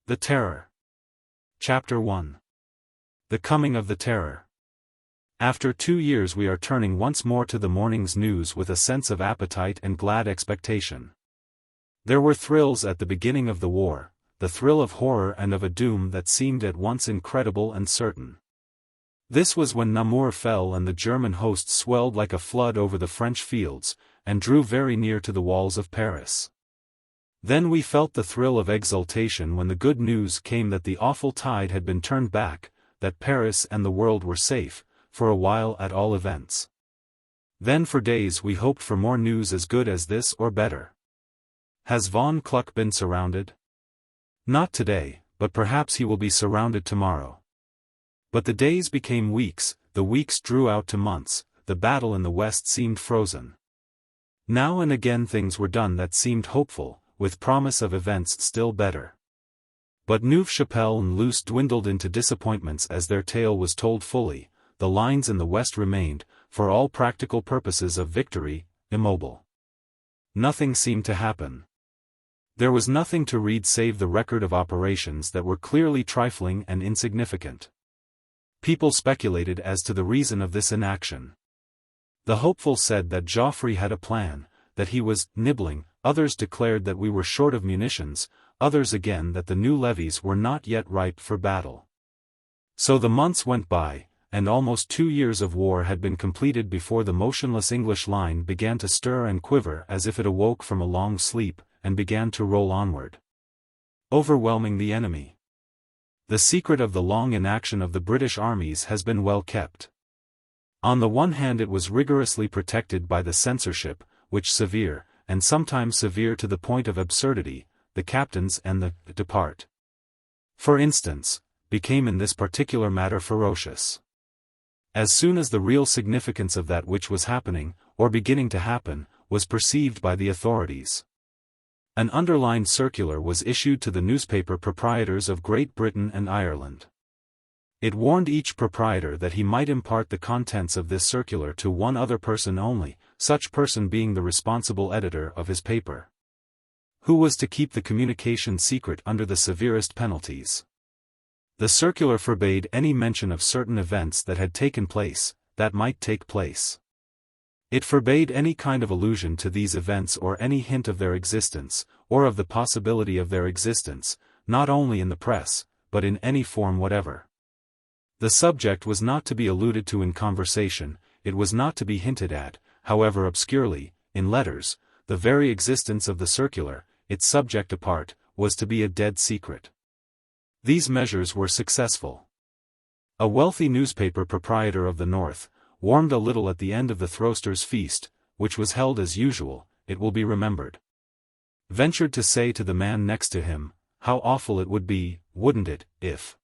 The Terror. Chapter 1. The Coming of the Terror. After 2 years we are turning once more to the morning's news with a sense of appetite and glad expectation. There were thrills at the beginning of the war, the thrill of horror and of a doom that seemed at once incredible and certain. This was when Namur fell and the German host swelled like a flood over the French fields, and drew very near to the walls of Paris. Then we felt the thrill of exultation when the good news came that the awful tide had been turned back, that Paris and the world were safe, for a while at all events. Then for days we hoped for more news as good as this or better. Has Von Kluck been surrounded? Not today, but perhaps he will be surrounded tomorrow. But the days became weeks, the weeks drew out to months, the battle in the west seemed frozen. Now and again things were done that seemed hopeful, with promise of events still better. But Neuve-Chapelle and Loos dwindled into disappointments as their tale was told fully. The lines in the west remained, for all practical purposes of victory, immobile. Nothing seemed to happen. There was nothing to read save the record of operations that were clearly trifling and insignificant. People speculated as to the reason of this inaction. The hopeful said that Joffre had a plan, that he was nibbling, others declared that we were short of munitions, others again that the new levies were not yet ripe for battle. So the months went by, and almost 2 years of war had been completed before the motionless English line began to stir and quiver as if it awoke from a long sleep, and began to roll onward, overwhelming the enemy. The secret of the long inaction of the British armies has been well kept. On the one hand it was rigorously protected by the censorship, which severe, and sometimes severe to the point of absurdity, the captains and the depart, for instance, became in this particular matter ferocious. As soon as the real significance of that which was happening, or beginning to happen, was perceived by the authorities, an underlined circular was issued to the newspaper proprietors of Great Britain and Ireland. It warned each proprietor that he might impart the contents of this circular to one other person only, such person being the responsible editor of his paper, who was to keep the communication secret under the severest penalties. The circular forbade any mention of certain events that had taken place, that might take place. It forbade any kind of allusion to these events or any hint of their existence, or of the possibility of their existence, not only in the press, but in any form whatever. The subject was not to be alluded to in conversation, it was not to be hinted at, however obscurely, in letters. The very existence of the circular, its subject apart, was to be a dead secret. These measures were successful. A wealthy newspaper proprietor of the North, warmed a little at the end of the Throsters' feast, which was held as usual, it will be remembered, ventured to say to the man next to him, how awful it would be, wouldn't it, if...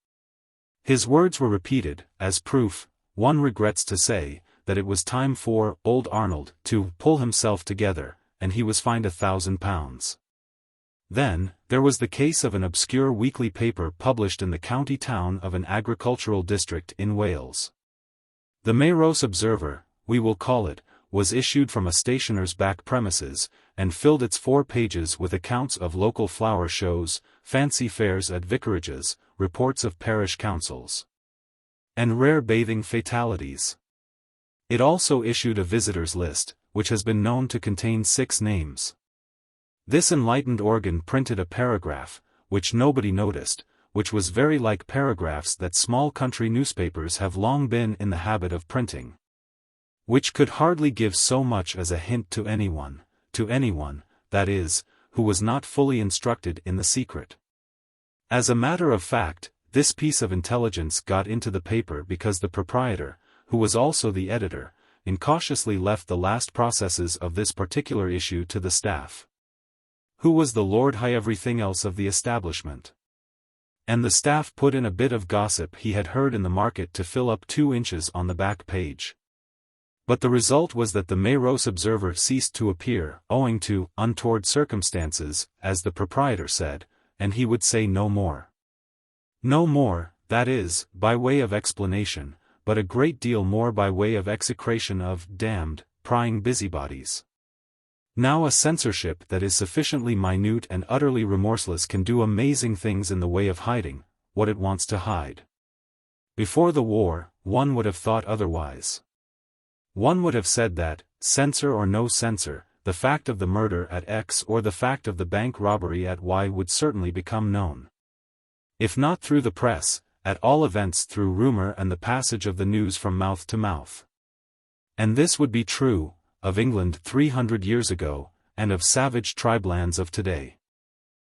His words were repeated, as proof, one regrets to say, that it was time for old Arnold to pull himself together, and he was fined £1,000. Then, there was the case of an obscure weekly paper published in the county town of an agricultural district in Wales. The Mayros Observer, we will call it, was issued from a stationer's back premises, and filled its 4 pages with accounts of local flower shows, fancy fairs at vicarages, reports of parish councils, and rare bathing fatalities. It also issued a visitors' list, which has been known to contain 6 names. This enlightened organ printed a paragraph, which nobody noticed, which was very like paragraphs that small country newspapers have long been in the habit of printing, which could hardly give so much as a hint to anyone, that is, who was not fully instructed in the secret. As a matter of fact, this piece of intelligence got into the paper because the proprietor, who was also the editor, incautiously left the last processes of this particular issue to the staff, who was the Lord High Everything else of the establishment. And the staff put in a bit of gossip he had heard in the market to fill up 2 inches on the back page. But the result was that the Mayros Observer ceased to appear, owing to untoward circumstances, as the proprietor said, and he would say no more. No more, that is, by way of explanation, but a great deal more by way of execration of damned, prying busybodies. Now a censorship that is sufficiently minute and utterly remorseless can do amazing things in the way of hiding what it wants to hide. Before the war, one would have thought otherwise. One would have said that, censor or no censor, the fact of the murder at X or the fact of the bank robbery at Y would certainly become known. If not through the press, at all events through rumor and the passage of the news from mouth to mouth. And this would be true of England 300 years ago, and of savage tribelands of today.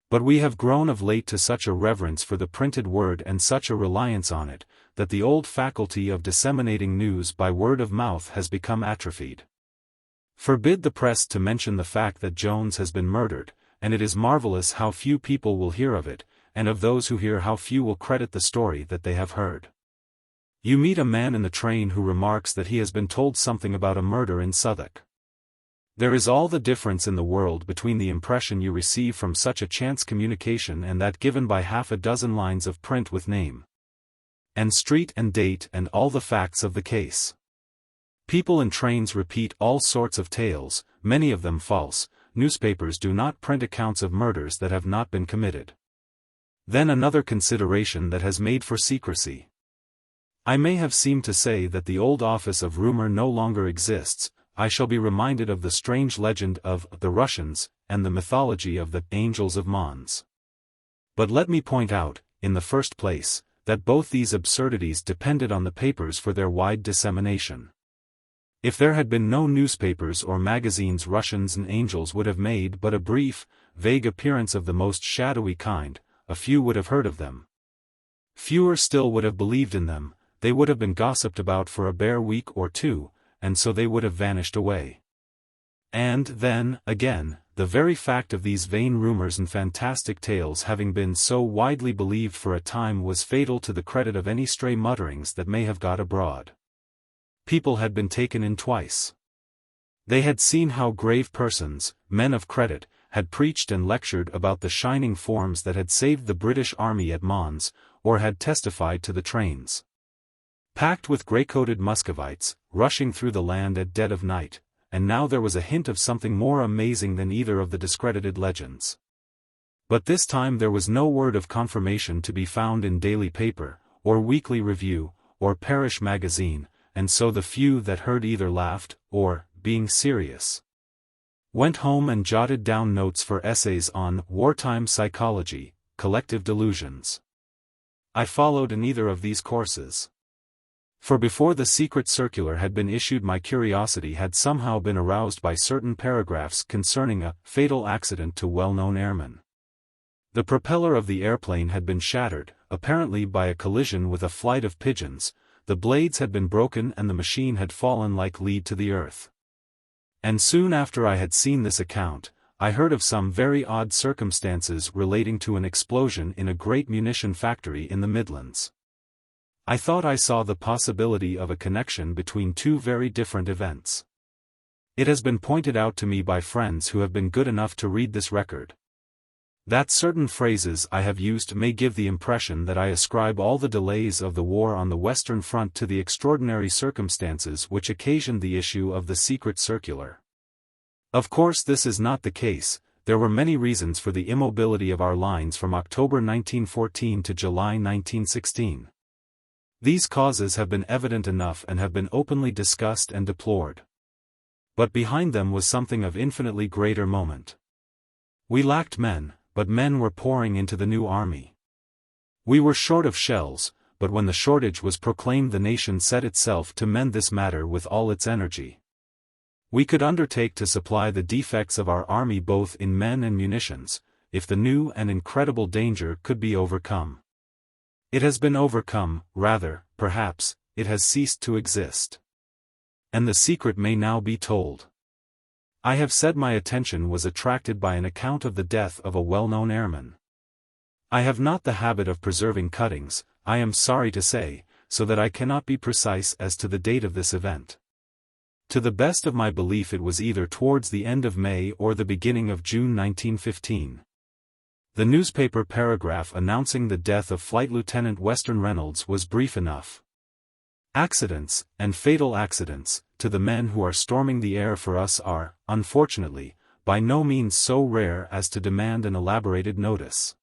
But we have grown of late to such a reverence for the printed word and such a reliance on it, that the old faculty of disseminating news by word of mouth has become atrophied. Forbid the press to mention the fact that Jones has been murdered, and it is marvelous how few people will hear of it, and of those who hear how few will credit the story that they have heard. You meet a man in the train who remarks that he has been told something about a murder in Southwark. There is all the difference in the world between the impression you receive from such a chance communication and that given by half a dozen lines of print with name and street and date and all the facts of the case. People in trains repeat all sorts of tales, many of them false. Newspapers do not print accounts of murders that have not been committed. Then another consideration that has made for secrecy. I may have seemed to say that the old office of rumor no longer exists. I shall be reminded of the strange legend of the Russians, and the mythology of the angels of Mons. But let me point out, in the first place, that both these absurdities depended on the papers for their wide dissemination. If there had been no newspapers or magazines, Russians and angels would have made but a brief, vague appearance of the most shadowy kind. A few would have heard of them. Fewer still would have believed in them. They would have been gossiped about for a bare week or two, and so they would have vanished away. And then, again, the very fact of these vain rumors and fantastic tales having been so widely believed for a time was fatal to the credit of any stray mutterings that may have got abroad. People had been taken in twice. They had seen how grave persons, men of credit, had preached and lectured about the shining forms that had saved the British Army at Mons, or had testified to the trains packed with grey-coated Muscovites, rushing through the land at dead of night, and now there was a hint of something more amazing than either of the discredited legends. But this time there was no word of confirmation to be found in daily paper, or weekly review, or parish magazine, and so the few that heard either laughed, or, being serious, went home and jotted down notes for essays on wartime psychology, collective delusions. I followed in either of these courses. For before the secret circular had been issued my curiosity had somehow been aroused by certain paragraphs concerning a fatal accident to well-known airmen. The propeller of the airplane had been shattered, apparently by a collision with a flight of pigeons, the blades had been broken and the machine had fallen like lead to the earth. And soon after I had seen this account, I heard of some very odd circumstances relating to an explosion in a great munition factory in the Midlands. I thought I saw the possibility of a connection between two very different events. It has been pointed out to me by friends who have been good enough to read this record, that certain phrases I have used may give the impression that I ascribe all the delays of the war on the Western Front to the extraordinary circumstances which occasioned the issue of the secret circular. Of course this is not the case. There were many reasons for the immobility of our lines from October 1914 to July 1916. These causes have been evident enough and have been openly discussed and deplored. But behind them was something of infinitely greater moment. We lacked men, but men were pouring into the new army. We were short of shells, but when the shortage was proclaimed the nation set itself to mend this matter with all its energy. We could undertake to supply the defects of our army both in men and munitions, if the new and incredible danger could be overcome. It has been overcome, rather, perhaps, it has ceased to exist. And the secret may now be told. I have said my attention was attracted by an account of the death of a well-known airman. I have not the habit of preserving cuttings, I am sorry to say, so that I cannot be precise as to the date of this event. To the best of my belief it was either towards the end of May or the beginning of June 1915. The newspaper paragraph announcing the death of Flight Lieutenant Weston Reynolds was brief enough. Accidents, and fatal accidents, to the men who are storming the air for us are, unfortunately, by no means so rare as to demand an elaborated notice.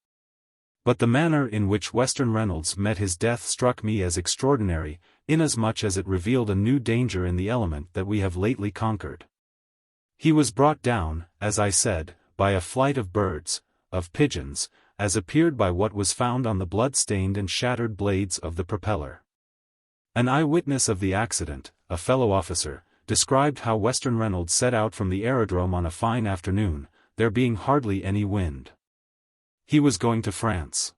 But the manner in which Western Reynolds met his death struck me as extraordinary, inasmuch as it revealed a new danger in the element that we have lately conquered. He was brought down, as I said, by a flight of birds, of pigeons, as appeared by what was found on the blood-stained and shattered blades of the propeller. An eyewitness of the accident, a fellow officer, described how Western Reynolds set out from the aerodrome on a fine afternoon, there being hardly any wind. He was going to France.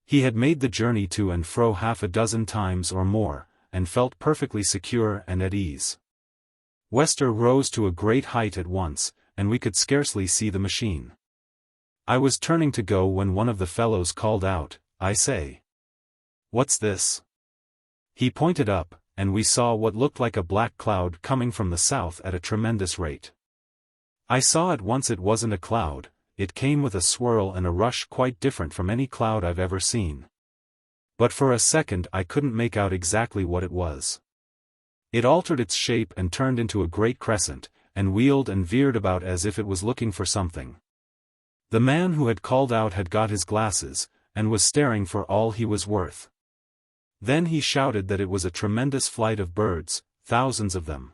He had made the journey to and fro half a dozen times or more, and felt perfectly secure and at ease. Wester rose to a great height at once, and we could scarcely see the machine. I was turning to go when one of the fellows called out, "I say. What's this?" He pointed up, and we saw what looked like a black cloud coming from the south at a tremendous rate. I saw at once it wasn't a cloud, it came with a swirl and a rush quite different from any cloud I've ever seen. But for a second I couldn't make out exactly what it was. It altered its shape and turned into a great crescent, and wheeled and veered about as if it was looking for something. The man who had called out had got his glasses, and was staring for all he was worth. Then he shouted that it was a tremendous flight of birds, thousands of them.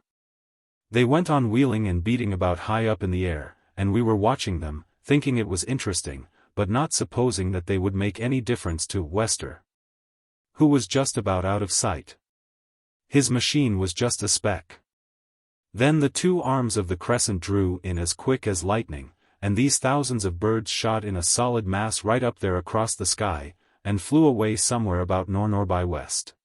They went on wheeling and beating about high up in the air, and we were watching them, thinking it was interesting, but not supposing that they would make any difference to Wester, who was just about out of sight. His machine was just a speck. Then the two arms of the crescent drew in as quick as lightning, and these thousands of birds shot in a solid mass right up there across the sky, and flew away somewhere about nor by west.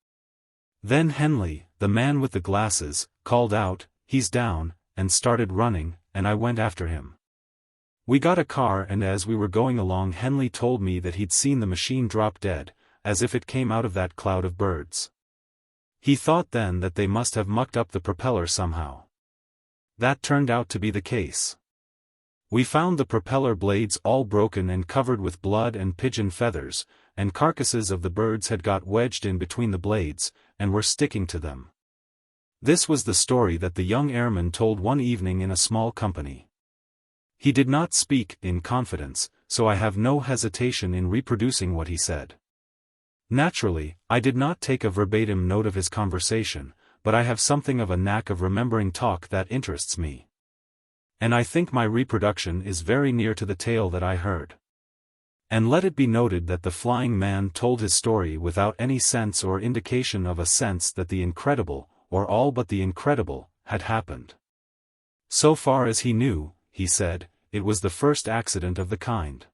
Then Henley, the man with the glasses, called out, "He's down," and started running, and I went after him. We got a car, and as we were going along Henley told me that he'd seen the machine drop dead, as if it came out of that cloud of birds. He thought then that they must have mucked up the propeller somehow. That turned out to be the case. We found the propeller blades all broken and covered with blood and pigeon feathers, and carcasses of the birds had got wedged in between the blades, and were sticking to them. This was the story that the young airman told one evening in a small company. He did not speak in confidence, so I have no hesitation in reproducing what he said. Naturally, I did not take a verbatim note of his conversation, but I have something of a knack of remembering talk that interests me. And I think my reproduction is very near to the tale that I heard. And let it be noted that the flying man told his story without any sense or indication of a sense that the incredible, or all but the incredible, had happened. So far as he knew, he said, it was the first accident of the kind.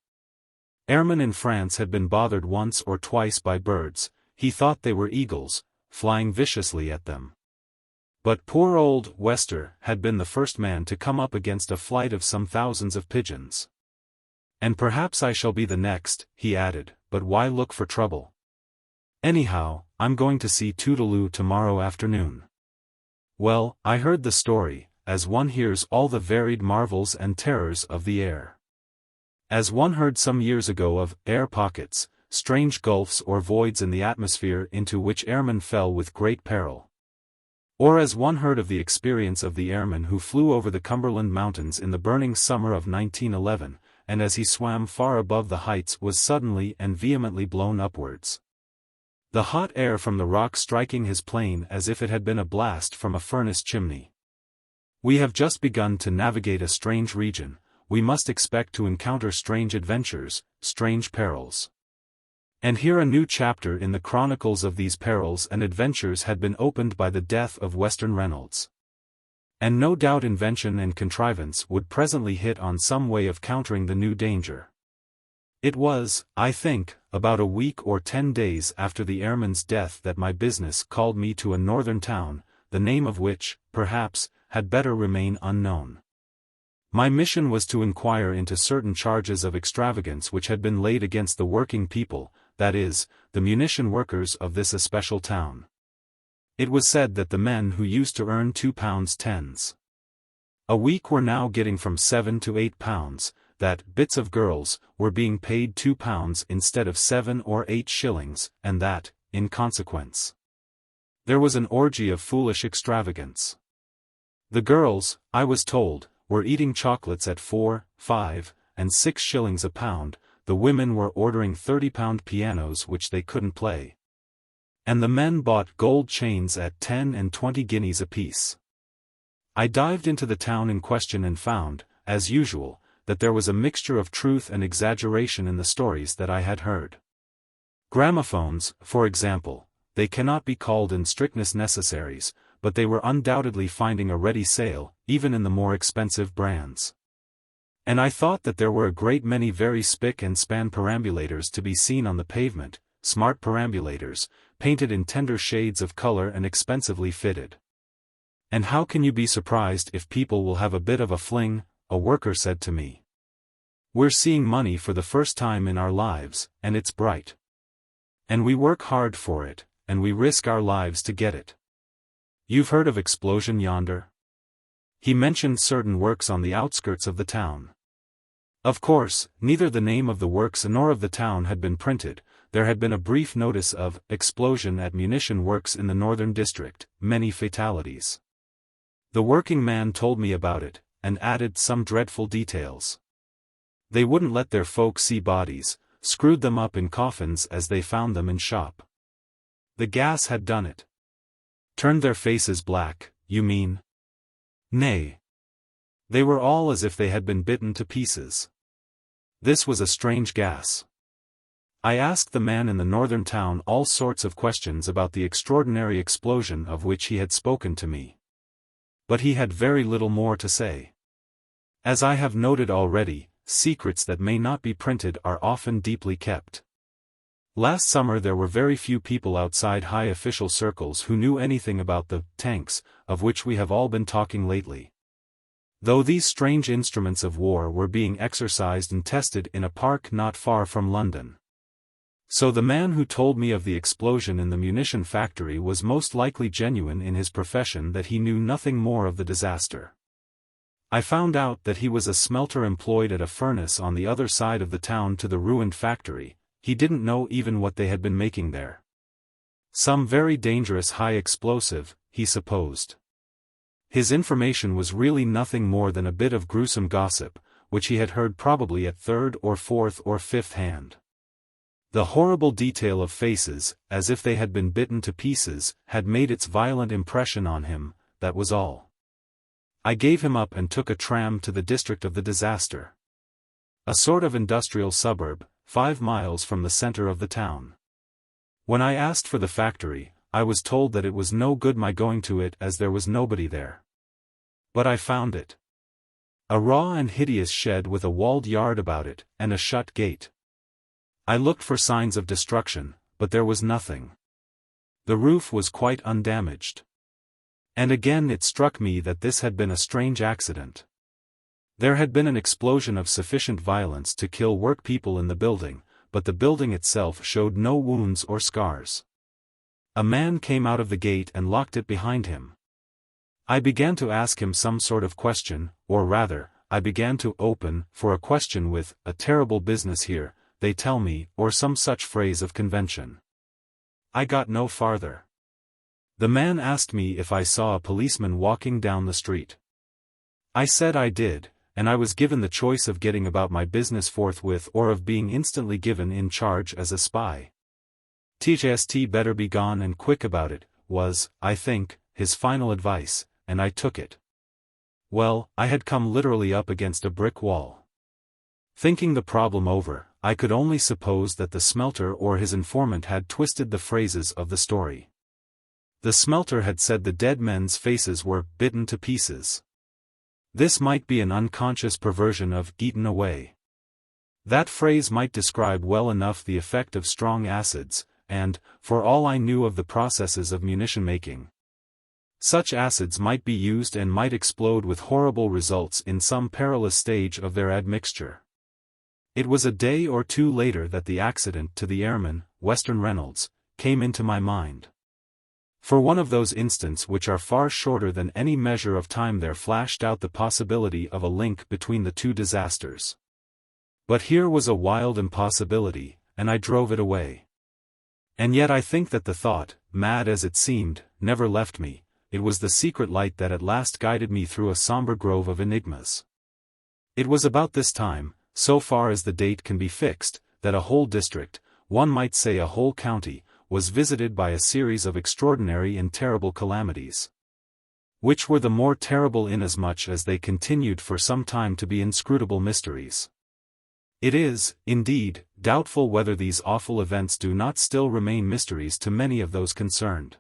Airmen in France had been bothered once or twice by birds, he thought they were eagles, flying viciously at them. But poor old Wester had been the first man to come up against a flight of some thousands of pigeons. And perhaps I shall be the next, he added, but why look for trouble? Anyhow, I'm going to see Toodaloo tomorrow afternoon. Well, I heard the story, as one hears all the varied marvels and terrors of the air. As one heard some years ago of air pockets, strange gulfs or voids in the atmosphere into which airmen fell with great peril. Or as one heard of the experience of the airman who flew over the Cumberland Mountains in the burning summer of 1911, and as he swam far above the heights was suddenly and vehemently blown upwards. The hot air from the rock striking his plane as if it had been a blast from a furnace chimney. We have just begun to navigate a strange region, we must expect to encounter strange adventures, strange perils. And here a new chapter in the chronicles of these perils and adventures had been opened by the death of Western Reynolds. And no doubt invention and contrivance would presently hit on some way of countering the new danger. It was, I think, about a week or 10 days after the airman's death that my business called me to a northern town, the name of which, perhaps, had better remain unknown. My mission was to inquire into certain charges of extravagance which had been laid against the working people, that is, the munition workers of this especial town. It was said that the men who used to earn £2.10 a week were now getting from £7 to £8, that bits of girls were being paid £2 instead of 7 or 8 shillings, and that, in consequence, there was an orgy of foolish extravagance. The girls, I was told, were eating chocolates at 4, 5, and 6 shillings a pound, the women were ordering 30-pound pianos which they couldn't play. And the men bought gold chains at 10 and 20 guineas apiece. I dived into the town in question and found, as usual, that there was a mixture of truth and exaggeration in the stories that I had heard. Gramophones, for example, they cannot be called in strictness necessaries, but they were undoubtedly finding a ready sale, even in the more expensive brands. And I thought that there were a great many very spick and span perambulators to be seen on the pavement, smart perambulators, painted in tender shades of color and expensively fitted. And how can you be surprised if people will have a bit of a fling, a worker said to me. We're seeing money for the first time in our lives, and it's bright. And we work hard for it, and we risk our lives to get it. You've heard of Explosion yonder? He mentioned certain works on the outskirts of the town. Of course, neither the name of the works nor of the town had been printed. There had been a brief notice of explosion at munition works in the northern district, many fatalities. The working man told me about it, and added some dreadful details. They wouldn't let their folk see bodies, screwed them up in coffins as they found them in shop. The gas had done it. Turned their faces black, you mean? Nay. They were all as if they had been bitten to pieces. This was a strange gas. I asked the man in the northern town all sorts of questions about the extraordinary explosion of which he had spoken to me. But he had very little more to say. As I have noted already, secrets that may not be printed are often deeply kept. Last summer there were very few people outside high official circles who knew anything about the tanks, of which we have all been talking lately. Though these strange instruments of war were being exercised and tested in a park not far from London. So the man who told me of the explosion in the munition factory was most likely genuine in his profession that he knew nothing more of the disaster. I found out that he was a smelter employed at a furnace on the other side of the town to the ruined factory. He didn't know even what they had been making there. Some very dangerous high explosive, he supposed. His information was really nothing more than a bit of gruesome gossip, which he had heard probably at third or fourth or fifth hand. The horrible detail of faces, as if they had been bitten to pieces, had made its violent impression on him, that was all. I gave him up and took a tram to the district of the disaster. A sort of industrial suburb, 5 miles from the center of the town. When I asked for the factory, I was told that it was no good my going to it as there was nobody there. But I found it. A raw and hideous shed with a walled yard about it, and a shut gate. I looked for signs of destruction, but there was nothing. The roof was quite undamaged. And again it struck me that this had been a strange accident. There had been an explosion of sufficient violence to kill work people in the building, but the building itself showed no wounds or scars. A man came out of the gate and locked it behind him. I began to ask him some sort of question, or rather, I began to open for a question with, "A terrible business here, they tell me," or some such phrase of convention. I got no farther. The man asked me if I saw a policeman walking down the street. I said I did, and I was given the choice of getting about my business forthwith or of being instantly given in charge as a spy. "Tst better be gone and quick about it," was, I think, his final advice, and I took it. Well, I had come literally up against a brick wall. Thinking the problem over, I could only suppose that the smelter or his informant had twisted the phrases of the story. The smelter had said the dead men's faces were bitten to pieces. This might be an unconscious perversion of eaten away. That phrase might describe well enough the effect of strong acids, and, for all I knew of the processes of munition making, such acids might be used and might explode with horrible results in some perilous stage of their admixture. It was a day or two later that the accident to the airman, Western Reynolds, came into my mind. For one of those instants which are far shorter than any measure of time there flashed out the possibility of a link between the two disasters. But here was a wild impossibility, and I drove it away. And yet I think that the thought, mad as it seemed, never left me, it was the secret light that at last guided me through a somber grove of enigmas. It was about this time, so far as the date can be fixed, that a whole district, one might say a whole county, was visited by a series of extraordinary and terrible calamities, which were the more terrible inasmuch as they continued for some time to be inscrutable mysteries. It is, indeed, doubtful whether these awful events do not still remain mysteries to many of those concerned.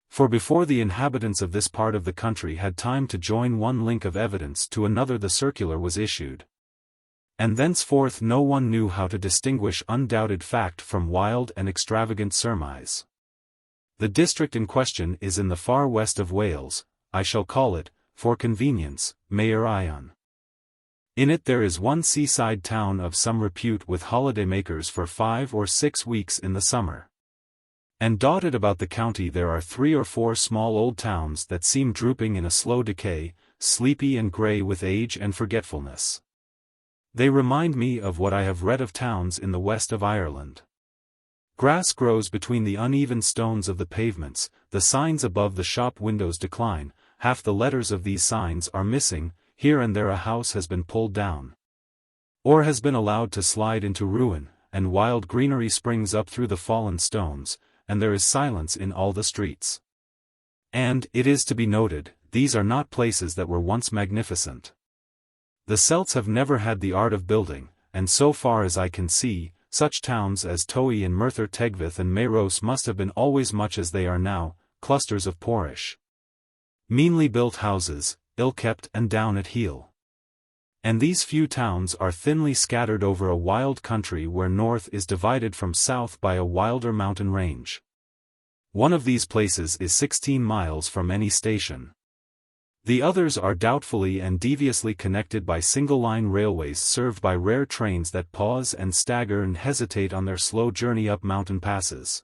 For before the inhabitants of this part of the country had time to join one link of evidence to another, the circular was issued. And thenceforth no one knew how to distinguish undoubted fact from wild and extravagant surmise. The district in question is in the far west of Wales. I shall call it, for convenience, Machen. In it there is one seaside town of some repute with holiday-makers for 5 or 6 weeks in the summer. And dotted about the county there are 3 or 4 small old towns that seem drooping in a slow decay, sleepy and grey with age and forgetfulness. They remind me of what I have read of towns in the west of Ireland. Grass grows between the uneven stones of the pavements, the signs above the shop windows decline, half the letters of these signs are missing, here and there a house has been pulled down, or has been allowed to slide into ruin, and wild greenery springs up through the fallen stones, and there is silence in all the streets. And, it is to be noted, these are not places that were once magnificent. The Celts have never had the art of building, and so far as I can see, such towns as Towy and Merthyr Tegveth and Maros must have been always much as they are now, clusters of poorish, meanly built houses, ill-kept and down at heel. And these few towns are thinly scattered over a wild country where north is divided from south by a wilder mountain range. One of these places is 16 miles from any station. The others are doubtfully and deviously connected by single-line railways served by rare trains that pause and stagger and hesitate on their slow journey up mountain passes,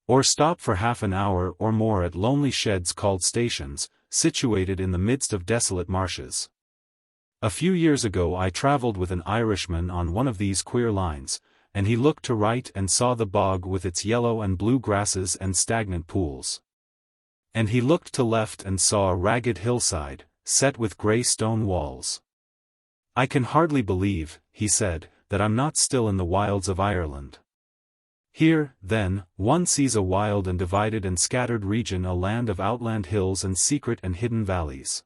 or stop for half an hour or more at lonely sheds called stations, situated in the midst of desolate marshes. A few years ago I travelled with an Irishman on one of these queer lines, and he looked to right and saw the bog with its yellow and blue grasses and stagnant pools. And he looked to left and saw a ragged hillside, set with grey stone walls. "I can hardly believe," he said, "that I'm not still in the wilds of Ireland." Here, then, one sees a wild and divided and scattered region, a land of outland hills and secret and hidden valleys.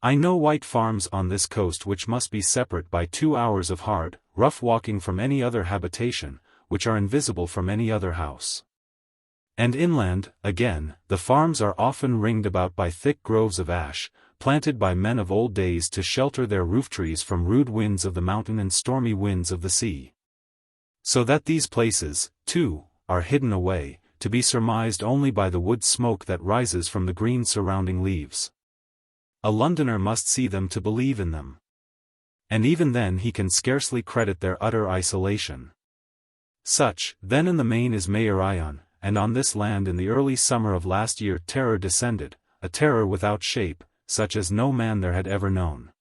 I know white farms on this coast which must be separate by 2 hours of hard, rough walking from any other habitation, which are invisible from any other house. And inland, again, the farms are often ringed about by thick groves of ash, planted by men of old days to shelter their roof trees from rude winds of the mountain and stormy winds of the sea. So that these places, too, are hidden away, to be surmised only by the wood smoke that rises from the green surrounding leaves. A Londoner must see them to believe in them. And even then he can scarcely credit their utter isolation. Such, then in the main is Machen, and on this land in the early summer of last year terror descended, a terror without shape, such as no man there had ever known.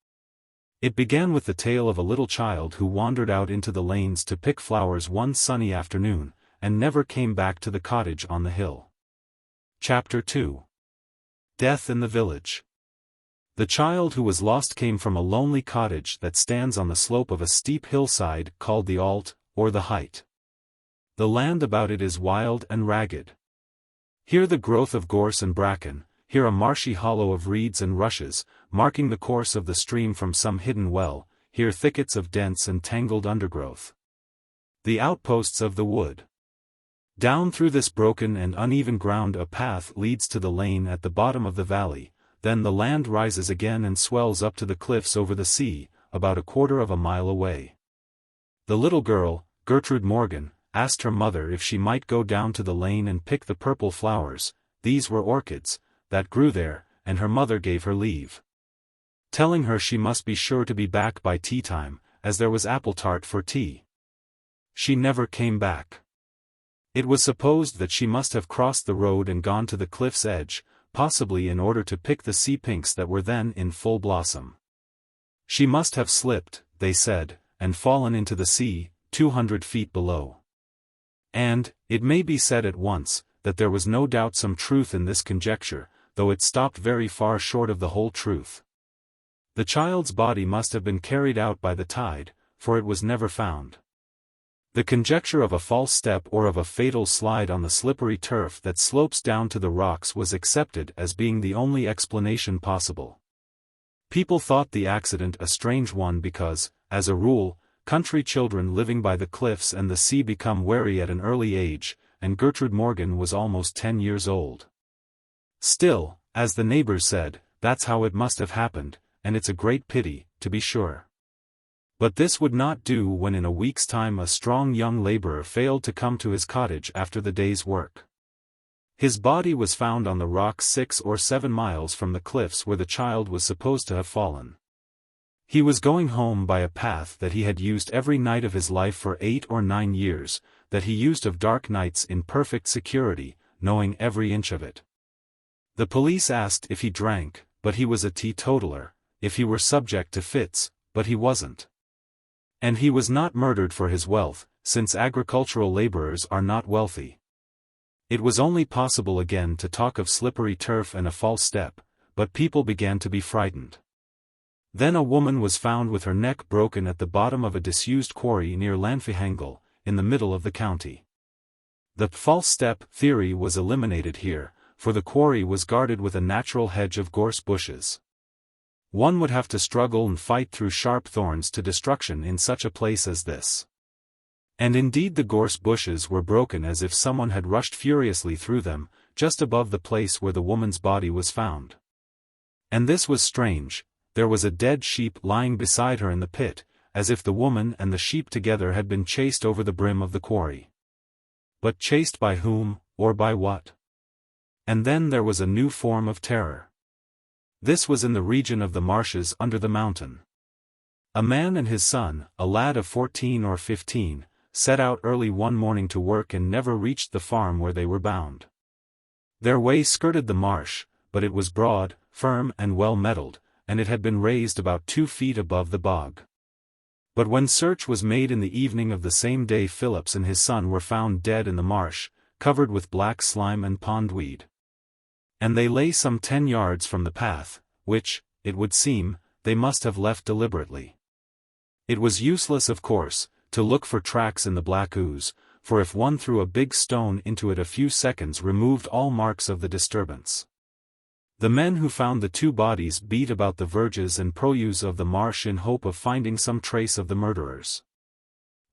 It began with the tale of a little child who wandered out into the lanes to pick flowers one sunny afternoon, and never came back to the cottage on the hill. Chapter 2. Death in the Village. The child who was lost came from a lonely cottage that stands on the slope of a steep hillside called the Alt, or the Height. The land about it is wild and ragged. Here the growth of gorse and bracken, here a marshy hollow of reeds and rushes, marking the course of the stream from some hidden well, here thickets of dense and tangled undergrowth. The outposts of the wood. Down through this broken and uneven ground a path leads to the lane at the bottom of the valley, then the land rises again and swells up to the cliffs over the sea, about 1/4 of a mile away. The little girl, Gertrude Morgan, asked her mother if she might go down to the lane and pick the purple flowers, these were orchids, that grew there, and her mother gave her leave, telling her she must be sure to be back by tea time, as there was apple tart for tea. She never came back. It was supposed that she must have crossed the road and gone to the cliff's edge, possibly in order to pick the sea pinks that were then in full blossom. She must have slipped, they said, and fallen into the sea, 200 feet below. And, it may be said at once, that there was no doubt some truth in this conjecture, though it stopped very far short of the whole truth. The child's body must have been carried out by the tide, for it was never found. The conjecture of a false step or of a fatal slide on the slippery turf that slopes down to the rocks was accepted as being the only explanation possible. People thought the accident a strange one because, as a rule, country children living by the cliffs and the sea become wary at an early age, and Gertrude Morgan was almost 10 years old. Still, as the neighbors said, that's how it must have happened, and it's a great pity, to be sure. But this would not do when in a week's time a strong young laborer failed to come to his cottage after the day's work. His body was found on the rocks 6 or 7 miles from the cliffs where the child was supposed to have fallen. He was going home by a path that he had used every night of his life for 8 or 9 years, that he used of dark nights in perfect security, knowing every inch of it. The police asked if he drank, but he was a teetotaler, if he were subject to fits, but he wasn't. And he was not murdered for his wealth, since agricultural laborers are not wealthy. It was only possible again to talk of slippery turf and a false step, but people began to be frightened. Then a woman was found with her neck broken at the bottom of a disused quarry near Llanfihangel, in the middle of the county. The false step theory was eliminated here, for the quarry was guarded with a natural hedge of gorse bushes. One would have to struggle and fight through sharp thorns to destruction in such a place as this. And indeed the gorse bushes were broken as if someone had rushed furiously through them, just above the place where the woman's body was found. And this was strange, there was a dead sheep lying beside her in the pit, as if the woman and the sheep together had been chased over the brim of the quarry. But chased by whom, or by what? And then there was a new form of terror. This was in the region of the marshes under the mountain. A man and his son, a lad of 14 or 15, set out early one morning to work and never reached the farm where they were bound. Their way skirted the marsh, but it was broad, firm and well metalled, and it had been raised about 2 feet above the bog. But when search was made in the evening of the same day, Phillips and his son were found dead in the marsh, covered with black slime and pondweed. And they lay some 10 yards from the path, which, it would seem, they must have left deliberately. It was useless, of course, to look for tracks in the black ooze, for if one threw a big stone into it a few seconds removed all marks of the disturbance. The men who found the 2 bodies beat about the verges and produce of the marsh in hope of finding some trace of the murderers.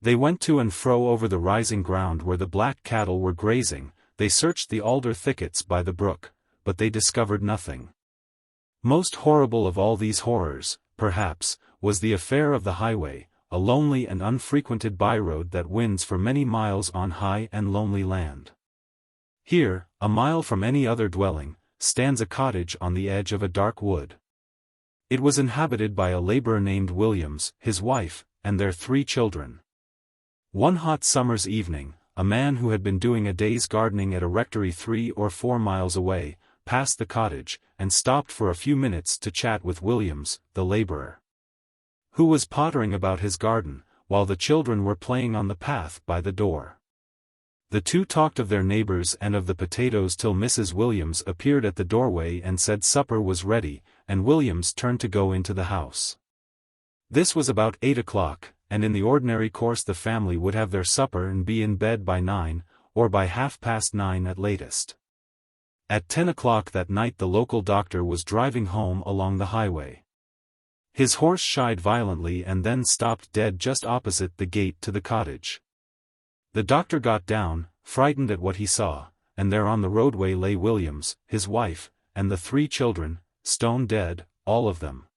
They went to and fro over the rising ground where the black cattle were grazing, they searched the alder thickets by the brook, but they discovered nothing. Most horrible of all these horrors, perhaps, was the affair of the highway, a lonely and unfrequented byroad that winds for many miles on high and lonely land. Here, a mile from any other dwelling, stands a cottage on the edge of a dark wood. It was inhabited by a laborer named Williams, his wife, and their 3 children. One hot summer's evening, a man who had been doing a day's gardening at a rectory 3 or 4 miles away, passed the cottage, and stopped for a few minutes to chat with Williams, the laborer, who was pottering about his garden, while the children were playing on the path by the door. The 2 talked of their neighbors and of the potatoes till Mrs. Williams appeared at the doorway and said supper was ready, and Williams turned to go into the house. This was about 8 o'clock, and in the ordinary course the family would have their supper and be in bed by 9, or by 9:30 at latest. At 10 o'clock that night the local doctor was driving home along the highway. His horse shied violently and then stopped dead just opposite the gate to the cottage. The doctor got down, frightened at what he saw, and there on the roadway lay Williams, his wife, and the 3 children, stone dead, all of them.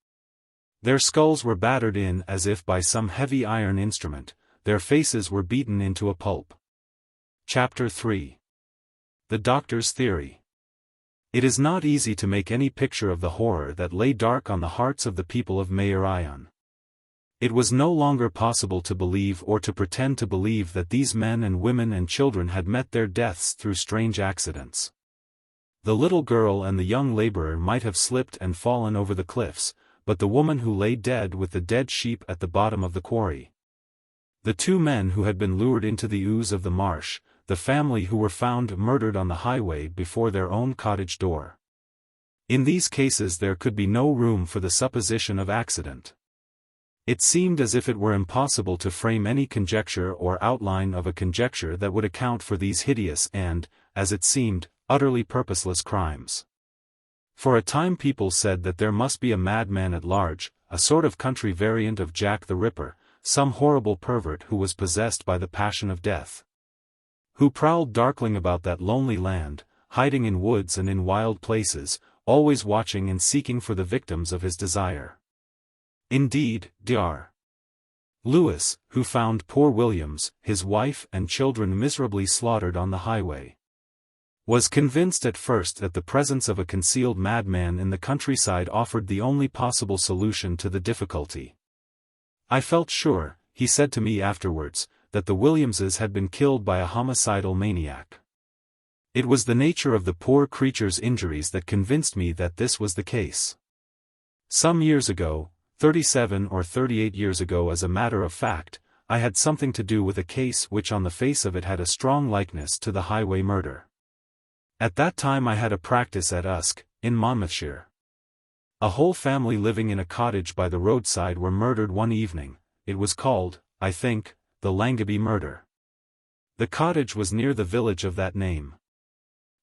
Their skulls were battered in as if by some heavy iron instrument, their faces were beaten into a pulp. Chapter 3. The Doctor's Theory. It is not easy to make any picture of the horror that lay dark on the hearts of the people of Maer Ion. It was no longer possible to believe or to pretend to believe that these men and women and children had met their deaths through strange accidents. The little girl and the young laborer might have slipped and fallen over the cliffs, but the woman who lay dead with the dead sheep at the bottom of the quarry. The 2 men who had been lured into the ooze of the marsh, the family who were found murdered on the highway before their own cottage door. In these cases there could be no room for the supposition of accident. It seemed as if it were impossible to frame any conjecture or outline of a conjecture that would account for these hideous and, as it seemed, utterly purposeless crimes. For a time people said that there must be a madman at large, a sort of country variant of Jack the Ripper, some horrible pervert who was possessed by the passion of death, who prowled darkling about that lonely land, hiding in woods and in wild places, always watching and seeking for the victims of his desire. Indeed, Dr. Lewis, who found poor Williams, his wife and children miserably slaughtered on the highway, was convinced at first that the presence of a concealed madman in the countryside offered the only possible solution to the difficulty. I felt sure, he said to me afterwards, that the Williamses had been killed by a homicidal maniac. It was the nature of the poor creature's injuries that convinced me that this was the case. Some years ago, 37 or 38 years ago as a matter of fact, I had something to do with a case which on the face of it had a strong likeness to the highway murder. At that time I had a practice at Usk, in Monmouthshire. A whole family living in a cottage by the roadside were murdered one evening. It was called, I think, the Langeby murder. The cottage was near the village of that name.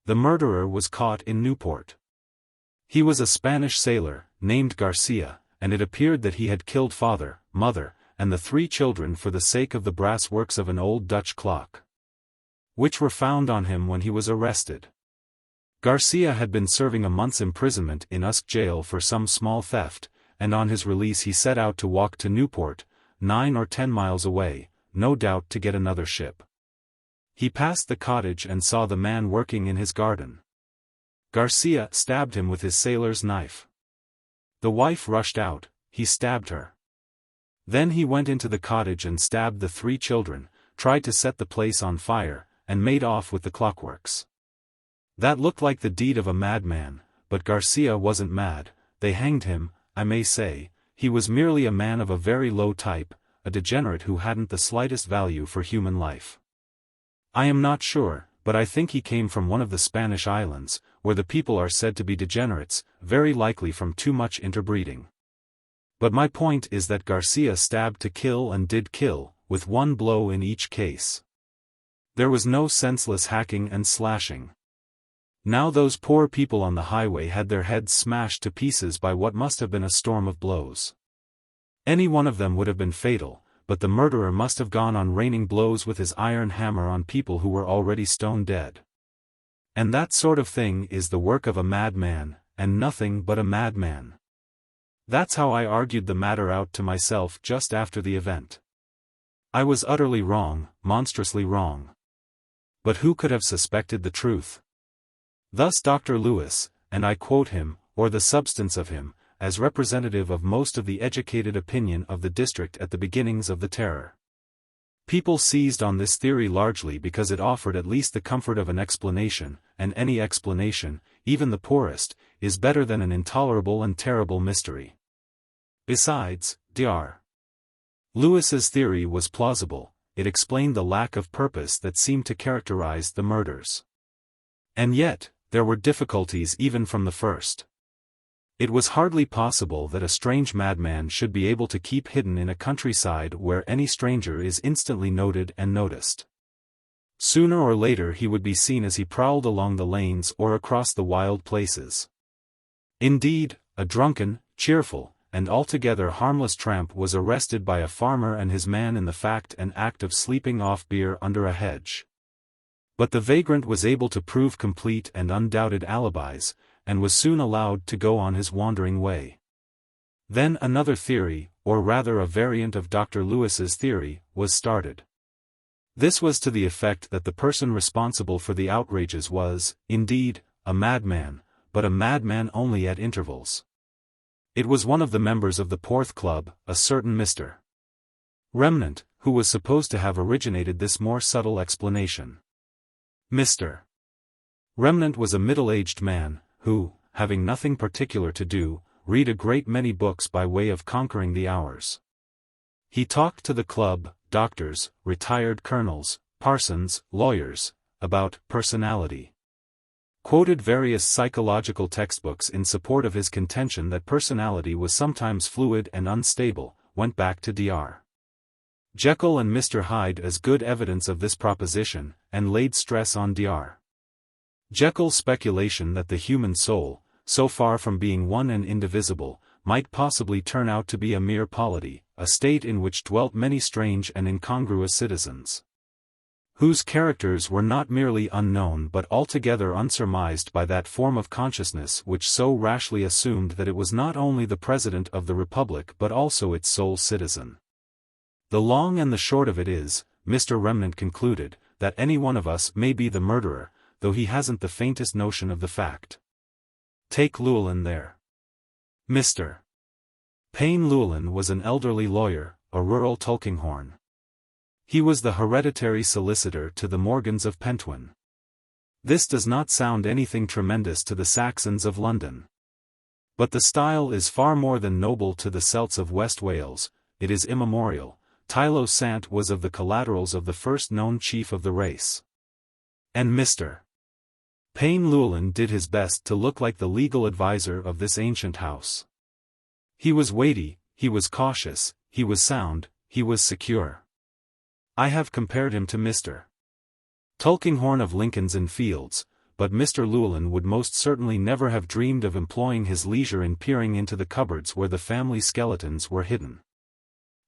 The murderer was caught in Newport. He was a Spanish sailor, named Garcia, and it appeared that he had killed father, mother, and the 3 children for the sake of the brass works of an old Dutch clock, which were found on him when he was arrested. Garcia had been serving a month's imprisonment in Usk jail for some small theft, and on his release he set out to walk to Newport, 9 or 10 miles away, no doubt to get another ship. He passed the cottage and saw the man working in his garden. Garcia stabbed him with his sailor's knife. The wife rushed out, he stabbed her. Then he went into the cottage and stabbed the 3 children, tried to set the place on fire, and made off with the clockworks. That looked like the deed of a madman, but Garcia wasn't mad. They hanged him, I may say. He was merely a man of a very low type, a degenerate who hadn't the slightest value for human life. I am not sure, but I think he came from one of the Spanish islands, where the people are said to be degenerates, very likely from too much interbreeding. But my point is that Garcia stabbed to kill and did kill, with 1 blow in each case. There was no senseless hacking and slashing. Now those poor people on the highway had their heads smashed to pieces by what must have been a storm of blows. Any one of them would have been fatal, but the murderer must have gone on raining blows with his iron hammer on people who were already stone dead. And that sort of thing is the work of a madman, and nothing but a madman. That's how I argued the matter out to myself just after the event. I was utterly wrong, monstrously wrong. But who could have suspected the truth? Thus Dr. Lewis, and I quote him, or the substance of him, as representative of most of the educated opinion of the district at the beginnings of the terror. People seized on this theory largely because it offered at least the comfort of an explanation, and any explanation, even the poorest, is better than an intolerable and terrible mystery. Besides, Dr. Lewis's theory was plausible. It explained the lack of purpose that seemed to characterize the murders. And yet, there were difficulties even from the first. It was hardly possible that a strange madman should be able to keep hidden in a countryside where any stranger is instantly noted and noticed. Sooner or later he would be seen as he prowled along the lanes or across the wild places. Indeed, a drunken, cheerful, and altogether harmless tramp was arrested by a farmer and his man in the fact and act of sleeping off beer under a hedge. But the vagrant was able to prove complete and undoubted alibis, and was soon allowed to go on his wandering way. Then another theory, or rather a variant of Dr. Lewis's theory, was started. This was to the effect that the person responsible for the outrages was, indeed, a madman, but a madman only at intervals. It was one of the members of the Porth Club, a certain Mr. Remnant, who was supposed to have originated this more subtle explanation. Mr. Remnant was a middle-aged man, who, having nothing particular to do, read a great many books by way of conquering the hours. He talked to the club, doctors, retired colonels, parsons, lawyers, about personality. quoted various psychological textbooks in support of his contention that personality was sometimes fluid and unstable, went back to Dr. Jekyll and Mr. Hyde as good evidence of this proposition, and laid stress on Dr. Jekyll's speculation that the human soul, so far from being one and indivisible, might possibly turn out to be a mere polity, a state in which dwelt many strange and incongruous citizens, whose characters were not merely unknown but altogether unsurmised by that form of consciousness which so rashly assumed that it was not only the President of the Republic but also its sole citizen. The long and the short of it is, Mr. Remnant concluded, that any one of us may be the murderer, though he hasn't the faintest notion of the fact. Take Llewellyn there. Mr. Payne Llewellyn was an elderly lawyer, a rural Tulkinghorn. He was the hereditary solicitor to the Morgans of Pentwyn. This does not sound anything tremendous to the Saxons of London. But the style is far more than noble to the Celts of West Wales, it is immemorial. Tylo Sant was of the collaterals of the first known chief of the race. And Mr. Payne Llewellyn did his best to look like the legal adviser of this ancient house. He was weighty, he was cautious, he was sound, he was secure. I have compared him to Mr. Tulkinghorn of Lincoln's Inn Fields, but Mr. Llewellyn would most certainly never have dreamed of employing his leisure in peering into the cupboards where the family skeletons were hidden.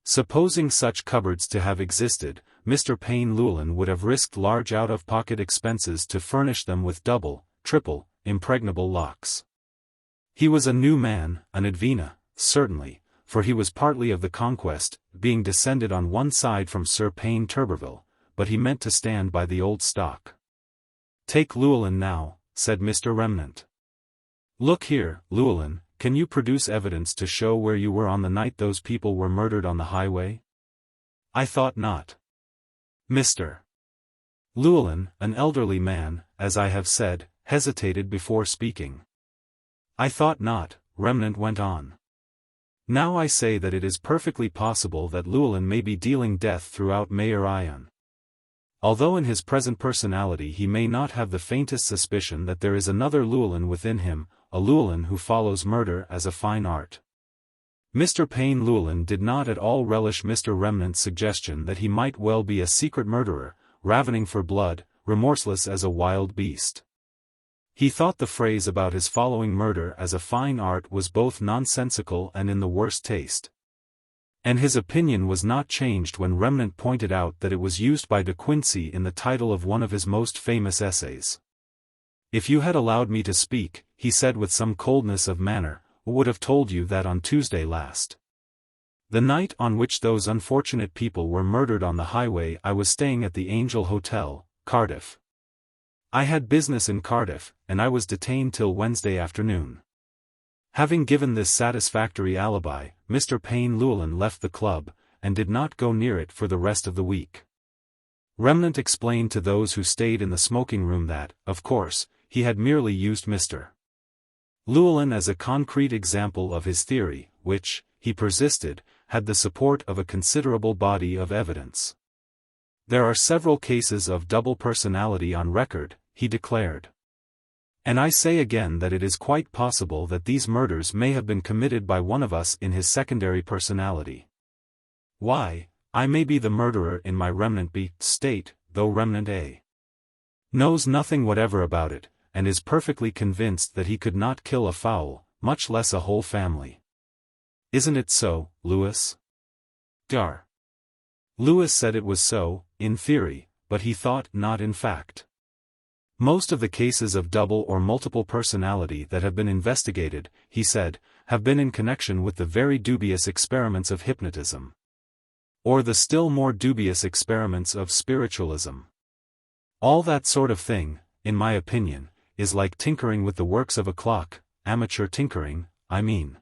Supposing such cupboards to have existed, Mr. Payne Llewellyn would have risked large out-of-pocket expenses to furnish them with double, triple, impregnable locks. He was a new man, an Advena, certainly, for he was partly of the Conquest, being descended on one side from Sir Payne Turberville, but he meant to stand by the old stock. Take Llewellyn now, said Mr. Remnant. Look here, Llewellyn, can you produce evidence to show where you were on the night those people were murdered on the highway? I thought not. Mr. Llewellyn, an elderly man, as I have said, hesitated before speaking. I thought not, Remnant went on. Now I say that it is perfectly possible that Llewellyn may be dealing death throughout Mayor Ion. Although in his present personality he may not have the faintest suspicion that there is another Llewellyn within him, a Llewellyn who follows murder as a fine art. Mr. Payne Llewellyn did not at all relish Mr. Remnant's suggestion that he might well be a secret murderer, ravening for blood, remorseless as a wild beast. He thought the phrase about his following murder as a fine art was both nonsensical and in the worst taste. And his opinion was not changed when Remnant pointed out that it was used by De Quincey in the title of one of his most famous essays. If you had allowed me to speak, he said with some coldness of manner, I would have told you that on Tuesday last, the night on which those unfortunate people were murdered on the highway, I was staying at the Angel Hotel, Cardiff. I had business in Cardiff, and I was detained till Wednesday afternoon. Having given this satisfactory alibi, Mr. Payne Llewellyn left the club, and did not go near it for the rest of the week. Remnant explained to those who stayed in the smoking room that, of course, he had merely used Mr. Llewellyn as a concrete example of his theory, which, he persisted, had the support of a considerable body of evidence. There are several cases of double personality on record, he declared. And I say again that it is quite possible that these murders may have been committed by one of us in his secondary personality. Why, I may be the murderer in my Remnant B state, though Remnant A knows nothing whatever about it, and is perfectly convinced that he could not kill a fowl, much less a whole family. Isn't it so, Lewis? Dr. Lewis said it was so, in theory, but he thought not in fact. Most of the cases of double or multiple personality that have been investigated, he said, have been in connection with the very dubious experiments of hypnotism. Or the still more dubious experiments of spiritualism. All that sort of thing, in my opinion, is like tinkering with the works of a clock, amateur tinkering, I mean.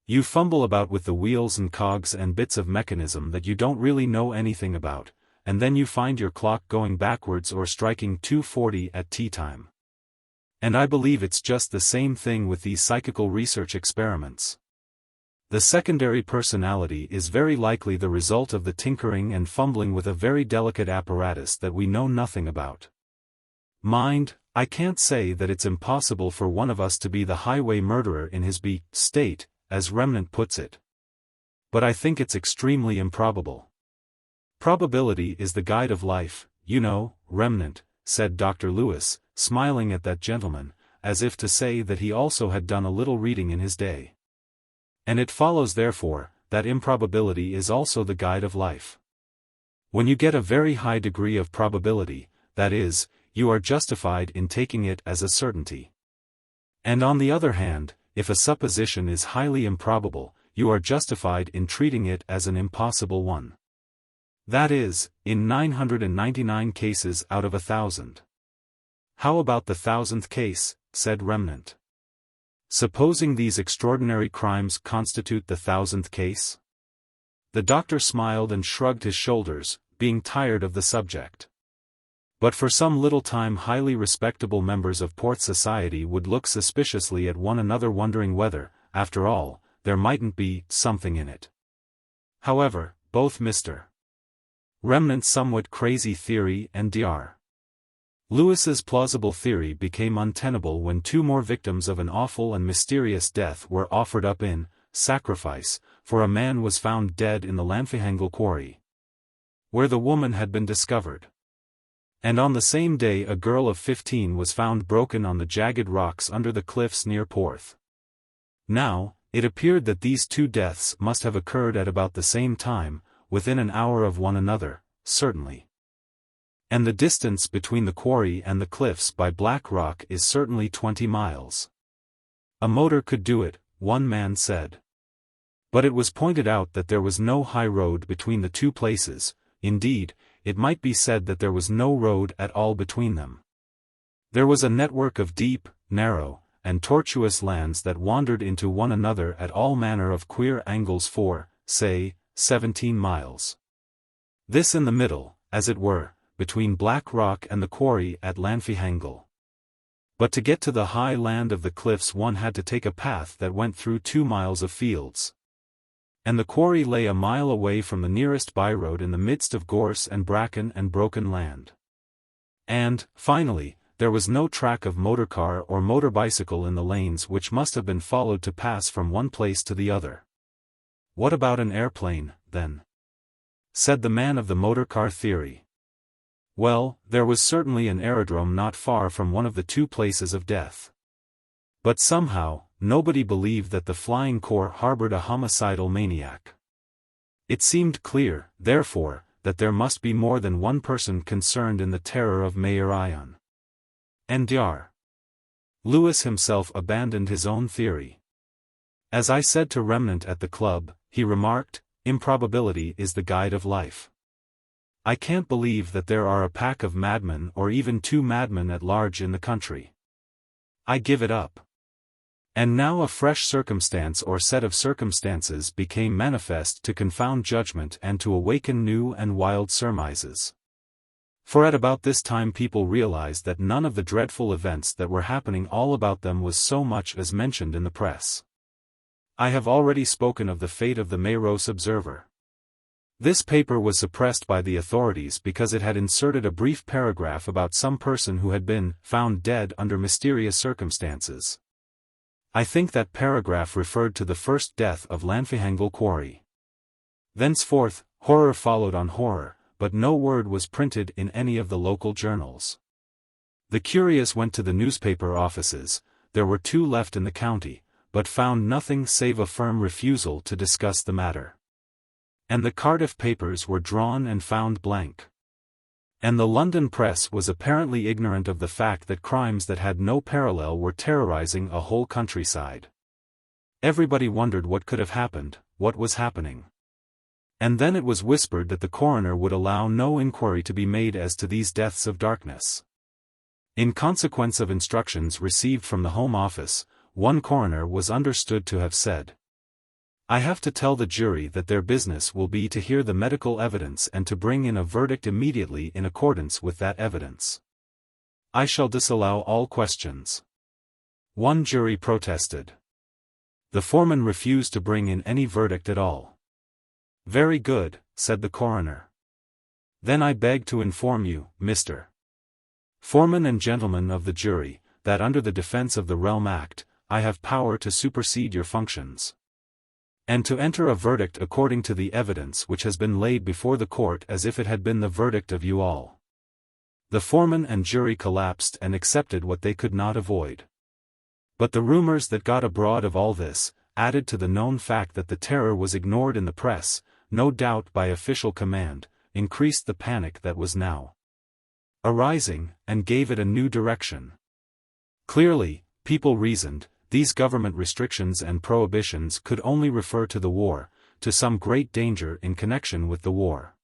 You fumble about with the wheels and cogs and bits of mechanism that you don't really know anything about, and then you find your clock going backwards or striking 2:40 at tea time. And I believe it's just the same thing with these psychical research experiments. The secondary personality is very likely the result of the tinkering and fumbling with a very delicate apparatus that we know nothing about. Mind, I can't say that it's impossible for one of us to be the highway murderer in his state, as Remnant puts it. But I think it's extremely improbable. Probability is the guide of life, you know, Remnant, said Dr. Lewis, smiling at that gentleman, as if to say that he also had done a little reading in his day. And it follows therefore, that improbability is also the guide of life. When you get a very high degree of probability, that is, you are justified in taking it as a certainty. And on the other hand, if a supposition is highly improbable, you are justified in treating it as an impossible one. That is, in 999 cases out of 1,000. How about the 1,000th case, said Remnant. Supposing these extraordinary crimes constitute the 1,000th case? The doctor smiled and shrugged his shoulders, being tired of the subject. But for some little time highly respectable members of Port Society would look suspiciously at one another wondering whether, after all, there mightn't be something in it. However, both Mr. Remnant's somewhat crazy theory and Dr. Lewis's plausible theory became untenable when 2 more victims of an awful and mysterious death were offered up in sacrifice, for a man was found dead in the Llanfihangel quarry, where the woman had been discovered. And on the same day a girl of 15 was found broken on the jagged rocks under the cliffs near Porth. Now, it appeared that these 2 deaths must have occurred at about the same time, within an hour of one another, certainly. And the distance between the quarry and the cliffs by Black Rock is certainly 20 miles. A motor could do it, one man said. But it was pointed out that there was no high road between the 2 places, indeed, it might be said that there was no road at all between them. There was a network of deep, narrow, and tortuous lands that wandered into one another at all manner of queer angles for, say, 17 miles. This in the middle, as it were, between Black Rock and the quarry at Llanfihangel. But to get to the high land of the cliffs one had to take a path that went through 2 miles of fields. And the quarry lay a mile away from the nearest byroad in the midst of gorse and bracken and broken land. And, finally, there was no track of motor car or motor bicycle in the lanes which must have been followed to pass from one place to the other. What about an airplane, then? Said the man of the motor car theory. Well, there was certainly an aerodrome not far from one of the 2 places of death. But somehow, nobody believed that the Flying Corps harbored a homicidal maniac. It seemed clear, therefore, that there must be more than one person concerned in the terror of Mayor Ion. And Dr. Lewis himself abandoned his own theory. As I said to Remnant at the club, he remarked, improbability is the guide of life. I can't believe that there are a pack of madmen or even 2 madmen at large in the country. I give it up. And now a fresh circumstance or set of circumstances became manifest to confound judgment and to awaken new and wild surmises. For at about this time people realized that none of the dreadful events that were happening all about them was so much as mentioned in the press. I have already spoken of the fate of the Mayros Observer. This paper was suppressed by the authorities because it had inserted a brief paragraph about some person who had been found dead under mysterious circumstances. I think that paragraph referred to the first death of Llanfihangel quarry. Thenceforth, horror followed on horror, but no word was printed in any of the local journals. The curious went to the newspaper offices, there were 2 left in the county, but found nothing save a firm refusal to discuss the matter. And the Cardiff papers were drawn and found blank. And the London press was apparently ignorant of the fact that crimes that had no parallel were terrorizing a whole countryside. Everybody wondered what could have happened, what was happening. And then it was whispered that the coroner would allow no inquiry to be made as to these deaths of darkness. In consequence of instructions received from the Home Office, one coroner was understood to have said, "I have to tell the jury that their business will be to hear the medical evidence and to bring in a verdict immediately in accordance with that evidence. I shall disallow all questions." One jury protested. The foreman refused to bring in any verdict at all. "Very good," said the coroner. "Then I beg to inform you, Mr. Foremen and gentlemen of the jury, that under the Defense of the Realm Act, I have power to supersede your functions. And to enter a verdict according to the evidence which has been laid before the court as if it had been the verdict of you all. The foreman and jury collapsed and accepted what they could not avoid. But the rumors that got abroad of all this, added to the known fact that the terror was ignored in the press, no doubt by official command, increased the panic that was now arising, and gave it a new direction. Clearly, people reasoned, these government restrictions and prohibitions could only refer to the war, to some great danger in connection with the war.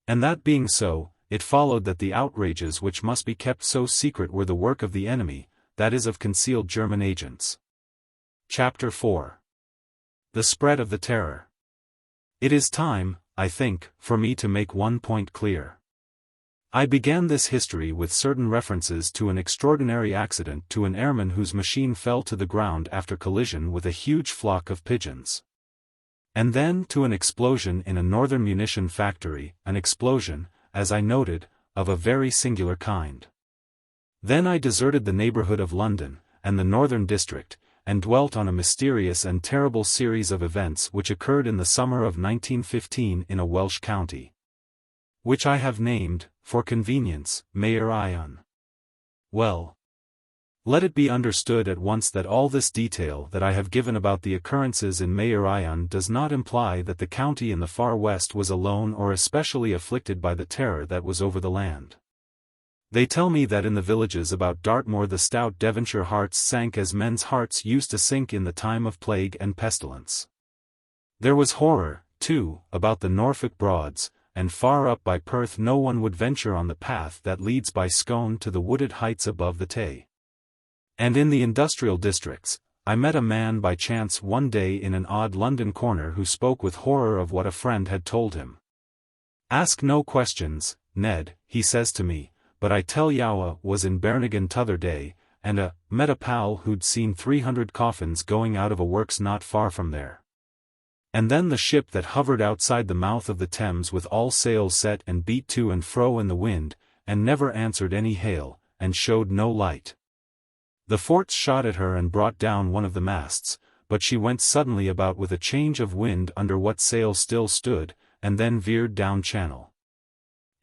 And that being so, it followed that the outrages which must be kept so secret were the work of the enemy, that is of concealed German agents. Chapter 4. The Spread of the Terror. It is time, I think, for me to make one point clear. I began this history with certain references to an extraordinary accident to an airman whose machine fell to the ground after collision with a huge flock of pigeons. And then to an explosion in a northern munition factory, an explosion, as I noted, of a very singular kind. Then I deserted the neighborhood of London, and the northern district, and dwelt on a mysterious and terrible series of events which occurred in the summer of 1915 in a Welsh county, which I have named, for convenience, Machen. Well, let it be understood at once that all this detail that I have given about the occurrences in Machen does not imply that the county in the far west was alone or especially afflicted by the terror that was over the land. They tell me that in the villages about Dartmoor the stout Devonshire hearts sank as men's hearts used to sink in the time of plague and pestilence. There was horror, too, about the Norfolk Broads, and far up by Perth no one would venture on the path that leads by Scone to the wooded heights above the Tay. And in the industrial districts, I met a man by chance one day in an odd London corner who spoke with horror of what a friend had told him. "Ask no questions, Ned," he says to me, "but I tell yow was in Bernigan t'other day, and met a pal who'd seen 300 coffins going out of a works not far from there. And then the ship that hovered outside the mouth of the Thames with all sails set and beat to and fro in the wind, and never answered any hail, and showed no light. The forts shot at her and brought down one of the masts, but she went suddenly about with a change of wind under what sail still stood, and then veered down channel,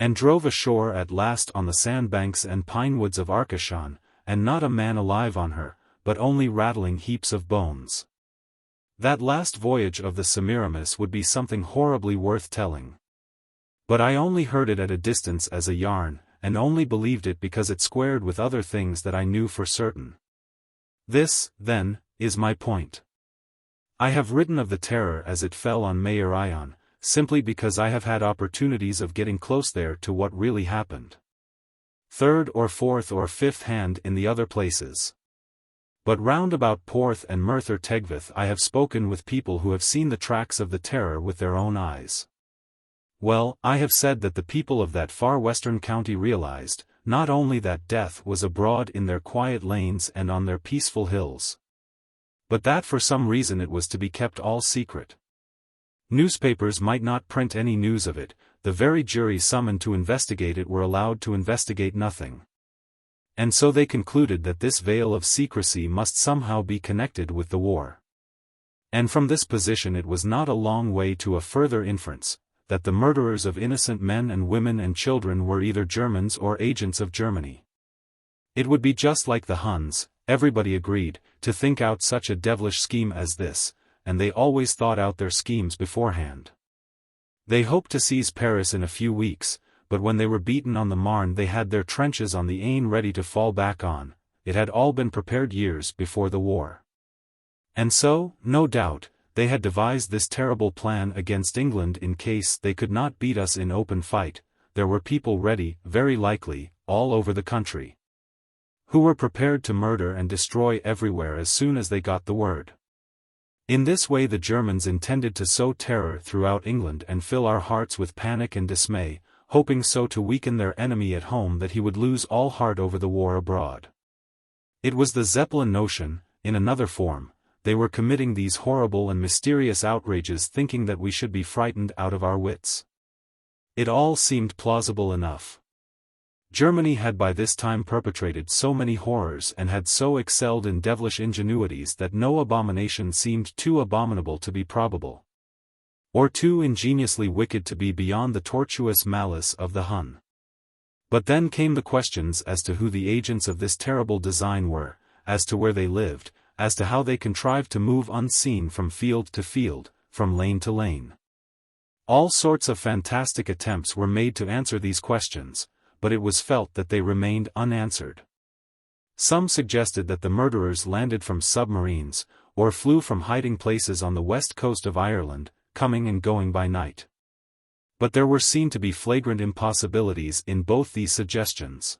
and drove ashore at last on the sandbanks and pine woods of Arcachon, and not a man alive on her, but only rattling heaps of bones. That last voyage of the Semiramis would be something horribly worth telling. But I only heard it at a distance as a yarn, and only believed it because it squared with other things that I knew for certain. This, then, is my point. I have written of the terror as it fell on Machen, simply because I have had opportunities of getting close there to what really happened. Third or fourth or fifth hand in the other places. But round about Porth and Merthyr Tegveth I have spoken with people who have seen the tracks of the terror with their own eyes. Well, I have said that the people of that far western county realized, not only that death was abroad in their quiet lanes and on their peaceful hills, but that for some reason it was to be kept all secret. Newspapers might not print any news of it, the very jury summoned to investigate it were allowed to investigate nothing. And so they concluded that this veil of secrecy must somehow be connected with the war. And from this position it was not a long way to a further inference, that the murderers of innocent men and women and children were either Germans or agents of Germany. It would be just like the Huns, everybody agreed, to think out such a devilish scheme as this, and they always thought out their schemes beforehand. They hoped to seize Paris in a few weeks, but when they were beaten on the Marne they had their trenches on the Aisne ready to fall back on. It had all been prepared years before the war. And so, no doubt, they had devised this terrible plan against England in case they could not beat us in open fight. There were people ready, very likely, all over the country, who were prepared to murder and destroy everywhere as soon as they got the word. In this way the Germans intended to sow terror throughout England and fill our hearts with panic and dismay, hoping so to weaken their enemy at home that he would lose all heart over the war abroad. It was the Zeppelin notion, in another form. They were committing these horrible and mysterious outrages thinking that we should be frightened out of our wits. It all seemed plausible enough. Germany had by this time perpetrated so many horrors and had so excelled in devilish ingenuities that no abomination seemed too abominable to be probable, or too ingeniously wicked to be beyond the tortuous malice of the Hun. But then came the questions as to who the agents of this terrible design were, as to where they lived, as to how they contrived to move unseen from field to field, from lane to lane. All sorts of fantastic attempts were made to answer these questions, but it was felt that they remained unanswered. Some suggested that the murderers landed from submarines, or flew from hiding places on the west coast of Ireland, coming and going by night. But there were seen to be flagrant impossibilities in both these suggestions.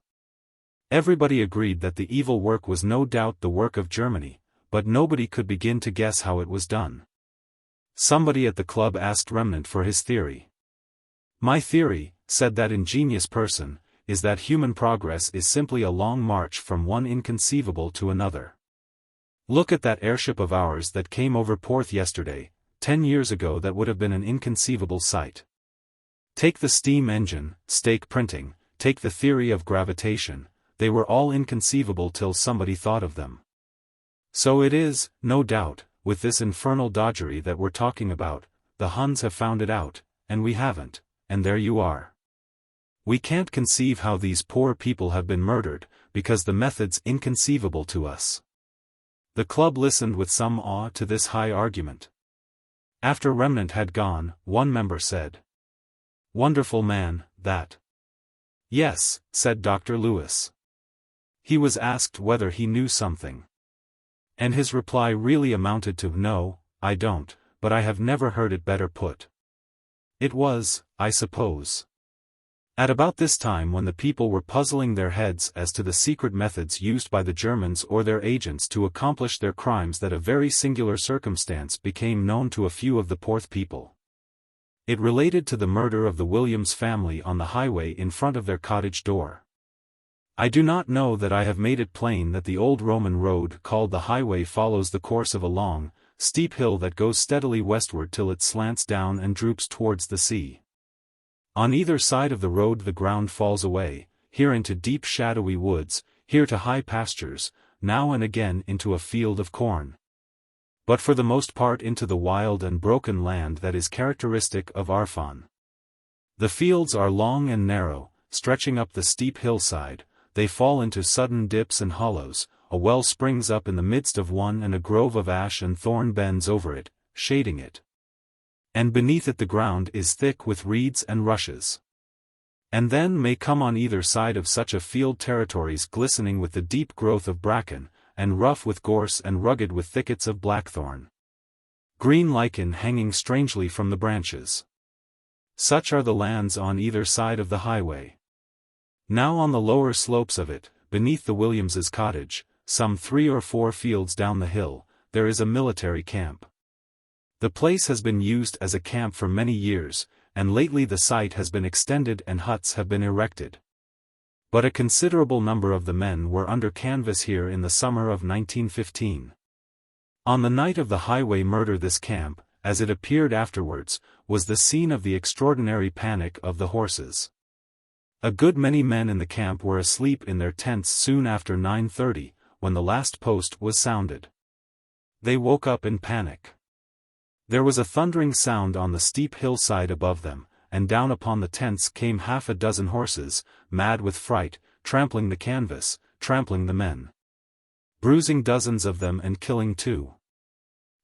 Everybody agreed that the evil work was no doubt the work of Germany, but nobody could begin to guess how it was done. Somebody at the club asked Remnant for his theory. "My theory," said that ingenious person, "is that human progress is simply a long march from one inconceivable to another. Look at that airship of ours that came over Porth yesterday. 10 years ago that would have been an inconceivable sight. Take the steam engine, stake printing, take the theory of gravitation, they were all inconceivable till somebody thought of them. So it is, no doubt, with this infernal dodgery that we're talking about. The Huns have found it out, and we haven't, and there you are. We can't conceive how these poor people have been murdered, because the method's inconceivable to us." The club listened with some awe to this high argument. After Remnant had gone, one member said, "Wonderful man, that." "Yes," said Dr. Lewis. He was asked whether he knew something. And his reply really amounted to, "No, I don't, but I have never heard it better put. It was, I suppose, at about this time when the people were puzzling their heads as to the secret methods used by the Germans or their agents to accomplish their crimes that a very singular circumstance became known to a few of the Porth people. It related to the murder of the Williams family on the highway in front of their cottage door. I do not know that I have made it plain that the old Roman road called the highway follows the course of a long, steep hill that goes steadily westward till it slants down and droops towards the sea. On either side of the road the ground falls away, here into deep shadowy woods, here to high pastures, now and again into a field of corn. But for the most part into the wild and broken land that is characteristic of Arfon. The fields are long and narrow, stretching up the steep hillside, they fall into sudden dips and hollows, a well springs up in the midst of one and a grove of ash and thorn bends over it, shading it. And beneath it the ground is thick with reeds and rushes. And then may come on either side of such a field territories glistening with the deep growth of bracken, and rough with gorse and rugged with thickets of blackthorn. Green lichen hanging strangely from the branches. Such are the lands on either side of the highway. Now on the lower slopes of it, beneath the Williamses' cottage, some 3 or 4 fields down the hill, there is a military camp. The place has been used as a camp for many years, and lately the site has been extended and huts have been erected. But a considerable number of the men were under canvas here in the summer of 1915. On the night of the highway murder this camp, as it appeared afterwards, was the scene of the extraordinary panic of the horses. A good many men in the camp were asleep in their tents soon after 9:30, when the last post was sounded. They woke up in panic. There was a thundering sound on the steep hillside above them, and down upon the tents came half a dozen horses, mad with fright, trampling the canvas, trampling the men. Bruising dozens of them and killing 2.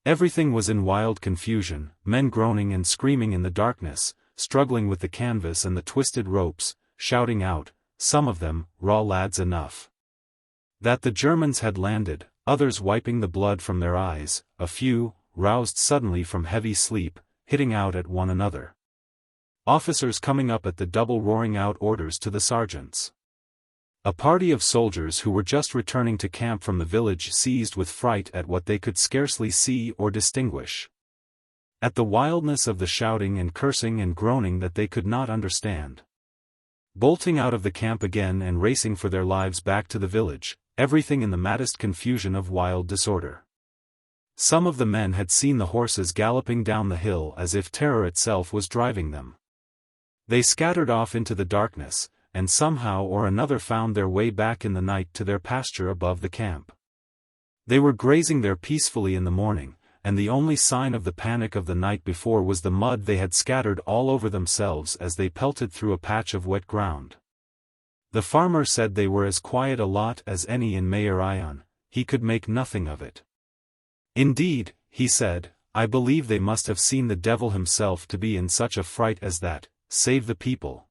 Everything was in wild confusion, men groaning and screaming in the darkness, struggling with the canvas and the twisted ropes, shouting out, some of them, raw lads enough, that the Germans had landed, others wiping the blood from their eyes, a few, roused suddenly from heavy sleep, hitting out at one another. Officers coming up at the double roaring out orders to the sergeants. A party of soldiers who were just returning to camp from the village seized with fright at what they could scarcely see or distinguish. At the wildness of the shouting and cursing and groaning that they could not understand. Bolting out of the camp again and racing for their lives back to the village, everything in the maddest confusion of wild disorder. Some of the men had seen the horses galloping down the hill as if terror itself was driving them. They scattered off into the darkness, and somehow or another found their way back in the night to their pasture above the camp. They were grazing there peacefully in the morning, and the only sign of the panic of the night before was the mud they had scattered all over themselves as they pelted through a patch of wet ground. The farmer said they were as quiet a lot as any in Mayor Ion. He could make nothing of it. Indeed, he said, I believe they must have seen the devil himself to be in such a fright as that. Save the people.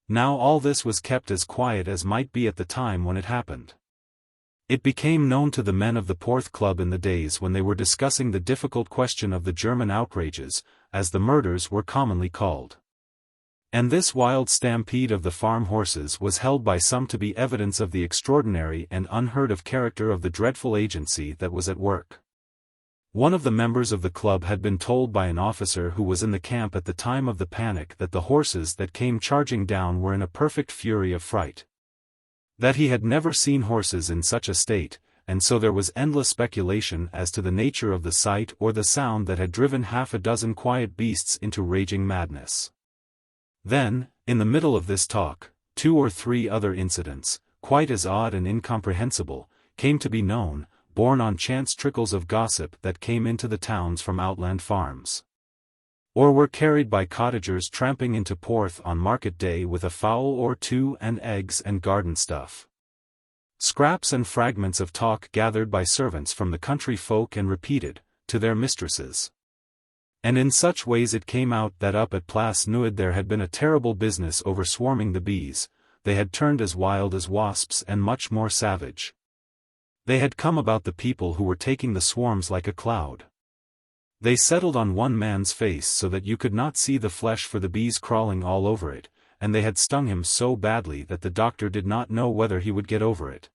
Now all this was kept as quiet as might be at the time when it happened. It became known to the men of the Porth Club in the days when they were discussing the difficult question of the German outrages, as the murders were commonly called. And this wild stampede of the farm horses was held by some to be evidence of the extraordinary and unheard-of character of the dreadful agency that was at work. One of the members of the club had been told by an officer who was in the camp at the time of the panic that the horses that came charging down were in a perfect fury of fright. That he had never seen horses in such a state, and so there was endless speculation as to the nature of the sight or the sound that had driven half a dozen quiet beasts into raging madness. Then, in the middle of this talk, 2 or 3 other incidents, quite as odd and incomprehensible, came to be known, borne on chance trickles of gossip that came into the towns from outland farms. Or were carried by cottagers tramping into Porth on market day with a fowl or 2 and eggs and garden stuff. Scraps and fragments of talk gathered by servants from the country folk and repeated, to their mistresses. And in such ways it came out that up at Plas Nuid there had been a terrible business over swarming the bees. They had turned as wild as wasps and much more savage. They had come about the people who were taking the swarms like a cloud. They settled on one man's face so that you could not see the flesh for the bees crawling all over it, and they had stung him so badly that the doctor did not know whether he would get over it.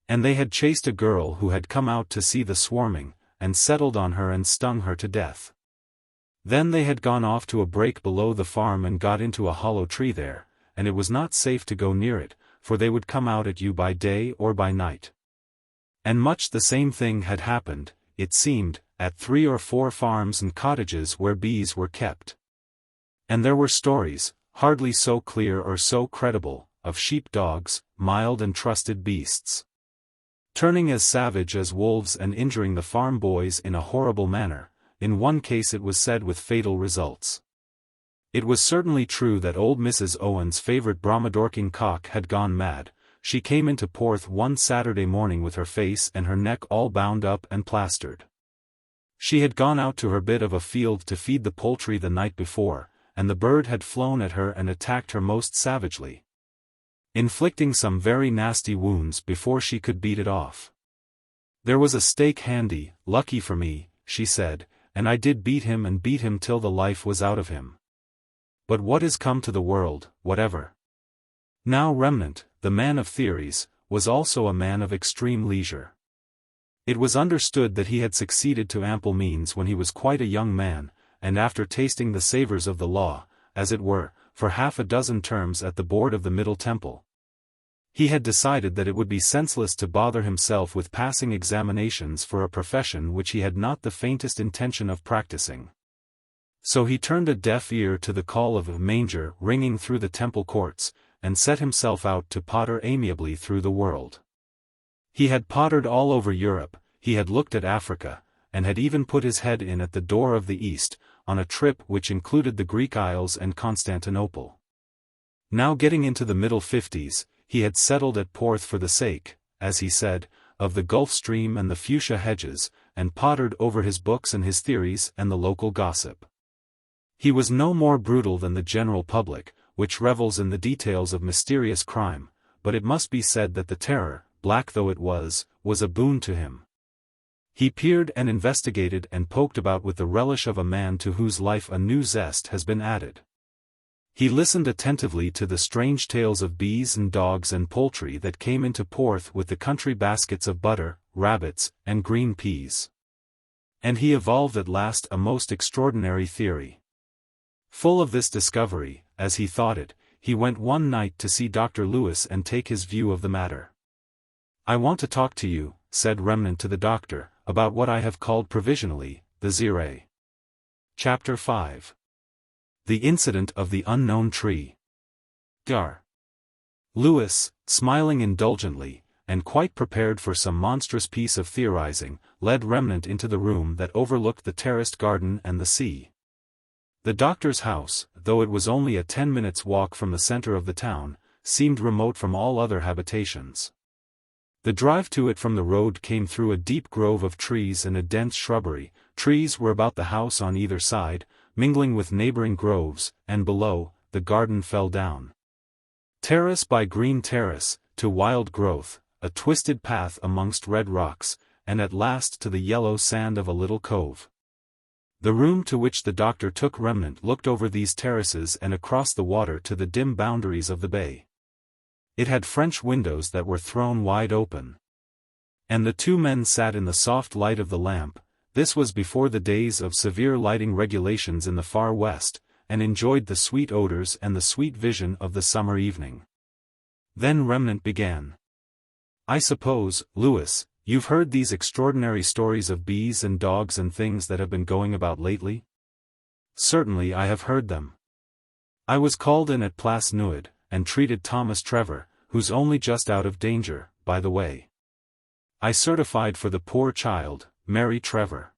And they had chased a girl who had come out to see the swarming, and settled on her and stung her to death. Then they had gone off to a break below the farm and got into a hollow tree there, and it was not safe to go near it, for they would come out at you by day or by night. And much the same thing had happened, it seemed, at 3 or 4 farms and cottages where bees were kept. And there were stories, hardly so clear or so credible, of sheep-dogs, mild and trusted beasts, turning as savage as wolves and injuring the farm boys in a horrible manner. In one case it was said with fatal results. It was certainly true that old Mrs. Owen's favorite Bromidorking cock had gone mad. She came into Porth one Saturday morning with her face and her neck all bound up and plastered. She had gone out to her bit of a field to feed the poultry the night before, and the bird had flown at her and attacked her most savagely, inflicting some very nasty wounds before she could beat it off. There was a stake handy, lucky for me, she said, and I did beat him till the life was out of him. But what is come to the world, whatever? Now Remnant, the man of theories, was also a man of extreme leisure. It was understood that he had succeeded to ample means when he was quite a young man, and after tasting the savours of the law, as it were, for half a dozen terms at the board of the Middle Temple, he had decided that it would be senseless to bother himself with passing examinations for a profession which he had not the faintest intention of practicing. So he turned a deaf ear to the call of a manger ringing through the temple courts, and set himself out to potter amiably through the world. He had pottered all over Europe, he had looked at Africa, and had even put his head in at the door of the East, on a trip which included the Greek Isles and Constantinople. Now getting into the middle 50s, he had settled at Porth for the sake, as he said, of the Gulf Stream and the fuchsia hedges, and pottered over his books and his theories and the local gossip. He was no more brutal than the general public, which revels in the details of mysterious crime, but it must be said that the terror, black though it was a boon to him. He peered and investigated and poked about with the relish of a man to whose life a new zest has been added. He listened attentively to the strange tales of bees and dogs and poultry that came into Porth with the country baskets of butter, rabbits, and green peas. And he evolved at last a most extraordinary theory. Full of this discovery, as he thought it, he went one night to see Dr. Lewis and take his view of the matter. "I want to talk to you," said Remnant to the doctor, "about what I have called provisionally, the Zire." Chapter 5. The Incident of the Unknown Tree. Gar. Lewis, smiling indulgently, and quite prepared for some monstrous piece of theorizing, led Remnant into the room that overlooked the terraced garden and the sea. The doctor's house, though it was only a 10 minutes' walk from the center of the town, seemed remote from all other habitations. The drive to it from the road came through a deep grove of trees and a dense shrubbery. Trees were about the house on either side, mingling with neighboring groves, and below, the garden fell down. Terrace by green terrace, to wild growth, a twisted path amongst red rocks, and at last to the yellow sand of a little cove. The room to which the doctor took Remnant looked over these terraces and across the water to the dim boundaries of the bay. It had French windows that were thrown wide open. And the two men sat in the soft light of the lamp. This was before the days of severe lighting regulations in the far west, and enjoyed the sweet odors and the sweet vision of the summer evening. Then Remnant began. "I suppose, Lewis, you've heard these extraordinary stories of bees and dogs and things that have been going about lately?" "Certainly I have heard them. I was called in at Place Nude, and treated Thomas Trevor, who's only just out of danger, by the way. I certified for the poor child, Mary Trevor.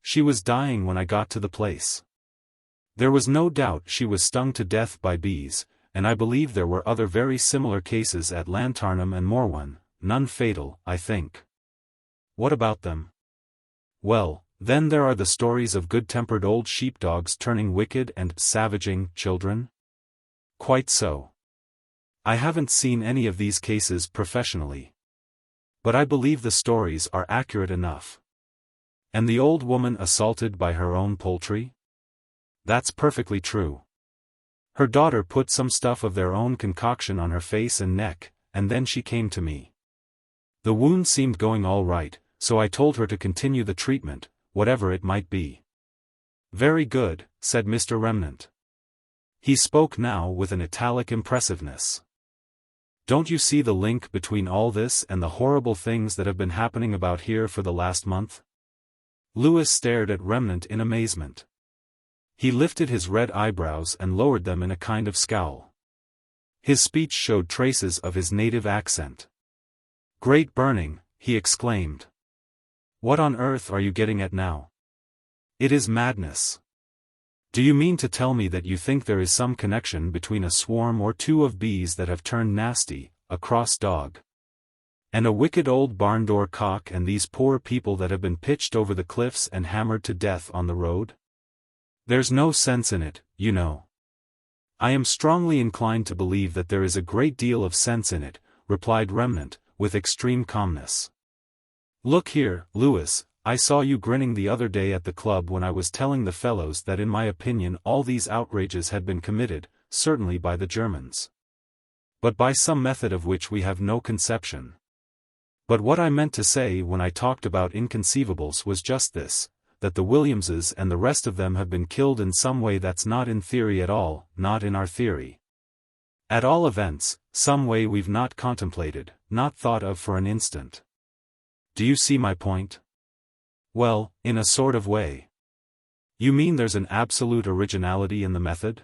She was dying when I got to the place. There was no doubt she was stung to death by bees, and I believe there were other very similar cases at Lantarnham and Morwan, none fatal, I think." "What about them?" "Well, then there are the stories of good-tempered old sheepdogs turning wicked and savaging children." "Quite so. I haven't seen any of these cases professionally. But I believe the stories are accurate enough." "And the old woman assaulted by her own poultry?" "That's perfectly true. Her daughter put some stuff of their own concoction on her face and neck, and then she came to me. The wound seemed going all right, so I told her to continue the treatment, whatever it might be." "Very good," said Mr. Remnant. He spoke now with an italic impressiveness. "Don't you see the link between all this and the horrible things that have been happening about here for the last month?" Lewis stared at Remnant in amazement. He lifted his red eyebrows and lowered them in a kind of scowl. His speech showed traces of his native accent. "Great burning," he exclaimed. "What on earth are you getting at now? It is madness. Do you mean to tell me that you think there is some connection between a swarm or two of bees that have turned nasty, a cross dog, and a wicked old barn-door cock and these poor people that have been pitched over the cliffs and hammered to death on the road? There's no sense in it, you know." "I am strongly inclined to believe that there is a great deal of sense in it," replied Remnant, with extreme calmness. "Look here, Lewis, I saw you grinning the other day at the club when I was telling the fellows that in my opinion all these outrages had been committed, certainly by the Germans. But by some method of which we have no conception. But what I meant to say when I talked about inconceivables was just this, that the Williamses and the rest of them have been killed in some way that's not in theory at all, not in our theory. At all events, some way we've not contemplated, not thought of for an instant. Do you see my point?" "Well, in a sort of way." "You mean there's an absolute originality in the method?"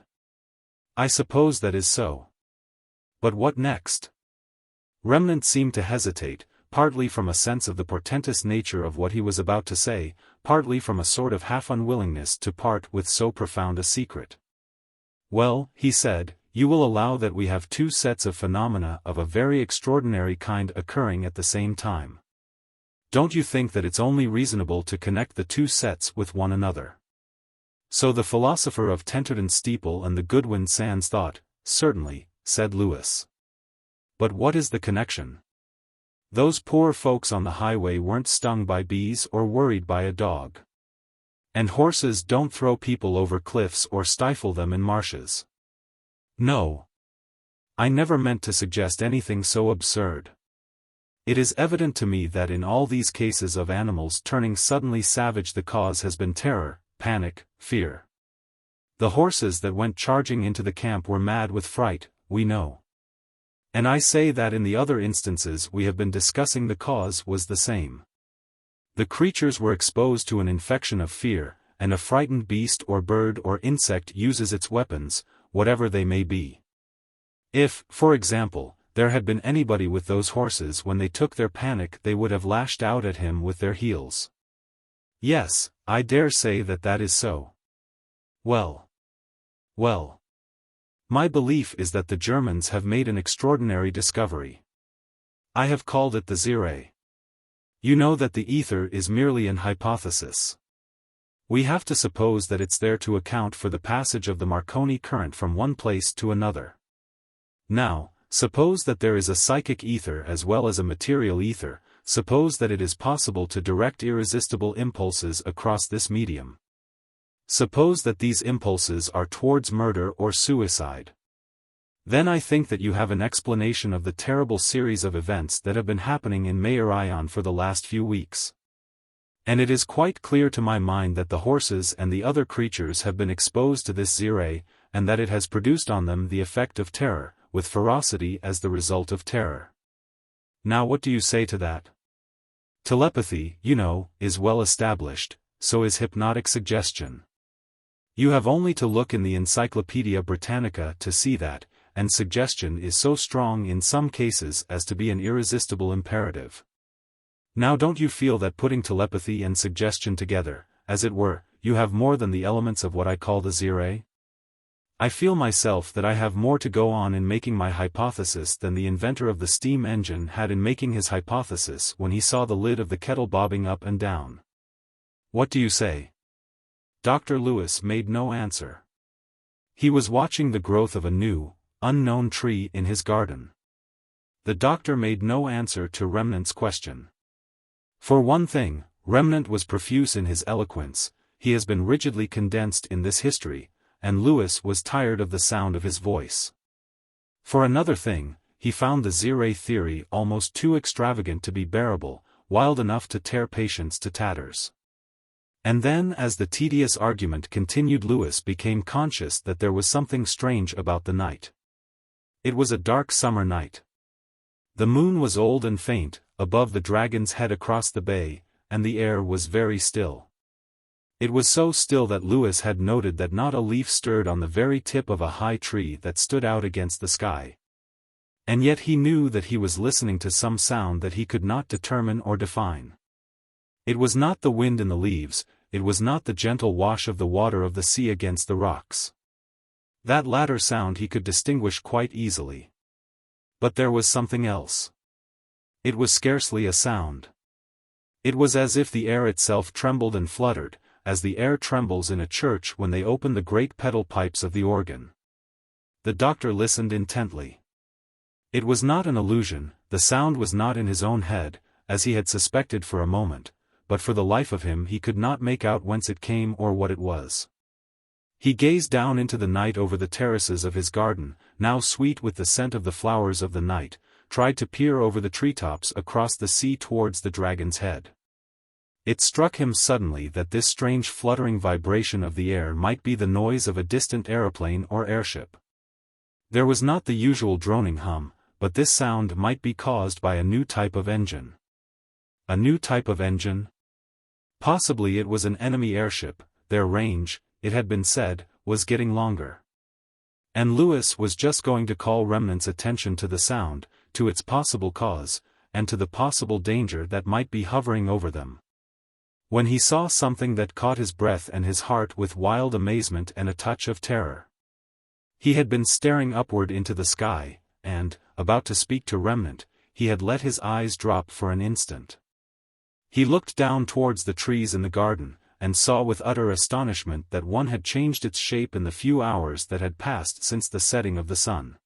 "I suppose that is so." "But what next?" Remnant seemed to hesitate, partly from a sense of the portentous nature of what he was about to say, partly from a sort of half-unwillingness to part with so profound a secret. "Well," he said, "you will allow that we have two sets of phenomena of a very extraordinary kind occurring at the same time. Don't you think that it's only reasonable to connect the two sets with one another?" So the philosopher of Tenterden Steeple and the Goodwin Sands thought, "Certainly," said Lewis. "But what is the connection? Those poor folks on the highway weren't stung by bees or worried by a dog. And horses don't throw people over cliffs or stifle them in marshes. No. I never meant to suggest anything so absurd. It is evident to me that in all these cases of animals turning suddenly savage the cause has been terror, panic, fear. The horses that went charging into the camp were mad with fright, we know. And I say that in the other instances we have been discussing the cause was the same. The creatures were exposed to an infection of fear, and a frightened beast or bird or insect uses its weapons, whatever they may be. If, for example, there had been anybody with those horses when they took their panic, they would have lashed out at him with their heels. Yes, I dare say that that is so. Well. My belief is that the Germans have made an extraordinary discovery. I have called it the Zere. You know that the ether is merely an hypothesis. We have to suppose that it's there to account for the passage of the Marconi current from one place to another. Now, suppose that there is a psychic ether as well as a material ether, suppose that it is possible to direct irresistible impulses across this medium. Suppose that these impulses are towards murder or suicide. Then I think that you have an explanation of the terrible series of events that have been happening in Machen for the last few weeks. And it is quite clear to my mind that the horses and the other creatures have been exposed to this Zere, and that it has produced on them the effect of terror, with ferocity as the result of terror. Now what do you say to that? Telepathy, you know, is well established, so is hypnotic suggestion. You have only to look in the Encyclopaedia Britannica to see that, and suggestion is so strong in some cases as to be an irresistible imperative. Now don't you feel that putting telepathy and suggestion together, as it were, you have more than the elements of what I call the Zere? I feel myself that I have more to go on in making my hypothesis than the inventor of the steam engine had in making his hypothesis when he saw the lid of the kettle bobbing up and down. What do you say? Dr. Lewis made no answer. He was watching the growth of a new, unknown tree in his garden. The doctor made no answer to Remnant's question. For one thing, Remnant was profuse in his eloquence, he has been rigidly condensed in this history, and Lewis was tired of the sound of his voice. For another thing, he found the Zere theory almost too extravagant to be bearable, wild enough to tear patience to tatters. And then as the tedious argument continued, Lewis became conscious that there was something strange about the night. It was a dark summer night. The moon was old and faint, above the dragon's head across the bay, and the air was very still. It was so still that Lewis had noted that not a leaf stirred on the very tip of a high tree that stood out against the sky. And yet he knew that he was listening to some sound that he could not determine or define. It was not the wind in the leaves, it was not the gentle wash of the water of the sea against the rocks. That latter sound he could distinguish quite easily. But there was something else. It was scarcely a sound. It was as if the air itself trembled and fluttered, as the air trembles in a church when they open the great pedal pipes of the organ. The doctor listened intently. It was not an illusion, the sound was not in his own head, as he had suspected for a moment, but for the life of him he could not make out whence it came or what it was. He gazed down into the night over the terraces of his garden, now sweet with the scent of the flowers of the night, tried to peer over the treetops across the sea towards the dragon's head. It struck him suddenly that this strange fluttering vibration of the air might be the noise of a distant aeroplane or airship. There was not the usual droning hum, but this sound might be caused by a new type of engine. A new type of engine? Possibly it was an enemy airship, their range, it had been said, was getting longer. And Lewis was just going to call Remnant's attention to the sound, to its possible cause, and to the possible danger that might be hovering over them, when he saw something that caught his breath and his heart with wild amazement and a touch of terror. He had been staring upward into the sky, and, about to speak to Remnant, he had let his eyes drop for an instant. He looked down towards the trees in the garden, and saw with utter astonishment that one had changed its shape in the few hours that had passed since the setting of the sun.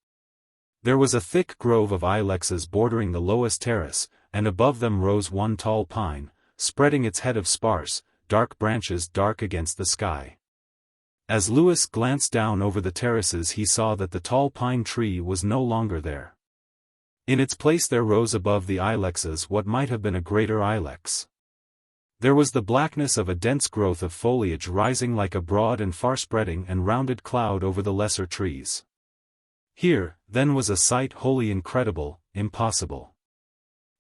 There was a thick grove of ilexes bordering the lowest terrace, and above them rose one tall pine, spreading its head of sparse, dark branches dark against the sky. As Lewis glanced down over the terraces he saw that the tall pine tree was no longer there. In its place there rose above the ilexes what might have been a greater ilex. There was the blackness of a dense growth of foliage rising like a broad and far-spreading and rounded cloud over the lesser trees. Here, then, was a sight wholly incredible, impossible.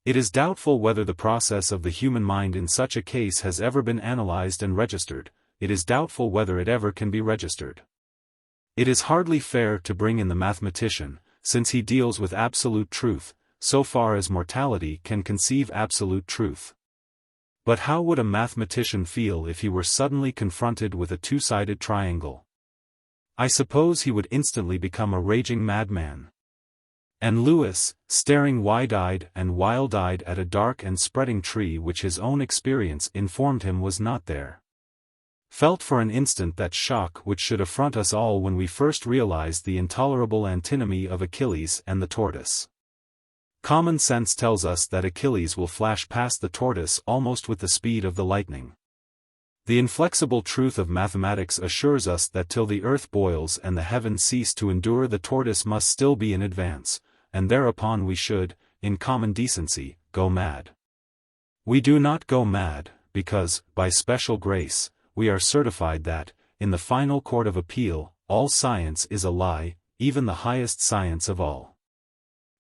It is doubtful whether the process of the human mind in such a case has ever been analyzed and registered, it is doubtful whether it ever can be registered. It is hardly fair to bring in the mathematician, since he deals with absolute truth, so far as mortality can conceive absolute truth. But how would a mathematician feel if he were suddenly confronted with a two-sided triangle? I suppose he would instantly become a raging madman. And Lewis, staring wide-eyed and wild-eyed at a dark and spreading tree which his own experience informed him was not there, felt for an instant that shock which should affront us all when we first realized the intolerable antinomy of Achilles and the tortoise. Common sense tells us that Achilles will flash past the tortoise almost with the speed of the lightning. The inflexible truth of mathematics assures us that till the earth boils and the heavens cease to endure, the tortoise must still be in advance, and thereupon we should, in common decency, go mad. We do not go mad, because, by special grace, we are certified that, in the final court of appeal, all science is a lie, even the highest science of all.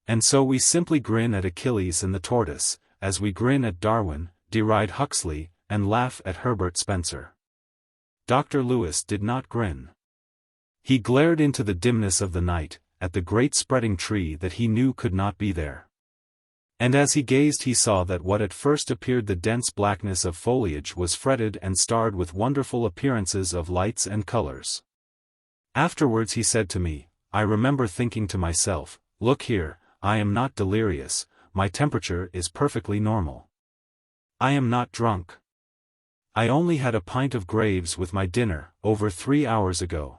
And so we simply grin at Achilles and the tortoise, as we grin at Darwin, deride Huxley, and laugh at Herbert Spencer. Dr. Lewis did not grin. He glared into the dimness of the night, at the great spreading tree that he knew could not be there. And as he gazed he saw that what at first appeared the dense blackness of foliage was fretted and starred with wonderful appearances of lights and colors. Afterwards he said to me, I remember thinking to myself, look here, I am not delirious, my temperature is perfectly normal. I am not drunk. I only had a pint of Graves with my dinner, over 3 hours ago.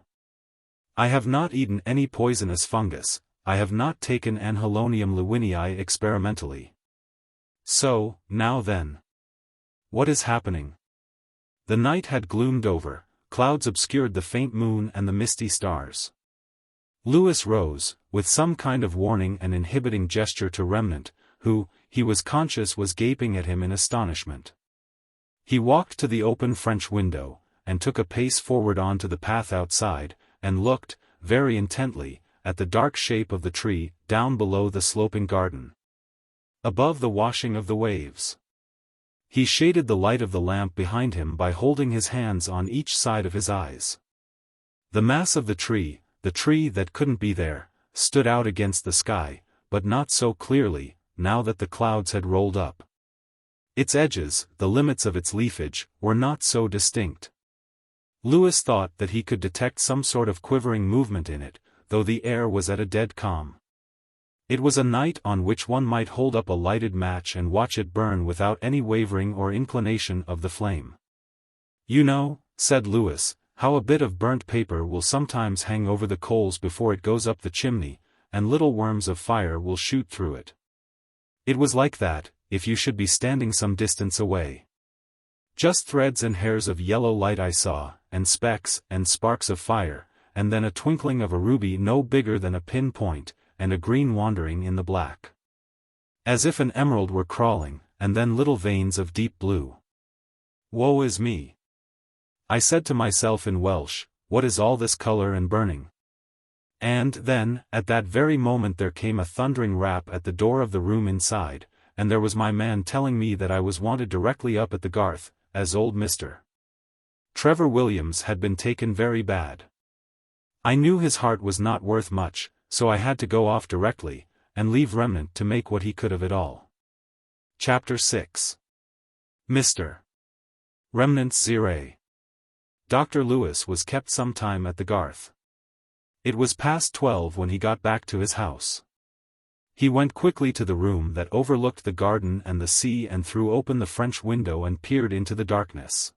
I have not eaten any poisonous fungus, I have not taken Anhelonium lewinii experimentally. So, now then. What is happening? The night had gloomed over, clouds obscured the faint moon and the misty stars. Lewis rose, with some kind of warning and inhibiting gesture to Remnant, who, he was conscious, was gaping at him in astonishment. He walked to the open French window, and took a pace forward onto the path outside, and looked, very intently, at the dark shape of the tree, down below the sloping garden, above the washing of the waves. He shaded the light of the lamp behind him by holding his hands on each side of his eyes. The mass of the tree that couldn't be there, stood out against the sky, but not so clearly, now that the clouds had rolled up. Its edges, the limits of its leafage, were not so distinct. Lewis thought that he could detect some sort of quivering movement in it, though the air was at a dead calm. It was a night on which one might hold up a lighted match and watch it burn without any wavering or inclination of the flame. You know, said Lewis, how a bit of burnt paper will sometimes hang over the coals before it goes up the chimney, and little worms of fire will shoot through it. It was like that, if you should be standing some distance away. Just threads and hairs of yellow light I saw, and specks and sparks of fire, and then a twinkling of a ruby no bigger than a pin point, and a green wandering in the black. As if an emerald were crawling, and then little veins of deep blue. Woe is me! I said to myself in Welsh, what is all this color and burning? And then, at that very moment there came a thundering rap at the door of the room inside, and there was my man telling me that I was wanted directly up at the Garth, as old Mr. Trevor Williams had been taken very bad. I knew his heart was not worth much, so I had to go off directly, and leave Remnant to make what he could of it all. Chapter 6. Mr. Remnant's Zire. Dr. Lewis was kept some time at the Garth. It was past 12 when he got back to his house. He went quickly to the room that overlooked the garden and the sea and threw open the French window and peered into the darkness.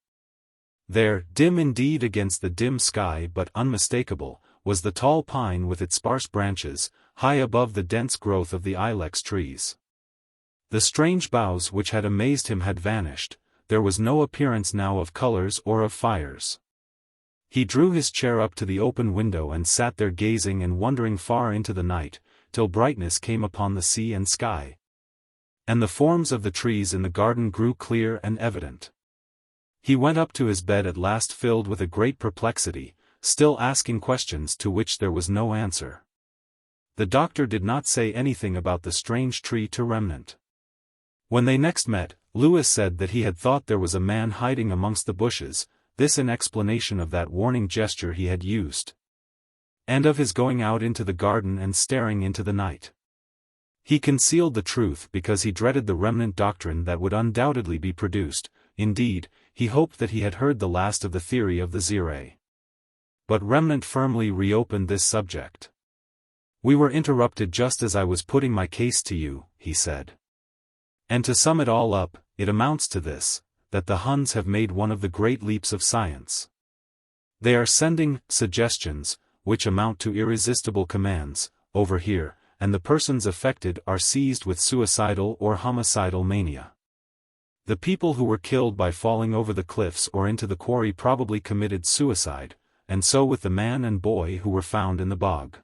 There, dim indeed against the dim sky but unmistakable, was the tall pine with its sparse branches, high above the dense growth of the ilex trees. The strange boughs which had amazed him had vanished, there was no appearance now of colors or of fires. He drew his chair up to the open window and sat there gazing and wondering far into the night, till brightness came upon the sea and sky. And the forms of the trees in the garden grew clear and evident. He went up to his bed at last filled with a great perplexity, still asking questions to which there was no answer. The doctor did not say anything about the strange tree to Remnant. When they next met, Lewis said that he had thought there was a man hiding amongst the bushes, this in explanation of that warning gesture he had used. and of his going out into the garden and staring into the night. He concealed the truth because he dreaded the remnant doctrine that would undoubtedly be produced. Indeed, he hoped that he had heard the last of the theory of the Zirae. But remnant firmly reopened this subject. "We were interrupted just as I was putting my case to you," he said. "And to sum it all up, it amounts to this, that the Huns have made one of the great leaps of science. They are sending suggestions, which amount to irresistible commands, over here, and the persons affected are seized with suicidal or homicidal mania. The people who were killed by falling over the cliffs or into the quarry probably committed suicide, and so with the man and boy who were found in the bog.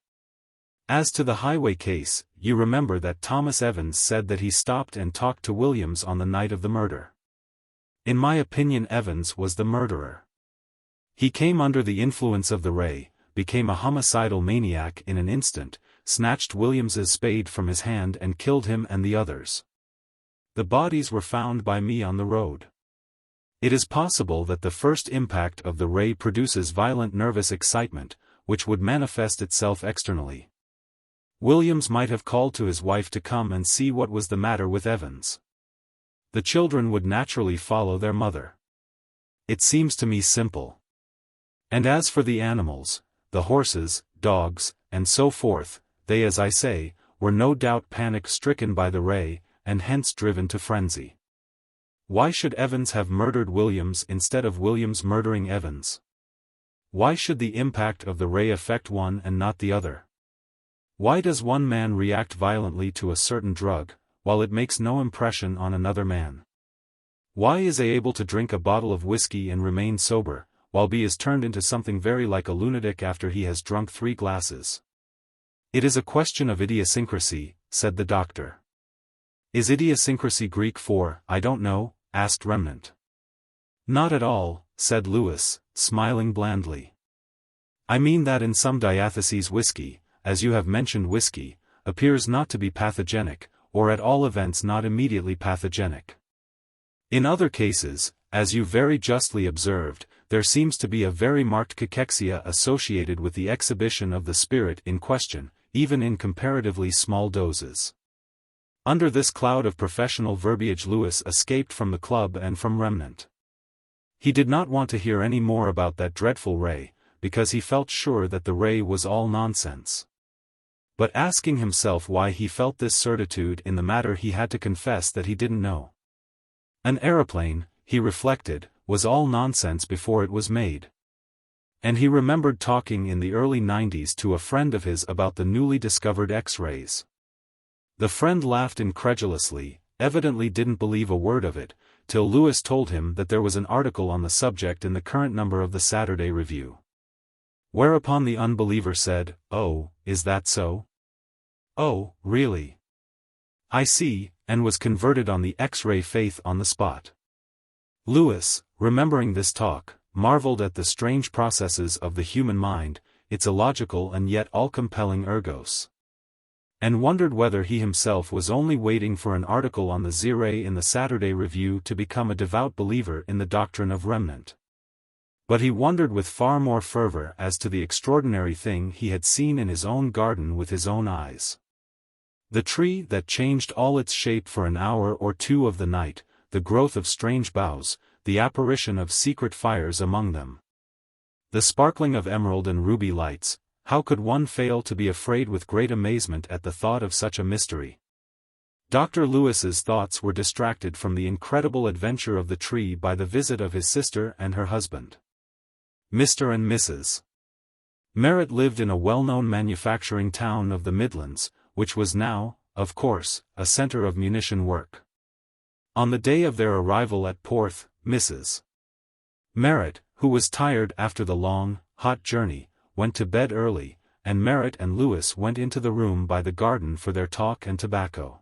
As to the highway case, you remember that Thomas Evans said that he stopped and talked to Williams on the night of the murder. In my opinion, Evans was the murderer. He came under the influence of the ray, became a homicidal maniac in an instant, snatched Williams's spade from his hand and killed him and the others. The bodies were found by me on the road. It is possible that the first impact of the ray produces violent nervous excitement, which would manifest itself externally. Williams might have called to his wife to come and see what was the matter with Evans. The children would naturally follow their mother. It seems to me simple. And as for the animals, the horses, dogs, and so forth, they, as I say, were no doubt panic-stricken by the ray, and hence driven to frenzy. Why should Evans have murdered Williams instead of Williams murdering Evans? Why should the impact of the ray affect one and not the other? Why does one man react violently to a certain drug, while it makes no impression on another man? Why is A able to drink a bottle of whiskey and remain sober, while B is turned into something very like a lunatic after he has drunk 3 glasses? It is a question of idiosyncrasy, said the doctor. Is idiosyncrasy Greek for, I don't know? Asked Remnant. Not at all, said Lewis, smiling blandly. I mean that in some diatheses whiskey, as you have mentioned whiskey, appears not to be pathogenic, or at all events not immediately pathogenic. In other cases, as you very justly observed, there seems to be a very marked cachexia associated with the exhibition of the spirit in question, even in comparatively small doses. Under this cloud of professional verbiage Lewis escaped from the club and from Remnant. He did not want to hear any more about that dreadful ray, because he felt sure that the ray was all nonsense. But asking himself why he felt this certitude in the matter, he had to confess that he didn't know. An aeroplane, he reflected, was all nonsense before it was made. And he remembered talking in the early 90s to a friend of his about the newly discovered X-rays. The friend laughed incredulously, evidently didn't believe a word of it, till Lewis told him that there was an article on the subject in the current number of the Saturday Review. Whereupon the unbeliever said, "Oh, is that so? Oh, really? I see," and was converted on the X-ray faith on the spot. Lewis, remembering this talk, marveled at the strange processes of the human mind, its illogical and yet all-compelling ergos. And wondered whether he himself was only waiting for an article on the Zirae in the Saturday Review to become a devout believer in the doctrine of Remnant. But he wondered with far more fervor as to the extraordinary thing he had seen in his own garden with his own eyes. The tree that changed all its shape for an hour or two of the night, the growth of strange boughs, the apparition of secret fires among them. The sparkling of emerald and ruby lights. How could one fail to be afraid with great amazement at the thought of such a mystery? Dr. Lewis's thoughts were distracted from the incredible adventure of the tree by the visit of his sister and her husband. Mr. and Mrs. Merritt lived in a well-known manufacturing town of the Midlands, which was now, of course, a centre of munition work. On the day of their arrival at Porth, Mrs. Merritt, who was tired after the long, hot journey, went to bed early, and Merritt and Lewis went into the room by the garden for their talk and tobacco.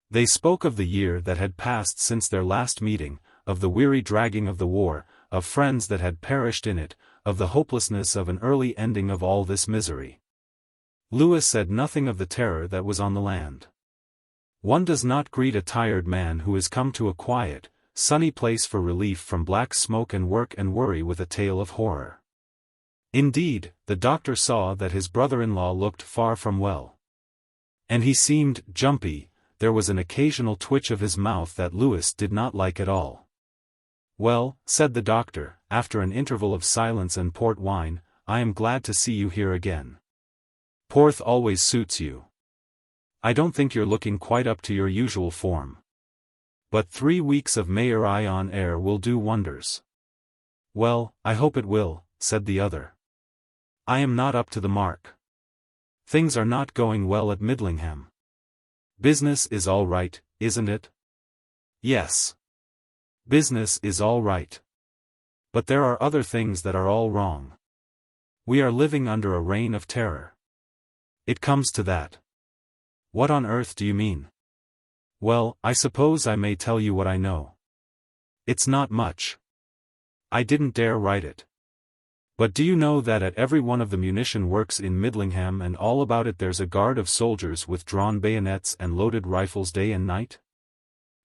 They spoke of the year that had passed since their last meeting, of the weary dragging of the war, of friends that had perished in it, of the hopelessness of an early ending of all this misery. Lewis said nothing of the terror that was on the land. One does not greet a tired man who has come to a quiet, sunny place for relief from black smoke and work and worry with a tale of horror. Indeed, the doctor saw that his brother-in-law looked far from well. And he seemed jumpy. There was an occasional twitch of his mouth that Lewis did not like at all. "Well," said the doctor, after an interval of silence and port wine, "I am glad to see you here again. Porth always suits you. I don't think you're looking quite up to your usual form. But 3 weeks of Mayor on air will do wonders." "Well, I hope it will," said the other. "I am not up to the mark. Things are not going well at Midlingham. Business is all right, isn't it?" "Yes. Business is all right. But there are other things that are all wrong. We are living under a reign of terror. It comes to that." "What on earth do you mean?" "Well, I suppose I may tell you what I know. It's not much. I didn't dare write it. But do you know that at every one of the munition works in Midlingham and all about it there's a guard of soldiers with drawn bayonets and loaded rifles day and night?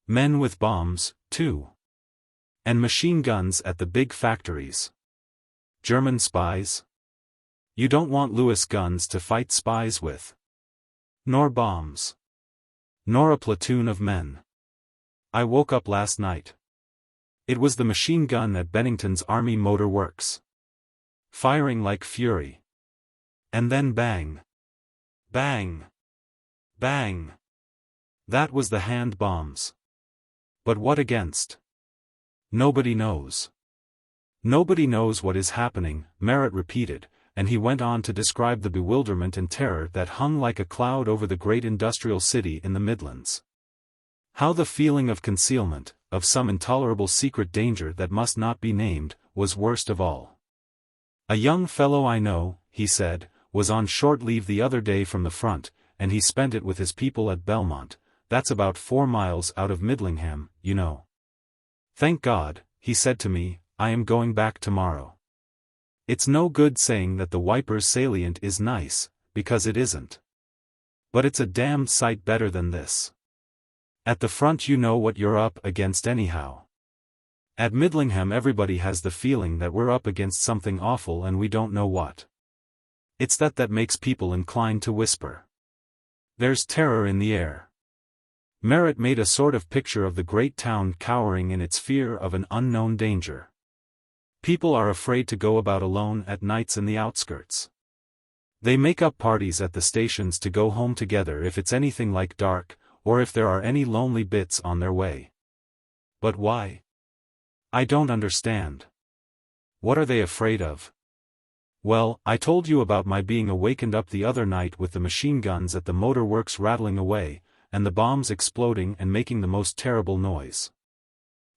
Men with bombs, too. And machine guns at the big factories. German spies? You don't want Lewis guns to fight spies with. Nor bombs. Nor a platoon of men. I woke up last night. It was the machine gun at Bennington's Army Motor Works. Firing like fury. And then bang. Bang. Bang. That was the hand bombs. But what against? Nobody knows. Nobody knows what is happening, Merritt repeated, and he went on to describe the bewilderment and terror that hung like a cloud over the great industrial city in the Midlands. How the feeling of concealment, of some intolerable secret danger that must not be named, was worst of all. "A young fellow I know," he said, "was on short leave the other day from the front, and he spent it with his people at Belmont. That's about 4 miles out of Midlingham, you know. 'Thank God,' he said to me, 'I am going back tomorrow.' It's no good saying that the Wipers salient is nice, because it isn't. But it's a damned sight better than this. At the front you know what you're up against anyhow. At Midlingham everybody has the feeling that we're up against something awful and we don't know what. It's that makes people inclined to whisper. There's terror in the air." Merritt made a sort of picture of the great town cowering in its fear of an unknown danger. People are afraid to go about alone at nights in the outskirts. They make up parties at the stations to go home together if it's anything like dark, or if there are any lonely bits on their way. But why? I don't understand. What are they afraid of? Well, I told you about my being awakened up the other night with the machine guns at the motor works rattling away, and the bombs exploding and making the most terrible noise.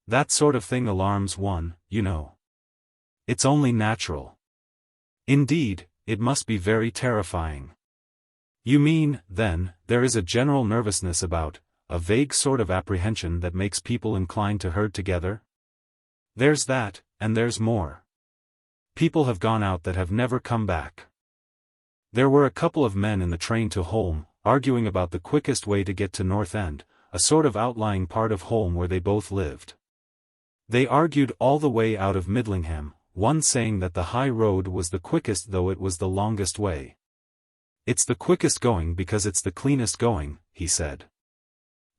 That sort of thing alarms one, you know. It's only natural. Indeed, it must be very terrifying." "You mean, then, there is a general nervousness about, a vague sort of apprehension that makes people inclined to herd together?" "There's that, and there's more. People have gone out that have never come back. There were a couple of men in the train to Holme, arguing about the quickest way to get to North End, a sort of outlying part of Holme where they both lived. They argued all the way out of Midlingham, one saying that the high road was the quickest though it was the longest way. 'It's the quickest going because it's the cleanest going,' he said.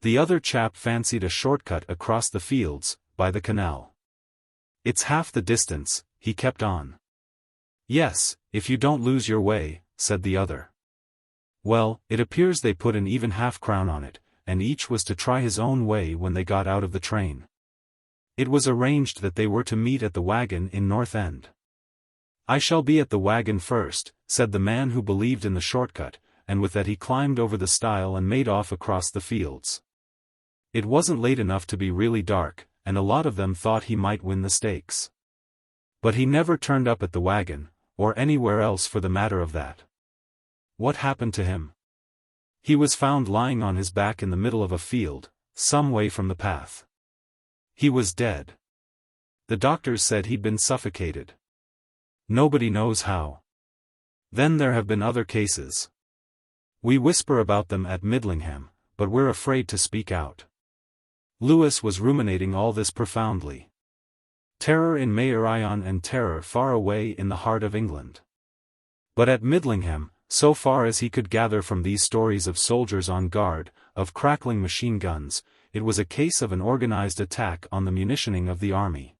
The other chap fancied a shortcut across the fields, by the canal. 'It's half the distance,' he kept on. 'Yes, if you don't lose your way,' said the other. Well, it appears they put an even half-crown on it, and each was to try his own way when they got out of the train. It was arranged that they were to meet at the wagon in North End. 'I shall be at the wagon first,' said the man who believed in the shortcut, and with that he climbed over the stile and made off across the fields. It wasn't late enough to be really dark, and a lot of them thought he might win the stakes. But he never turned up at the wagon, or anywhere else for the matter of that. What happened to him? He was found lying on his back in the middle of a field, some way from the path. He was dead. The doctors said he'd been suffocated. Nobody knows how. Then there have been other cases. We whisper about them at Midlingham, but we're afraid to speak out." Lewis was ruminating all this profoundly. terror in Machen and terror far away in the heart of England. But at Midlingham, so far as he could gather from these stories of soldiers on guard, of crackling machine guns, it was a case of an organized attack on the munitioning of the army.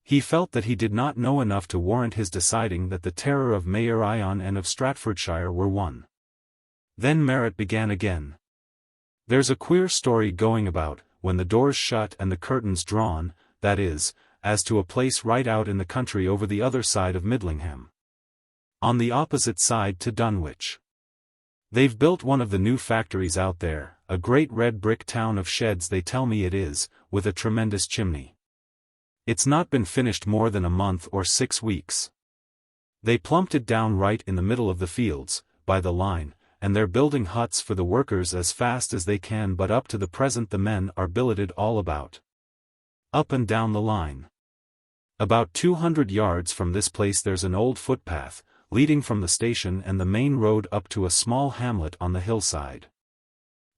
He felt that he did not know enough to warrant his deciding that the terror of Machen and of Stratfordshire were one. Then Merritt began again. There's a queer story going about, when the doors shut and the curtains drawn, that is, as to a place right out in the country over the other side of Midlingham. On the opposite side to Dunwich. They've built one of the new factories out there, a great red brick town of sheds they tell me it is, with a tremendous chimney. It's not been finished more than a month or 6 weeks. They plumped it down right in the middle of the fields, by the line, and they're building huts for the workers as fast as they can, but up to the present the men are billeted all about. Up and down the line. About 200 yards from this place there's an old footpath, leading from the station and the main road up to a small hamlet on the hillside.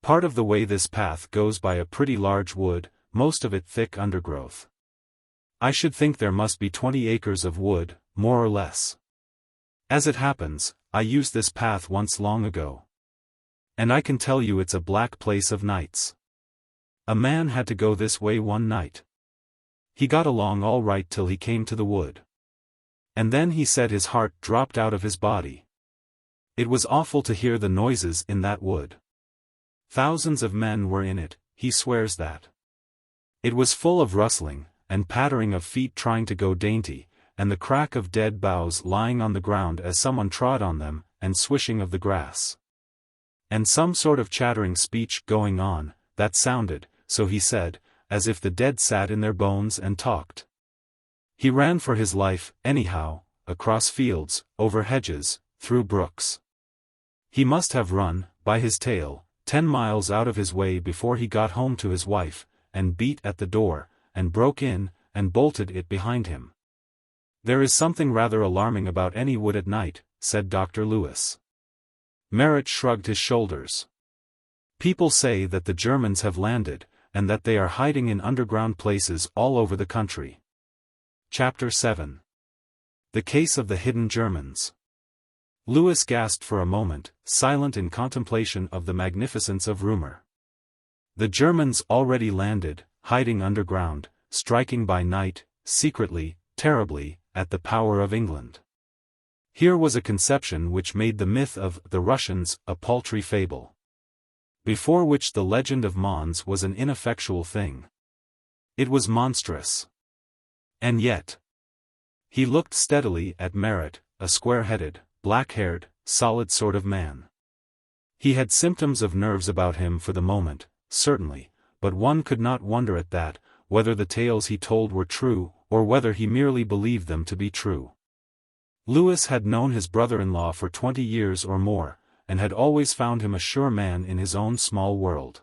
Part of the way this path goes by a pretty large wood, most of it thick undergrowth. I should think there must be 20 acres of wood, more or less. As it happens, I used this path once long ago. And I can tell you it's a black place of nights. A man had to go this way one night. He got along all right till he came to the wood. And then he said his heart dropped out of his body. It was awful to hear the noises in that wood. Thousands of men were in it, he swears that. It was full of rustling, and pattering of feet trying to go dainty, and the crack of dead boughs lying on the ground as someone trod on them, and swishing of the grass. And some sort of chattering speech going on, that sounded, so he said, as if the dead sat in their bones and talked. He ran for his life, anyhow, across fields, over hedges, through brooks. He must have run, by his tail, 10 miles out of his way before he got home to his wife, and beat at the door, and broke in, and bolted it behind him. There is something rather alarming about any wood at night, said Dr. Lewis. Merritt shrugged his shoulders. People say that the Germans have landed, and that they are hiding in underground places all over the country. Chapter 7. The Case of the Hidden Germans. Lewis gasped for a moment, silent in contemplation of the magnificence of rumor. The Germans already landed, hiding underground, striking by night, secretly, terribly, at the power of England. Here was a conception which made the myth of the Russians a paltry fable, before which the legend of Mons was an ineffectual thing. It was monstrous. And yet. He looked steadily at Merritt, a square-headed, black-haired, solid sort of man. He had symptoms of nerves about him for the moment, certainly, but one could not wonder at that, whether the tales he told were true, or whether he merely believed them to be true. Lewis had known his brother-in-law for 20 years or more, and had always found him a sure man in his own small world.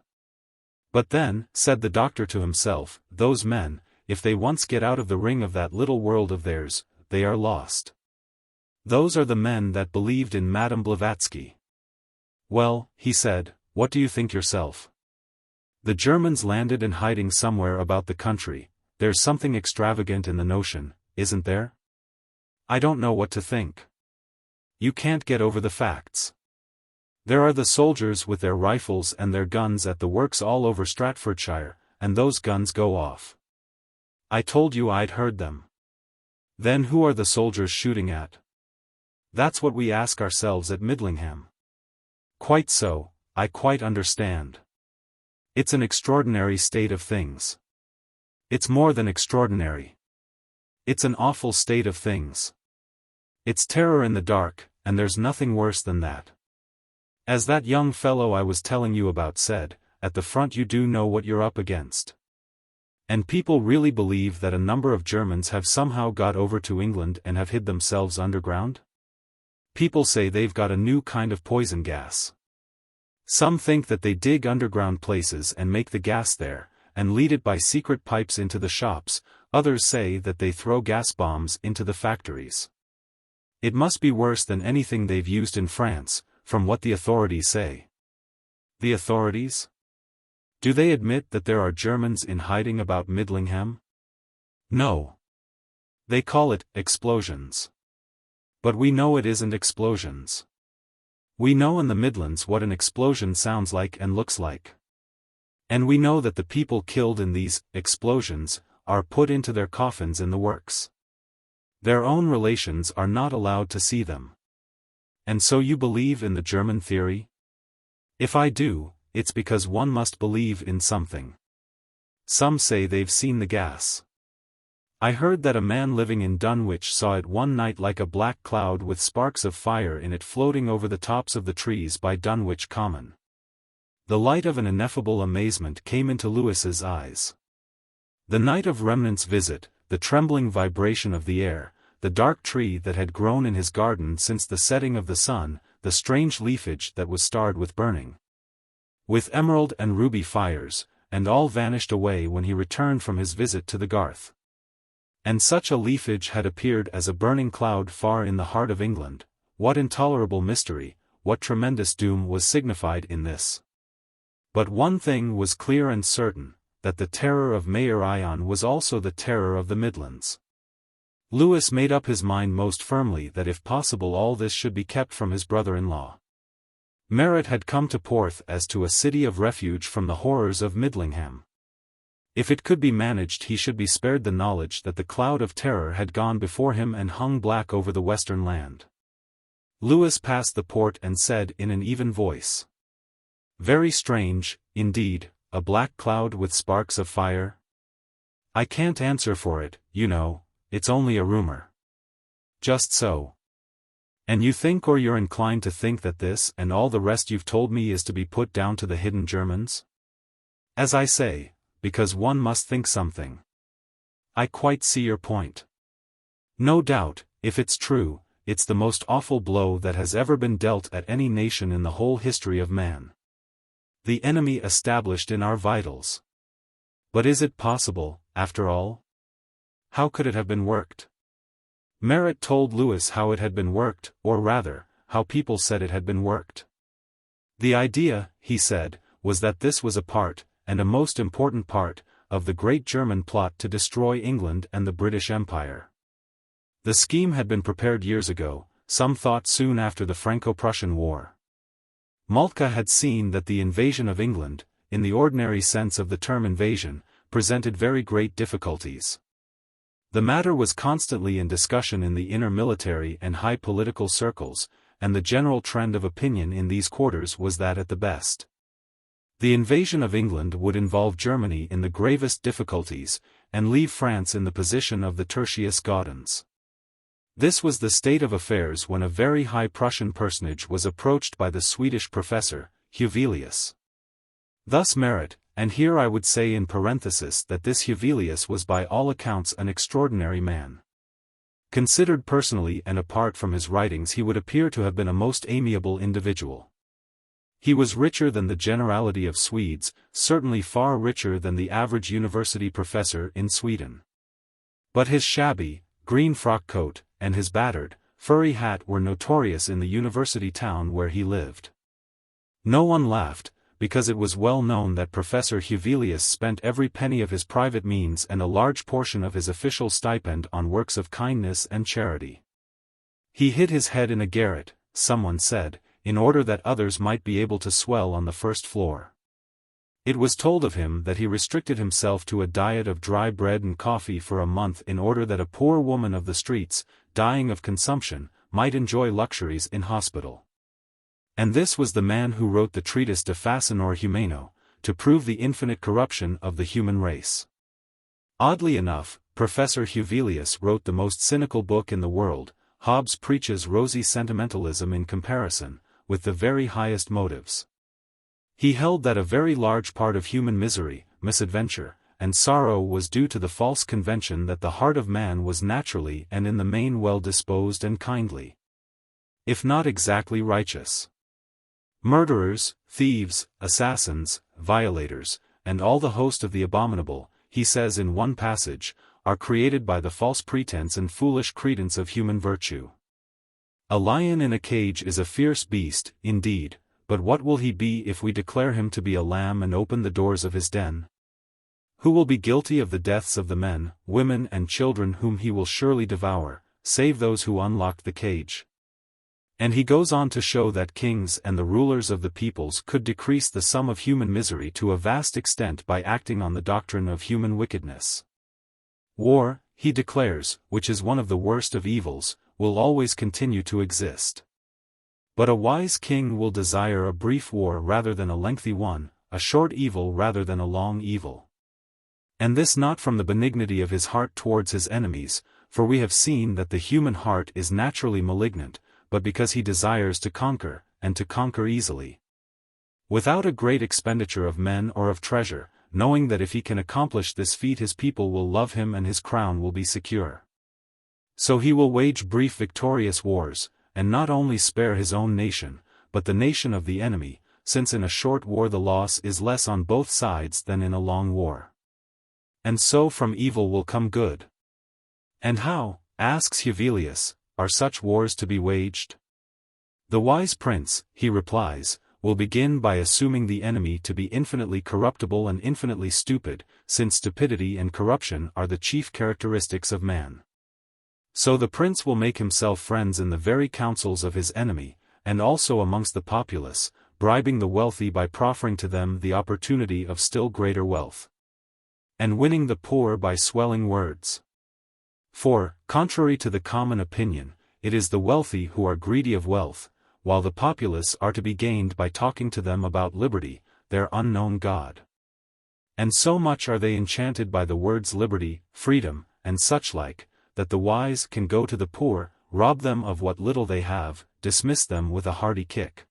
But then, said the doctor to himself, those men, if they once get out of the ring of that little world of theirs, they are lost. Those are the men that believed in Madame Blavatsky. Well, he said, what do you think yourself? The Germans landed and hiding somewhere about the country. There's something extravagant in the notion, isn't there? I don't know what to think. You can't get over the facts. There are the soldiers with their rifles and their guns at the works all over Stratfordshire, and those guns go off. I told you I'd heard them. Then who are the soldiers shooting at? That's what we ask ourselves at Midlingham. Quite so, I quite understand. It's an extraordinary state of things. It's more than extraordinary. It's an awful state of things. It's terror in the dark, and there's nothing worse than that. As that young fellow I was telling you about said, at the front you do know what you're up against. And people really believe that a number of Germans have somehow got over to England and have hid themselves underground? People say they've got a new kind of poison gas. Some think that they dig underground places and make the gas there, and lead it by secret pipes into the shops. Others say that they throw gas bombs into the factories. It must be worse than anything they've used in France, from what the authorities say. The authorities? Do they admit that there are Germans in hiding about Midlingham? No. They call it explosions. But we know it isn't explosions. We know in the Midlands what an explosion sounds like and looks like. And we know that the people killed in these explosions are put into their coffins in the works. Their own relations are not allowed to see them. And so you believe in the German theory? If I do, it's because one must believe in something. Some say they've seen the gas. I heard that a man living in Dunwich saw it one night like a black cloud with sparks of fire in it floating over the tops of the trees by Dunwich Common. The light of an ineffable amazement came into Lewis's eyes. The night of Remnant's visit, the trembling vibration of the air, the dark tree that had grown in his garden since the setting of the sun, the strange leafage that was starred with burning, with emerald and ruby fires, and all vanished away when he returned from his visit to the garth. And such a leafage had appeared as a burning cloud far in the heart of England. What intolerable mystery, what tremendous doom was signified in this? But one thing was clear and certain, that the terror of Mayor Ion was also the terror of the Midlands. Lewis made up his mind most firmly that if possible all this should be kept from his brother-in-law. Merritt had come to Porth as to a city of refuge from the horrors of Midlingham. If it could be managed he should be spared the knowledge that the cloud of terror had gone before him and hung black over the western land. Lewis passed the port and said in an even voice, "Very strange, indeed, a black cloud with sparks of fire? I can't answer for it, you know, it's only a rumor." "Just so. And you think or you're inclined to think that this and all the rest you've told me is to be put down to the hidden Germans?" "As I say, because one must think something." "I quite see your point. No doubt, if it's true, it's the most awful blow that has ever been dealt at any nation in the whole history of man. The enemy established in our vitals. But is it possible, after all? How could it have been worked?" Merritt told Lewis how it had been worked, or rather, how people said it had been worked. The idea, he said, was that this was a part, and a most important part, of the great German plot to destroy England and the British Empire. The scheme had been prepared years ago, some thought soon after the Franco-Prussian War. Moltke had seen that the invasion of England, in the ordinary sense of the term invasion, presented very great difficulties. The matter was constantly in discussion in the inner military and high political circles, and the general trend of opinion in these quarters was that at the best, the invasion of England would involve Germany in the gravest difficulties, and leave France in the position of the Tertius Gaudens. This was the state of affairs when a very high Prussian personage was approached by the Swedish professor, Huvelius. Thus Merritt, and here I would say in parenthesis that this Huvelius was by all accounts an extraordinary man. Considered personally and apart from his writings he would appear to have been a most amiable individual. He was richer than the generality of Swedes, certainly far richer than the average university professor in Sweden. But his shabby, green frock coat, and his battered, furry hat were notorious in the university town where he lived. No one laughed, because it was well known that Professor Huvelius spent every penny of his private means and a large portion of his official stipend on works of kindness and charity. He hid his head in a garret, someone said, in order that others might be able to swell on the first floor. It was told of him that he restricted himself to a diet of dry bread and coffee for a month in order that a poor woman of the streets, dying of consumption, might enjoy luxuries in hospital. And this was the man who wrote the treatise De Fascinore Humano, to prove the infinite corruption of the human race. Oddly enough, Professor Huvelius wrote the most cynical book in the world. Hobbes preaches rosy sentimentalism in comparison, with the very highest motives. He held that a very large part of human misery, misadventure, and sorrow was due to the false convention that the heart of man was naturally and in the main well-disposed and kindly, if not exactly righteous. Murderers, thieves, assassins, violators, and all the host of the abominable, he says in one passage, are created by the false pretense and foolish credence of human virtue. A lion in a cage is a fierce beast, indeed, but what will he be if we declare him to be a lamb and open the doors of his den? Who will be guilty of the deaths of the men, women and children whom he will surely devour, save those who unlocked the cage? And he goes on to show that kings and the rulers of the peoples could decrease the sum of human misery to a vast extent by acting on the doctrine of human wickedness. War, he declares, which is one of the worst of evils, will always continue to exist. But a wise king will desire a brief war rather than a lengthy one, a short evil rather than a long evil. And this not from the benignity of his heart towards his enemies, for we have seen that the human heart is naturally malignant, but because he desires to conquer, and to conquer easily. Without a great expenditure of men or of treasure, knowing that if he can accomplish this feat his people will love him and his crown will be secure. So he will wage brief victorious wars, and not only spare his own nation, but the nation of the enemy, since in a short war the loss is less on both sides than in a long war. And so from evil will come good. And how, asks Hevelius, are such wars to be waged? The wise prince, he replies, will begin by assuming the enemy to be infinitely corruptible and infinitely stupid, since stupidity and corruption are the chief characteristics of man. So the prince will make himself friends in the very councils of his enemy, and also amongst the populace, bribing the wealthy by proffering to them the opportunity of still greater wealth, and winning the poor by swelling words. For, contrary to the common opinion, it is the wealthy who are greedy of wealth, while the populace are to be gained by talking to them about liberty, their unknown God. And so much are they enchanted by the words liberty, freedom, and such like, that the wise can go to the poor, rob them of what little they have, dismiss them with a hearty kick,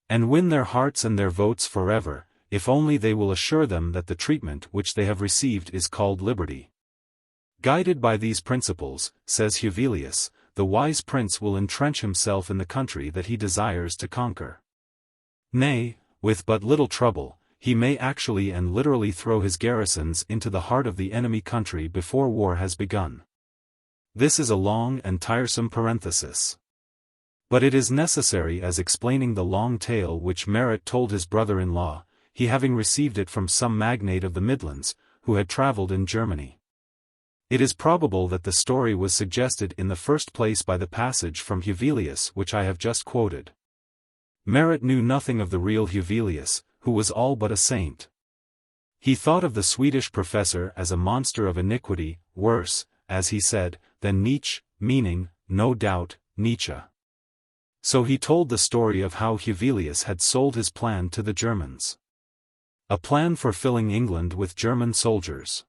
and win their hearts and their votes forever, if only they will assure them that the treatment which they have received is called liberty. Guided by these principles, says Hevelius, the wise prince will entrench himself in the country that he desires to conquer. Nay, with but little trouble, he may actually and literally throw his garrisons into the heart of the enemy country before war has begun. This is a long and tiresome parenthesis. But it is necessary as explaining the long tale which Merritt told his brother-in-law, he having received it from some magnate of the Midlands, who had travelled in Germany. It is probable that the story was suggested in the first place by the passage from Hevelius which I have just quoted. Merritt knew nothing of the real Hevelius, who was all but a saint. He thought of the Swedish professor as a monster of iniquity, worse, as he said, than Nietzsche, meaning, no doubt, Nietzsche. So he told the story of how Hevelius had sold his plan to the Germans. A plan for filling England with German soldiers.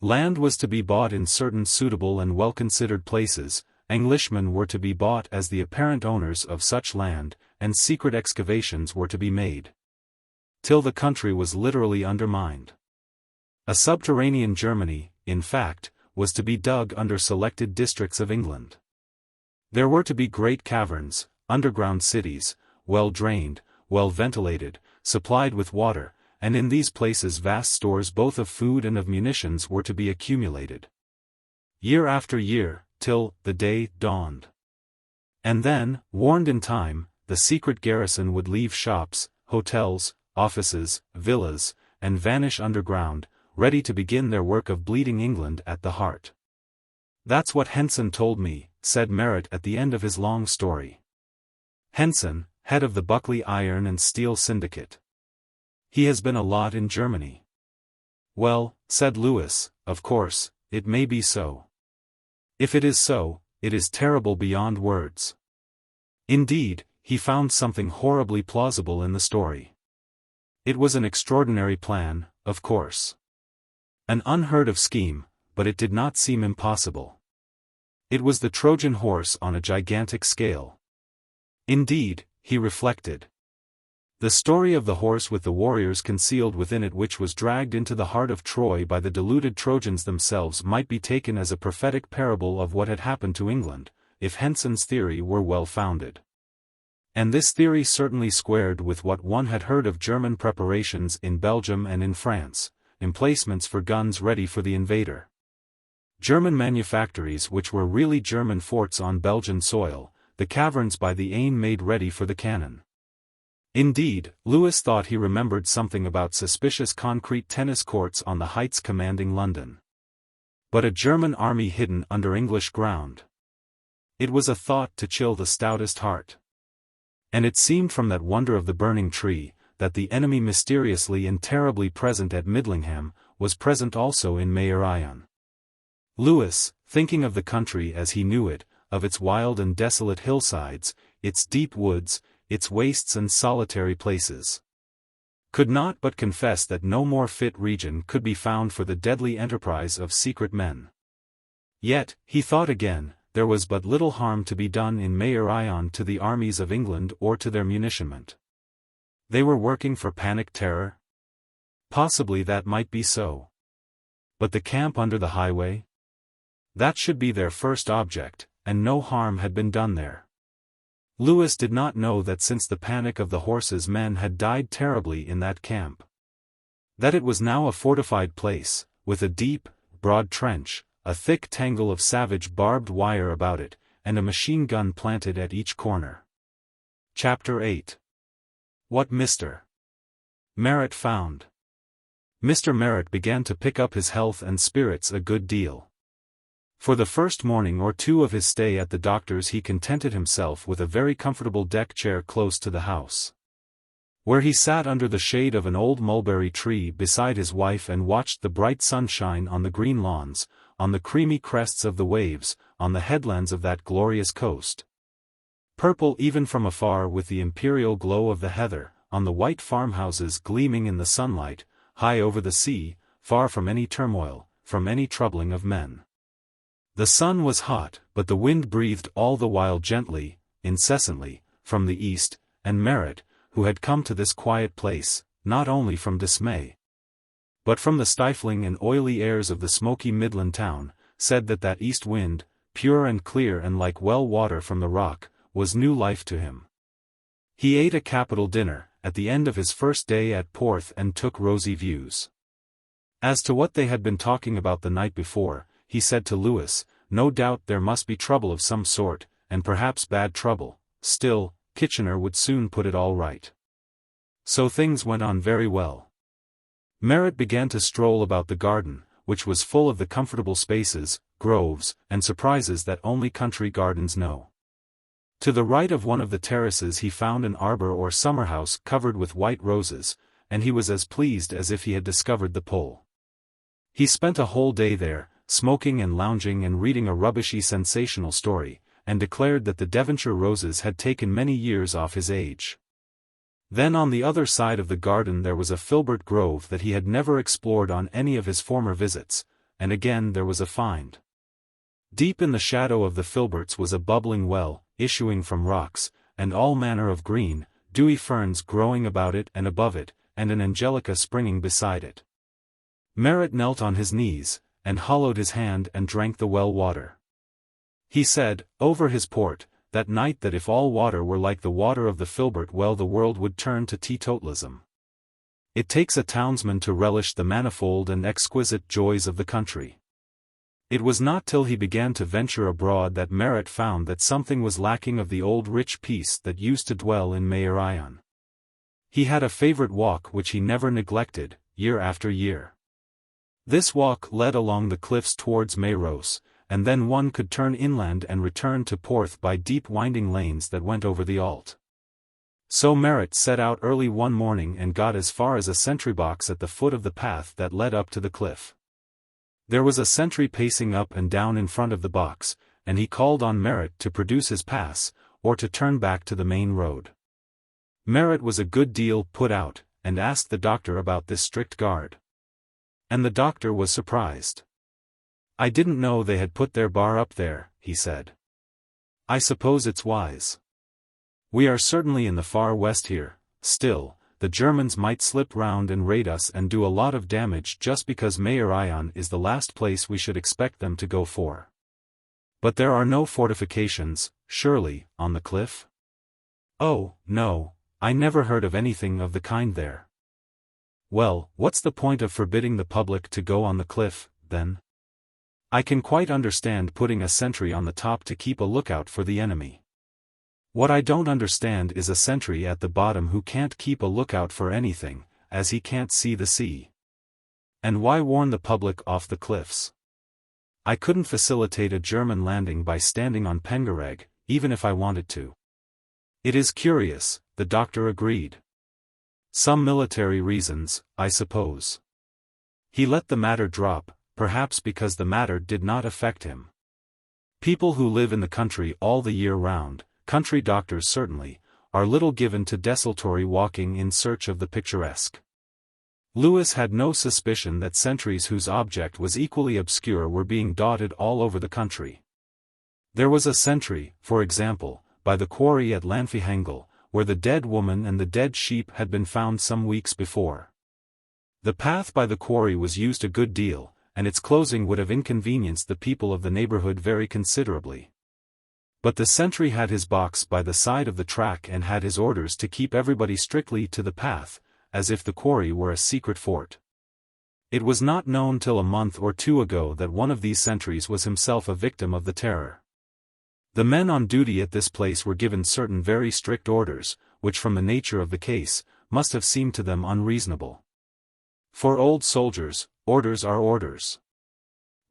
Land was to be bought in certain suitable and well-considered places, Englishmen were to be bought as the apparent owners of such land, and secret excavations were to be made, till the country was literally undermined. A subterranean Germany, in fact, was to be dug under selected districts of England. There were to be great caverns, underground cities, well-drained, well-ventilated, supplied with water, and in these places vast stores both of food and of munitions were to be accumulated, year after year, till the day dawned. And then, warned in time, the secret garrison would leave shops, hotels, offices, villas, and vanish underground, ready to begin their work of bleeding England at the heart. That's what Henson told me, said Merritt at the end of his long story. Henson, head of the Buckley Iron and Steel Syndicate. He has been a lot in Germany. Well, said Lewis, of course, it may be so. If it is so, it is terrible beyond words. Indeed, he found something horribly plausible in the story. It was an extraordinary plan, of course. An unheard of scheme, but it did not seem impossible. It was the Trojan horse on a gigantic scale. Indeed, he reflected. The story of the horse with the warriors concealed within it which was dragged into the heart of Troy by the deluded Trojans themselves might be taken as a prophetic parable of what had happened to England, if Henson's theory were well founded. And this theory certainly squared with what one had heard of German preparations in Belgium and in France, emplacements for guns ready for the invader. German manufactories which were really German forts on Belgian soil, the caverns by the Aisne made ready for the cannon. Indeed, Lewis thought he remembered something about suspicious concrete tennis courts on the heights commanding London. But a German army hidden under English ground. It was a thought to chill the stoutest heart. And it seemed from that wonder of the burning tree, that the enemy mysteriously and terribly present at Midlingham, was present also in Maer Ion. Lewis, thinking of the country as he knew it, of its wild and desolate hillsides, its deep woods, its wastes and solitary places, could not but confess that no more fit region could be found for the deadly enterprise of secret men. Yet, he thought again, there was but little harm to be done in Maer Ion to the armies of England or to their munitionment. They were working for panic terror? Possibly that might be so. But the camp under the highway? That should be their first object, and no harm had been done there. Lewis did not know that since the panic of the horses men had died terribly in that camp. That it was now a fortified place, with a deep, broad trench, a thick tangle of savage barbed wire about it, and a machine gun planted at each corner. Chapter 8. What Mr. Merritt found. Mr. Merritt began to pick up his health and spirits a good deal. For the first morning or two of his stay at the doctor's he contented himself with a very comfortable deck chair close to the house, where he sat under the shade of an old mulberry tree beside his wife and watched the bright sunshine on the green lawns, on the creamy crests of the waves, on the headlands of that glorious coast, purple even from afar with the imperial glow of the heather, on the white farmhouses gleaming in the sunlight, high over the sea, far from any turmoil, from any troubling of men. The sun was hot, but the wind breathed all the while gently, incessantly, from the east, and Merritt, who had come to this quiet place, not only from dismay, but from the stifling and oily airs of the smoky Midland town, said that that east wind, pure and clear and like well water from the rock, was new life to him. He ate a capital dinner, at the end of his first day at Porth, and took rosy views. As to what they had been talking about the night before, he said to Lewis, no doubt there must be trouble of some sort, and perhaps bad trouble, still, Kitchener would soon put it all right. So things went on very well. Merritt began to stroll about the garden, which was full of the comfortable spaces, groves, and surprises that only country gardens know. To the right of one of the terraces he found an arbor or summer-house covered with white roses, and he was as pleased as if he had discovered the pole. He spent a whole day there, smoking and lounging and reading a rubbishy sensational story, and declared that the Devonshire roses had taken many years off his age. Then on the other side of the garden there was a filbert grove that he had never explored on any of his former visits, and again there was a find. Deep in the shadow of the filberts was a bubbling well, issuing from rocks, and all manner of green, dewy ferns growing about it and above it, and an angelica springing beside it. Merritt knelt on his knees, and hollowed his hand and drank the well water. He said, over his port, that night that if all water were like the water of the filbert well the world would turn to teetotalism. It takes a townsman to relish the manifold and exquisite joys of the country. It was not till he began to venture abroad that Merritt found that something was lacking of the old rich peace that used to dwell in Maer Ion. He had a favorite walk which he never neglected, year after year. This walk led along the cliffs towards Mayros, and then one could turn inland and return to Porth by deep winding lanes that went over the Alt. So Merritt set out early one morning and got as far as a sentry box at the foot of the path that led up to the cliff. There was a sentry pacing up and down in front of the box, and he called on Merritt to produce his pass, or to turn back to the main road. Merritt was a good deal put out, and asked the doctor about this strict guard. And the doctor was surprised. I didn't know they had put their bar up there, he said. I suppose it's wise. We are certainly in the far west here, still, the Germans might slip round and raid us and do a lot of damage just because Maer Ion is the last place we should expect them to go for. But there are no fortifications, surely, on the cliff? Oh, no, I never heard of anything of the kind there. Well, what's the point of forbidding the public to go on the cliff, then? I can quite understand putting a sentry on the top to keep a lookout for the enemy. What I don't understand is a sentry at the bottom who can't keep a lookout for anything, as he can't see the sea. And why warn the public off the cliffs? I couldn't facilitate a German landing by standing on Pengareg, even if I wanted to. It is curious, the doctor agreed. Some military reasons, I suppose. He let the matter drop, perhaps because the matter did not affect him. People who live in the country all the year round, country doctors certainly, are little given to desultory walking in search of the picturesque. Lewis had no suspicion that sentries whose object was equally obscure were being dotted all over the country. There was a sentry, for example, by the quarry at Lanfihangel, where the dead woman and the dead sheep had been found some weeks before. The path by the quarry was used a good deal, and its closing would have inconvenienced the people of the neighborhood very considerably. But the sentry had his box by the side of the track and had his orders to keep everybody strictly to the path, as if the quarry were a secret fort. It was not known till a month or two ago that one of these sentries was himself a victim of the terror. The men on duty at this place were given certain very strict orders, which from the nature of the case, must have seemed to them unreasonable. For old soldiers, orders are orders.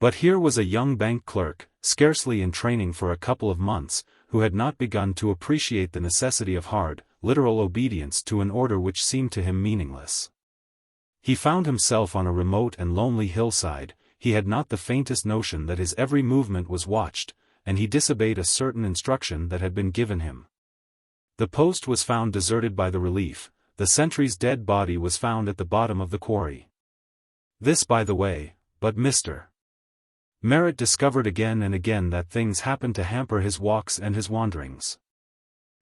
But here was a young bank clerk, scarcely in training for a couple of months, who had not begun to appreciate the necessity of hard, literal obedience to an order which seemed to him meaningless. He found himself on a remote and lonely hillside, he had not the faintest notion that his every movement was watched, and he disobeyed a certain instruction that had been given him. The post was found deserted by the relief, the sentry's dead body was found at the bottom of the quarry. This by the way, but Mr. Merritt discovered again and again that things happened to hamper his walks and his wanderings.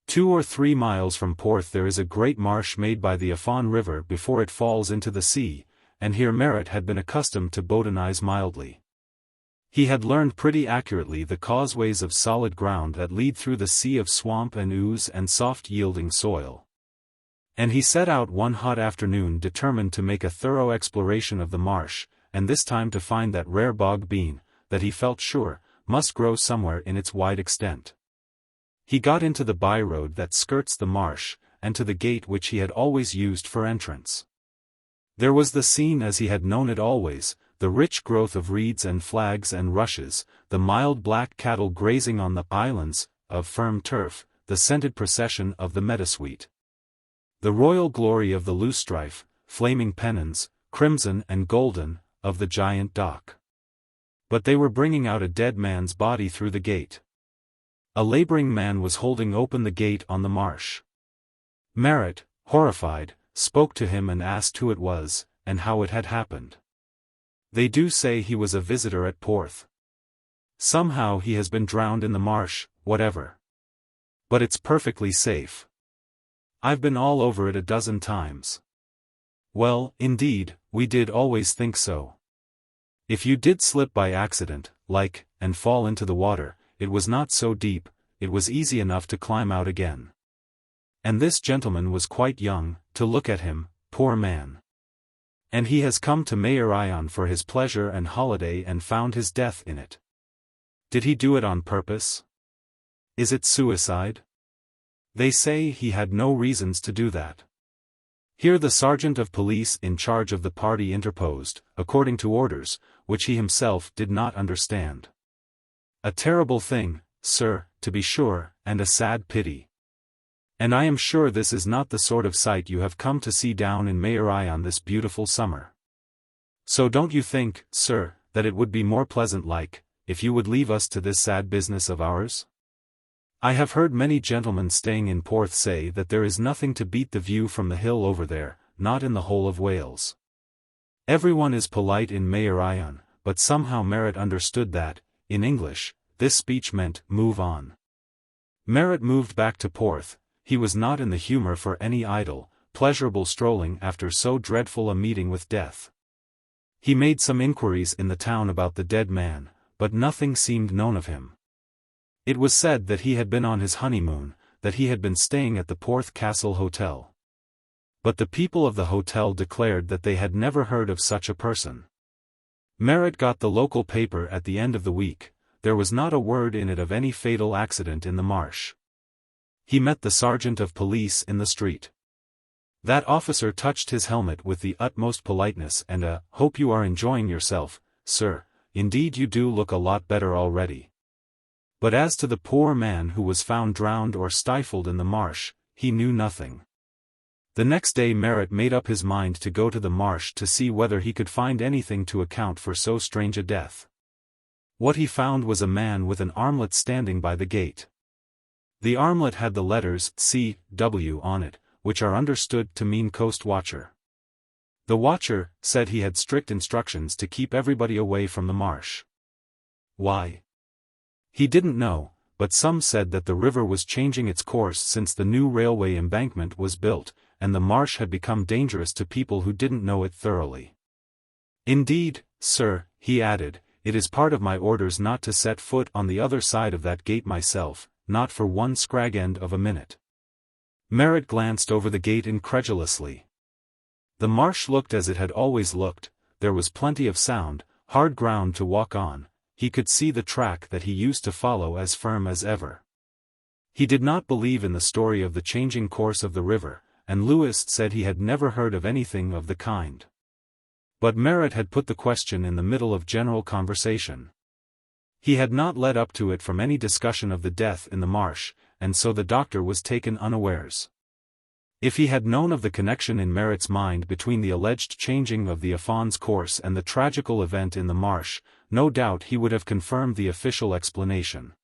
2 or 3 miles from Porth there is a great marsh made by the Afon River before it falls into the sea, and here Merritt had been accustomed to botanize mildly. He had learned pretty accurately the causeways of solid ground that lead through the sea of swamp and ooze and soft yielding soil. And he set out one hot afternoon determined to make a thorough exploration of the marsh, and this time to find that rare bog bean, that he felt sure, must grow somewhere in its wide extent. He got into the by-road that skirts the marsh, and to the gate which he had always used for entrance. There was the scene as he had known it always, the rich growth of reeds and flags and rushes, the mild black cattle grazing on the islands of firm turf, the scented procession of the meadowsweet. The royal glory of the loosestrife, flaming pennons, crimson and golden, of the giant dock. But they were bringing out a dead man's body through the gate. A laboring man was holding open the gate on the marsh. Merritt, horrified, spoke to him and asked who it was, and how it had happened. They do say he was a visitor at Porth. Somehow he has been drowned in the marsh, whatever. But it's perfectly safe. I've been all over it a dozen times. Well, indeed, we did always think so. If you did slip by accident, like, and fall into the water, it was not so deep, it was easy enough to climb out again. And this gentleman was quite young, to look at him, poor man. And he has come to Machen for his pleasure and holiday and found his death in it. Did he do it on purpose? Is it suicide? They say he had no reasons to do that. Here the sergeant of police in charge of the party interposed, according to orders, which he himself did not understand. A terrible thing, sir, to be sure, and a sad pity. And I am sure this is not the sort of sight you have come to see down in Machen this beautiful summer. So don't you think, sir, that it would be more pleasant like, if you would leave us to this sad business of ours? I have heard many gentlemen staying in Porth say that there is nothing to beat the view from the hill over there, not in the whole of Wales. Everyone is polite in Machen, but somehow Merritt understood that, in English, this speech meant, move on. Merritt moved back to Porth. He was not in the humor for any idle, pleasurable strolling after so dreadful a meeting with death. He made some inquiries in the town about the dead man, but nothing seemed known of him. It was said that he had been on his honeymoon, that he had been staying at the Porth Castle Hotel. But the people of the hotel declared that they had never heard of such a person. Merritt got the local paper at the end of the week. There was not a word in it of any fatal accident in the marsh. He met the sergeant of police in the street. That officer touched his helmet with the utmost politeness and "Hope you are enjoying yourself, sir, indeed you do look a lot better already." But as to the poor man who was found drowned or stifled in the marsh, he knew nothing. The next day Merritt made up his mind to go to the marsh to see whether he could find anything to account for so strange a death. What he found was a man with an armlet standing by the gate. The armlet had the letters C.W. on it, which are understood to mean Coast Watcher. The watcher said he had strict instructions to keep everybody away from the marsh. Why? He didn't know, but some said that the river was changing its course since the new railway embankment was built, and the marsh had become dangerous to people who didn't know it thoroughly. "Indeed, sir," he added, "it is part of my orders not to set foot on the other side of that gate myself, not for one scrag end of a minute." Merritt glanced over the gate incredulously. The marsh looked as it had always looked, there was plenty of sound, hard ground to walk on, he could see the track that he used to follow as firm as ever. He did not believe in the story of the changing course of the river, and Lewis said he had never heard of anything of the kind. But Merritt had put the question in the middle of general conversation. He had not led up to it from any discussion of the death in the marsh, and so the doctor was taken unawares. If he had known of the connection in Merritt's mind between the alleged changing of the Affon's course and the tragical event in the marsh, no doubt he would have confirmed the official explanation.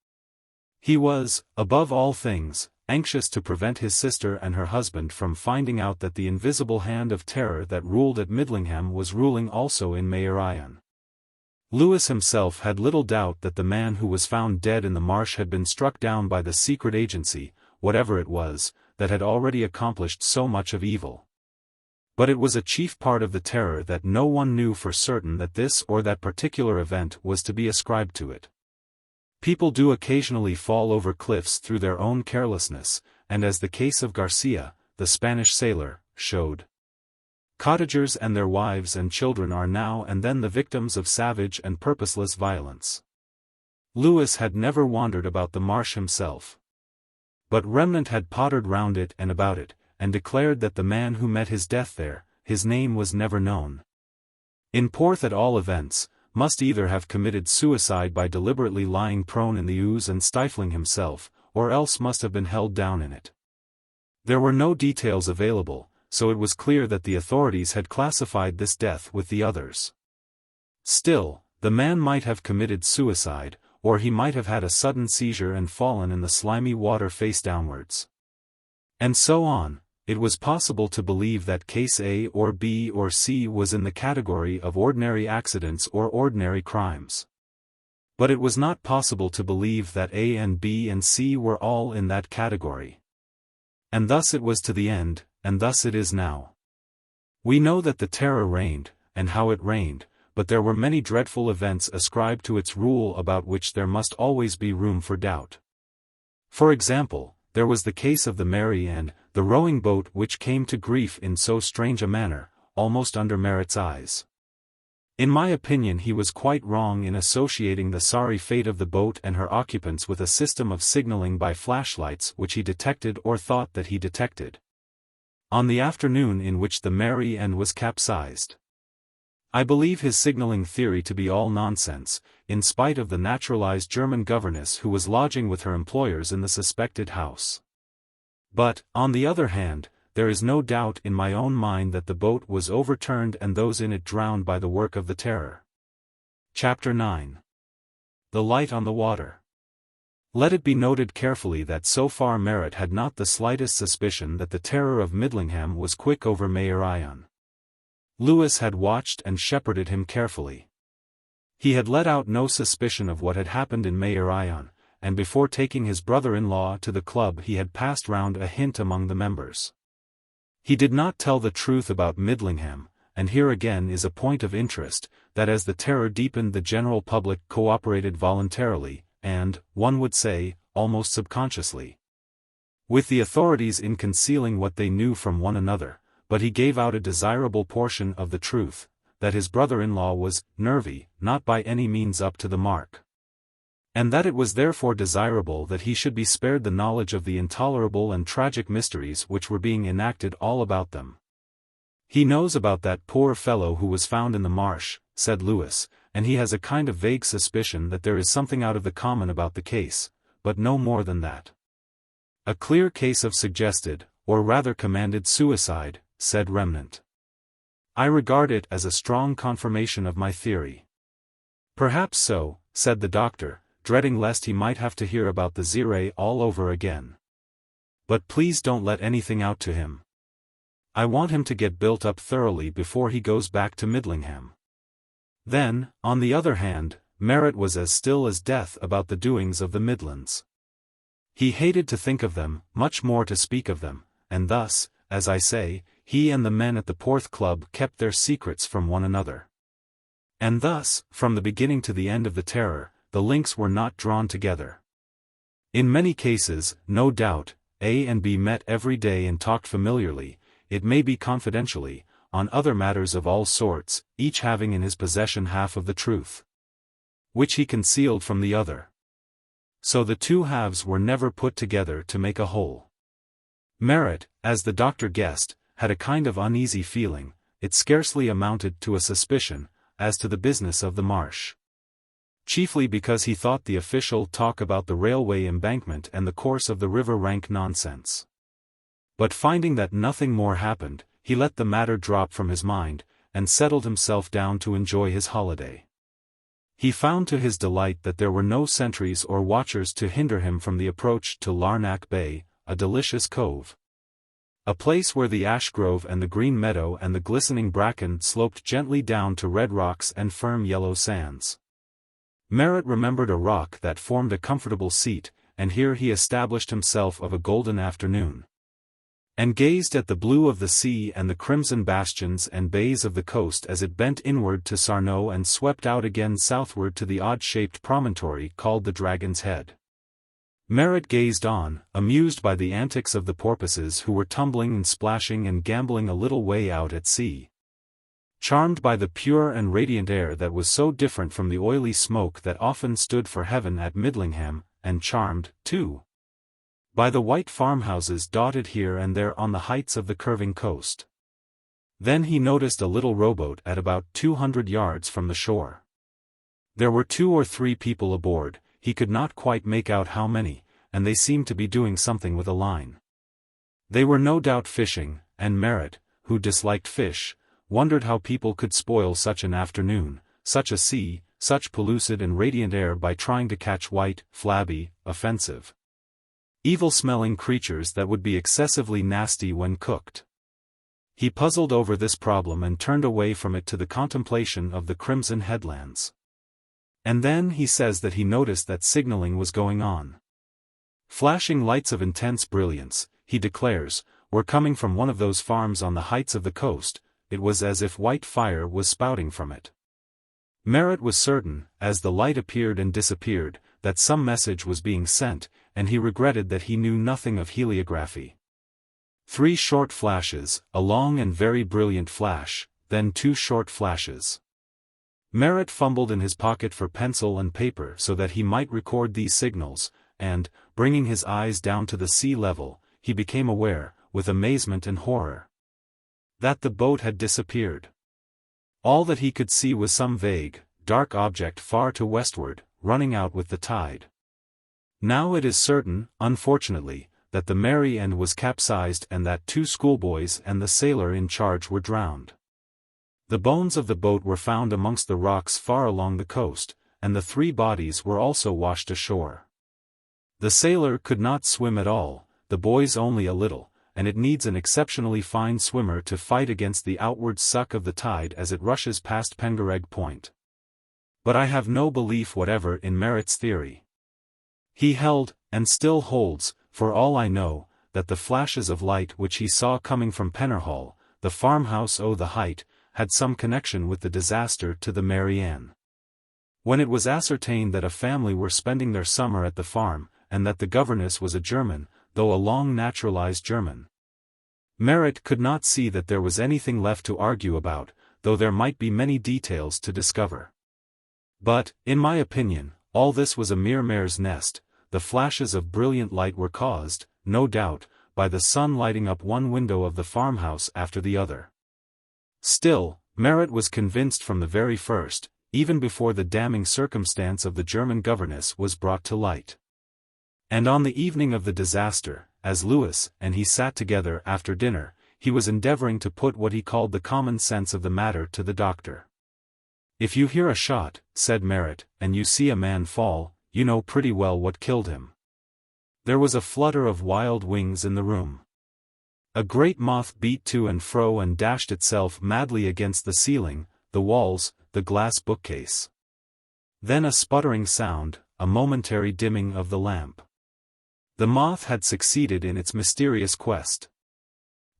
He was, above all things, anxious to prevent his sister and her husband from finding out that the invisible hand of terror that ruled at Midlingham was ruling also in Machen. Lewis himself had little doubt that the man who was found dead in the marsh had been struck down by the secret agency, whatever it was, that had already accomplished so much of evil. But it was a chief part of the terror that no one knew for certain that this or that particular event was to be ascribed to it. People do occasionally fall over cliffs through their own carelessness, and as the case of Garcia, the Spanish sailor, showed. Cottagers and their wives and children are now and then the victims of savage and purposeless violence. Lewis had never wandered about the marsh himself. But Remnant had pottered round it and about it, and declared that the man who met his death there, his name was never known. In Porth at all events, must either have committed suicide by deliberately lying prone in the ooze and stifling himself, or else must have been held down in it. There were no details available, so it was clear that the authorities had classified this death with the others. Still, the man might have committed suicide, or he might have had a sudden seizure and fallen in the slimy water face downwards. And so on. It was possible to believe that case A or B or C was in the category of ordinary accidents or ordinary crimes. But it was not possible to believe that A and B and C were all in that category. And thus it was to the end, and thus it is now. We know that the terror reigned, and how it reigned, but there were many dreadful events ascribed to its rule about which there must always be room for doubt. For example, there was the case of the Mary and the rowing boat which came to grief in so strange a manner, almost under Merritt's eyes. In my opinion he was quite wrong in associating the sorry fate of the boat and her occupants with a system of signaling by flashlights which he detected or thought that he detected on the afternoon in which the Mary and was capsized. I believe his signaling theory to be all nonsense, in spite of the naturalized German governess who was lodging with her employers in the suspected house. But, on the other hand, there is no doubt in my own mind that the boat was overturned and those in it drowned by the work of the terror. Chapter 9. The Light on the Water. Let it be noted carefully that so far Merritt had not the slightest suspicion that the terror of Midlingham was quick over Machen. Lewis had watched and shepherded him carefully. He had let out no suspicion of what had happened in Machen, and before taking his brother-in-law to the club he had passed round a hint among the members. He did not tell the truth about Midlingham, and here again is a point of interest, that as the terror deepened the general public cooperated voluntarily, and, one would say, almost subconsciously, with the authorities in concealing what they knew from one another, but he gave out a desirable portion of the truth, that his brother-in-law was nervy, not by any means up to the mark. and that it was therefore desirable that he should be spared the knowledge of the intolerable and tragic mysteries which were being enacted all about them. "He knows about that poor fellow who was found in the marsh," said Lewis, "and he has a kind of vague suspicion that there is something out of the common about the case, but no more than that." "A clear case of suggested, or rather commanded suicide," said Remnant. "I regard it as a strong confirmation of my theory." "Perhaps so," said the doctor, dreading lest he might have to hear about the Zire all over again. "But please don't let anything out to him. I want him to get built up thoroughly before he goes back to Midlingham." Then, on the other hand, Merritt was as still as death about the doings of the Midlands. He hated to think of them, much more to speak of them, and thus, as I say, he and the men at the Porth Club kept their secrets from one another. And thus, from the beginning to the end of the terror, the links were not drawn together. In many cases, no doubt, A and B met every day and talked familiarly, it may be confidentially, on other matters of all sorts, each having in his possession half of the truth, which he concealed from the other. So the two halves were never put together to make a whole. Merritt, as the doctor guessed, had a kind of uneasy feeling, it scarcely amounted to a suspicion, as to the business of the marsh. Chiefly because he thought the official talk about the railway embankment and the course of the river rank nonsense. But finding that nothing more happened, he let the matter drop from his mind, and settled himself down to enjoy his holiday. He found to his delight that there were no sentries or watchers to hinder him from the approach to Larnac Bay, a delicious cove. A place where the ash grove and the green meadow and the glistening bracken sloped gently down to red rocks and firm yellow sands. Merritt remembered a rock that formed a comfortable seat, and here he established himself of a golden afternoon, and gazed at the blue of the sea and the crimson bastions and bays of the coast as it bent inward to Sarno and swept out again southward to the odd-shaped promontory called the Dragon's Head. Merritt gazed on, amused by the antics of the porpoises who were tumbling and splashing and gambling a little way out at sea. Charmed by the pure and radiant air that was so different from the oily smoke that often stood for heaven at Midlingham, and charmed, too, by the white farmhouses dotted here and there on the heights of the curving coast. Then he noticed a little rowboat at about 200 yards from the shore. There were 2 or 3 people aboard, he could not quite make out how many, and they seemed to be doing something with a line. They were no doubt fishing, and Merritt, who disliked fish, wondered how people could spoil such an afternoon, such a sea, such pellucid and radiant air by trying to catch white, flabby, offensive, evil-smelling creatures that would be excessively nasty when cooked. He puzzled over this problem and turned away from it to the contemplation of the crimson headlands. And then he says that he noticed that signaling was going on. Flashing lights of intense brilliance, he declares, were coming from one of those farms on the heights of the coast. It was as if white fire was spouting from it. Merritt was certain, as the light appeared and disappeared, that some message was being sent, and he regretted that he knew nothing of heliography. 3 short flashes, a long and very brilliant flash, then 2 short flashes. Merritt fumbled in his pocket for pencil and paper so that he might record these signals, and, bringing his eyes down to the sea level, he became aware, with amazement and horror, that the boat had disappeared. All that he could see was some vague, dark object far to westward, running out with the tide. Now it is certain, unfortunately, that the Mary End was capsized and that 2 schoolboys and the sailor in charge were drowned. The bones of the boat were found amongst the rocks far along the coast, and the 3 bodies were also washed ashore. The sailor could not swim at all, the boys only a little, and it needs an exceptionally fine swimmer to fight against the outward suck of the tide as it rushes past Pengareg Point. But I have no belief whatever in Merritt's theory. He held, and still holds, for all I know, that the flashes of light which he saw coming from Penarhall, the farmhouse o' the Height, had some connection with the disaster to the Mary Ann. When it was ascertained that a family were spending their summer at the farm, and that the governess was a German, though a long naturalized German, Merritt could not see that there was anything left to argue about, though there might be many details to discover. But, in my opinion, all this was a mere mare's nest. The flashes of brilliant light were caused, no doubt, by the sun lighting up one window of the farmhouse after the other. Still, Merritt was convinced from the very first, even before the damning circumstance of the German governess was brought to light. And on the evening of the disaster, as Lewis and he sat together after dinner, he was endeavoring to put what he called the common sense of the matter to the doctor. "If you hear a shot," said Merritt, "and you see a man fall, you know pretty well what killed him." There was a flutter of wild wings in the room. A great moth beat to and fro and dashed itself madly against the ceiling, the walls, the glass bookcase. Then a sputtering sound, a momentary dimming of the lamp. The moth had succeeded in its mysterious quest.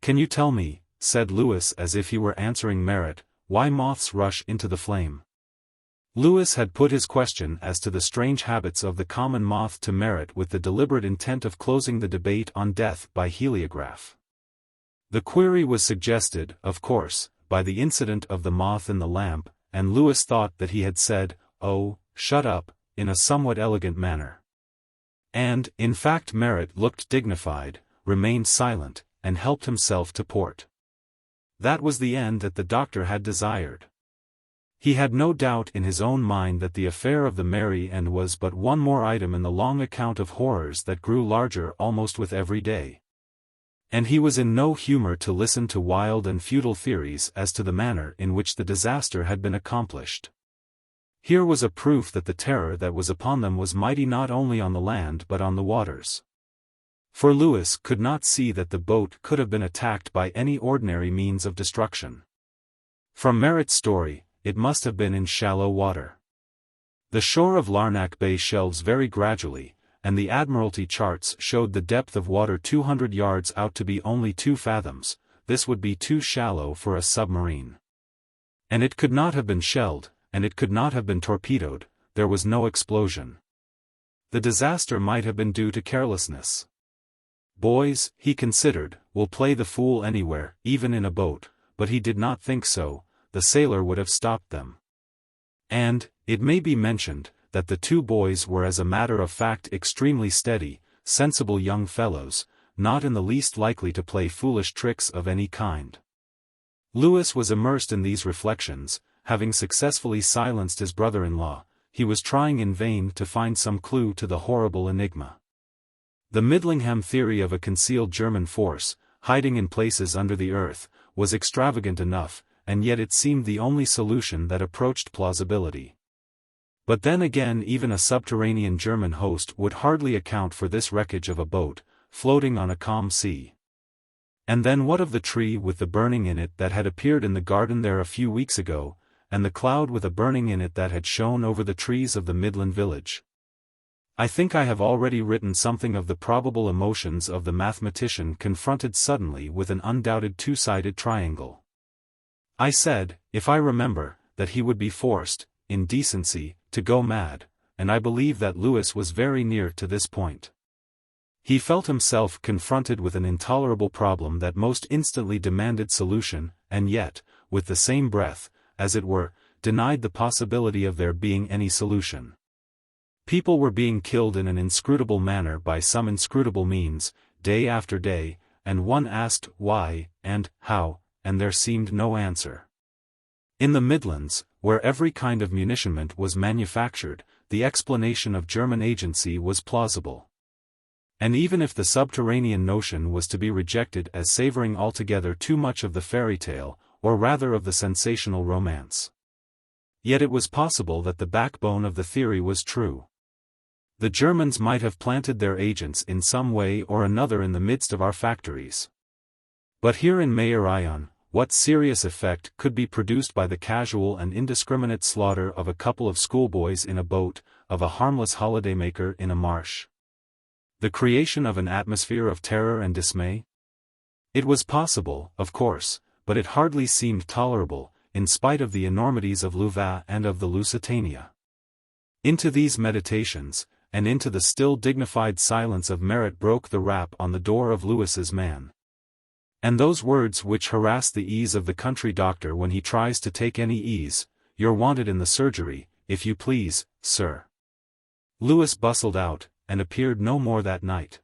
"Can you tell me," said Lewis as if he were answering Merritt, "why moths rush into the flame?" Lewis had put his question as to the strange habits of the common moth to Merritt with the deliberate intent of closing the debate on death by heliograph. The query was suggested, of course, by the incident of the moth in the lamp, and Lewis thought that he had said, "Oh, shut up," in a somewhat elegant manner. And, in fact, Merritt looked dignified, remained silent, and helped himself to port. That was the end that the doctor had desired. He had no doubt in his own mind that the affair of the Mary Ann was but one more item in the long account of horrors that grew larger almost with every day. And he was in no humor to listen to wild and futile theories as to the manner in which the disaster had been accomplished. Here was a proof that the terror that was upon them was mighty not only on the land but on the waters. For Lewis could not see that the boat could have been attacked by any ordinary means of destruction. From Merritt's story, it must have been in shallow water. The shore of Larnac Bay shelves very gradually, and the Admiralty charts showed the depth of water 200 yards out to be only 2 fathoms. This would be too shallow for a submarine. And it could not have been shelled, and it could not have been torpedoed. There was no explosion. The disaster might have been due to carelessness. Boys, he considered, will play the fool anywhere, even in a boat, but he did not think so. The sailor would have stopped them. And, it may be mentioned, that the 2 boys were as a matter of fact extremely steady, sensible young fellows, not in the least likely to play foolish tricks of any kind. Lewis was immersed in these reflections. Having successfully silenced his brother-in-law, he was trying in vain to find some clue to the horrible enigma. The Midlingham theory of a concealed German force, hiding in places under the earth, was extravagant enough, and yet it seemed the only solution that approached plausibility. But then again, even a subterranean German host would hardly account for this wreckage of a boat, floating on a calm sea. And then what of the tree with the burning in it that had appeared in the garden there a few weeks ago, and the cloud with a burning in it that had shone over the trees of the Midland village? I think I have already written something of the probable emotions of the mathematician confronted suddenly with an undoubted 2-sided triangle. I said, if I remember, that he would be forced, in decency, to go mad, and I believe that Lewis was very near to this point. He felt himself confronted with an intolerable problem that most instantly demanded solution, and yet, with the same breath, as it were, denied the possibility of there being any solution. People were being killed in an inscrutable manner by some inscrutable means, day after day, and one asked why, and how, and there seemed no answer. In the Midlands, where every kind of munitionment was manufactured, the explanation of German agency was plausible. And even if the subterranean notion was to be rejected as savoring altogether too much of the fairy tale, or rather of the sensational romance, yet it was possible that the backbone of the theory was true. The Germans might have planted their agents in some way or another in the midst of our factories. But here in Machen, what serious effect could be produced by the casual and indiscriminate slaughter of a couple of schoolboys in a boat, of a harmless holidaymaker in a marsh? The creation of an atmosphere of terror and dismay? It was possible, of course, but it hardly seemed tolerable, in spite of the enormities of Louvain and of the Lusitania. Into these meditations, and into the still dignified silence of Merritt broke the rap on the door of Lewis's man. And those words which harass the ease of the country doctor when he tries to take any ease: "You're wanted in the surgery, if you please, sir." Lewis bustled out, and appeared no more that night.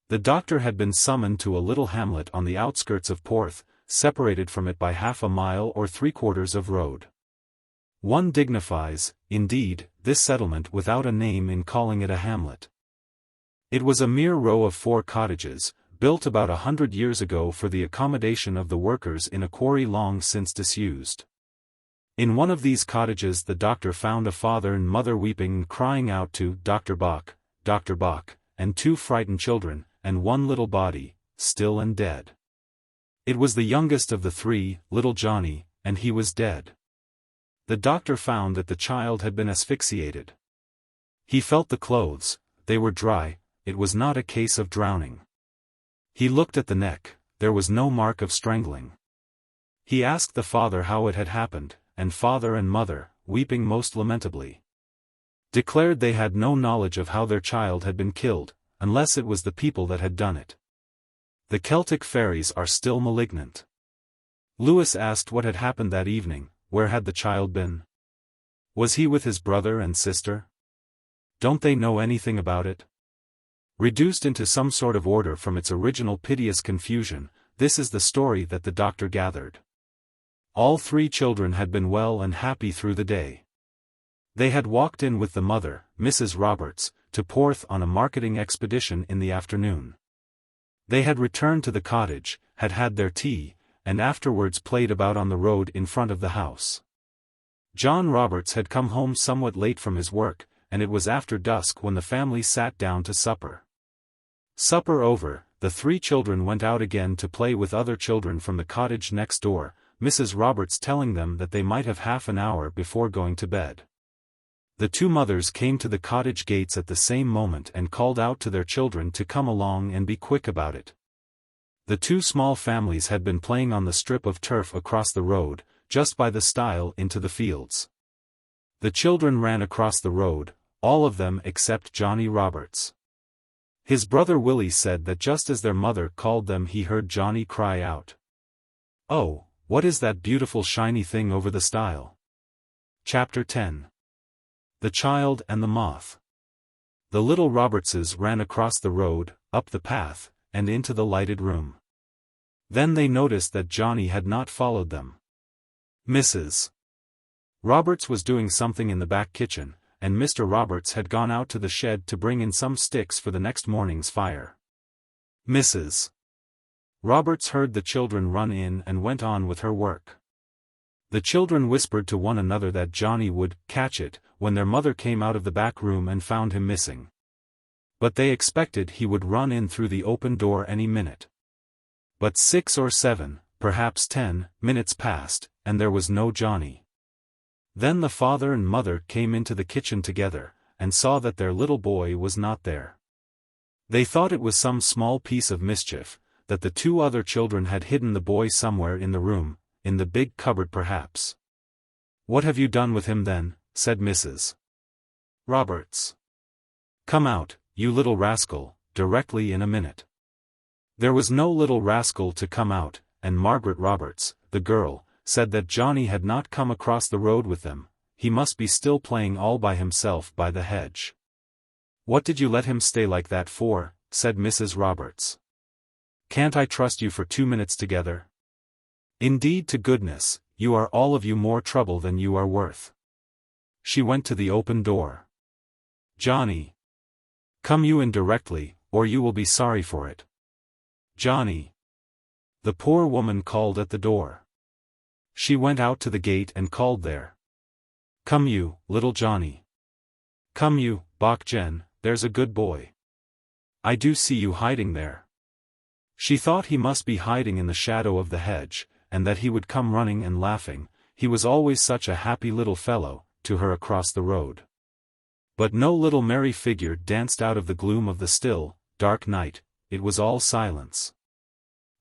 The doctor had been summoned to a little hamlet on the outskirts of Porth, separated from it by half a mile or 3/4 of road. One dignifies, indeed, this settlement without a name in calling it a hamlet. It was a mere row of 4 cottages, built about 100 years ago for the accommodation of the workers in a quarry long since disused. In one of these cottages the doctor found a father and mother weeping and crying out to Dr. Bach, and 2 frightened children, and one little body, still and dead. It was the youngest of the 3, little Johnny, and he was dead. The doctor found that the child had been asphyxiated. He felt the clothes, they were dry, it was not a case of drowning. He looked at the neck, there was no mark of strangling. He asked the father how it had happened, and father and mother, weeping most lamentably, declared they had no knowledge of how their child had been killed, unless it was the people that had done it. The Celtic fairies are still malignant. Lewis asked what had happened that evening. Where had the child been? Was he with his brother and sister? Don't they know anything about it? Reduced into some sort of order from its original piteous confusion, this is the story that the doctor gathered. All 3 children had been well and happy through the day. They had walked in with the mother, Mrs. Roberts, to Porth on a marketing expedition in the afternoon. They had returned to the cottage, had had their tea, and afterwards played about on the road in front of the house. John Roberts had come home somewhat late from his work, and it was after dusk when the family sat down to supper. Supper over, the 3 children went out again to play with other children from the cottage next door, Mrs. Roberts telling them that they might have half an hour before going to bed. The 2 mothers came to the cottage gates at the same moment and called out to their children to come along and be quick about it. The 2 small families had been playing on the strip of turf across the road, just by the stile into the fields. The children ran across the road, all of them except Johnny Roberts. His brother Willie said that just as their mother called them he heard Johnny cry out, "Oh, what is that beautiful shiny thing over the stile?" Chapter 10. The Child and the Moth. The little Robertses ran across the road, up the path, and into the lighted room. Then they noticed that Johnny had not followed them. Mrs. Roberts was doing something in the back kitchen, and Mr. Roberts had gone out to the shed to bring in some sticks for the next morning's fire. Mrs. Roberts heard the children run in and went on with her work. The children whispered to one another that Johnny would catch it when their mother came out of the back room and found him missing. But they expected he would run in through the open door any minute. But 6 or 7, perhaps 10, minutes passed, and there was no Johnny. Then the father and mother came into the kitchen together, and saw that their little boy was not there. They thought it was some small piece of mischief, that the 2 other children had hidden the boy somewhere in the room, in the big cupboard perhaps. "What have you done with him then?" said Mrs. Roberts. "Come out, you little rascal, directly in a minute." There was no little rascal to come out, and Margaret Roberts, the girl, said that Johnny had not come across the road with them, he must be still playing all by himself by the hedge. "What did you let him stay like that for?" said Mrs. Roberts. "Can't I trust you for 2 minutes together? Indeed to goodness, you are all of you more trouble than you are worth." She went to the open door. "Johnny! Come you in directly, or you will be sorry for it. Johnny!" The poor woman called at the door. She went out to the gate and called there. "Come you, little Johnny. Come you, Bach Jen, there's a good boy. I do see you hiding there." She thought he must be hiding in the shadow of the hedge, and that he would come running and laughing, he was always such a happy little fellow, to her across the road. But no little merry figure danced out of the gloom of the still, dark night, it was all silence.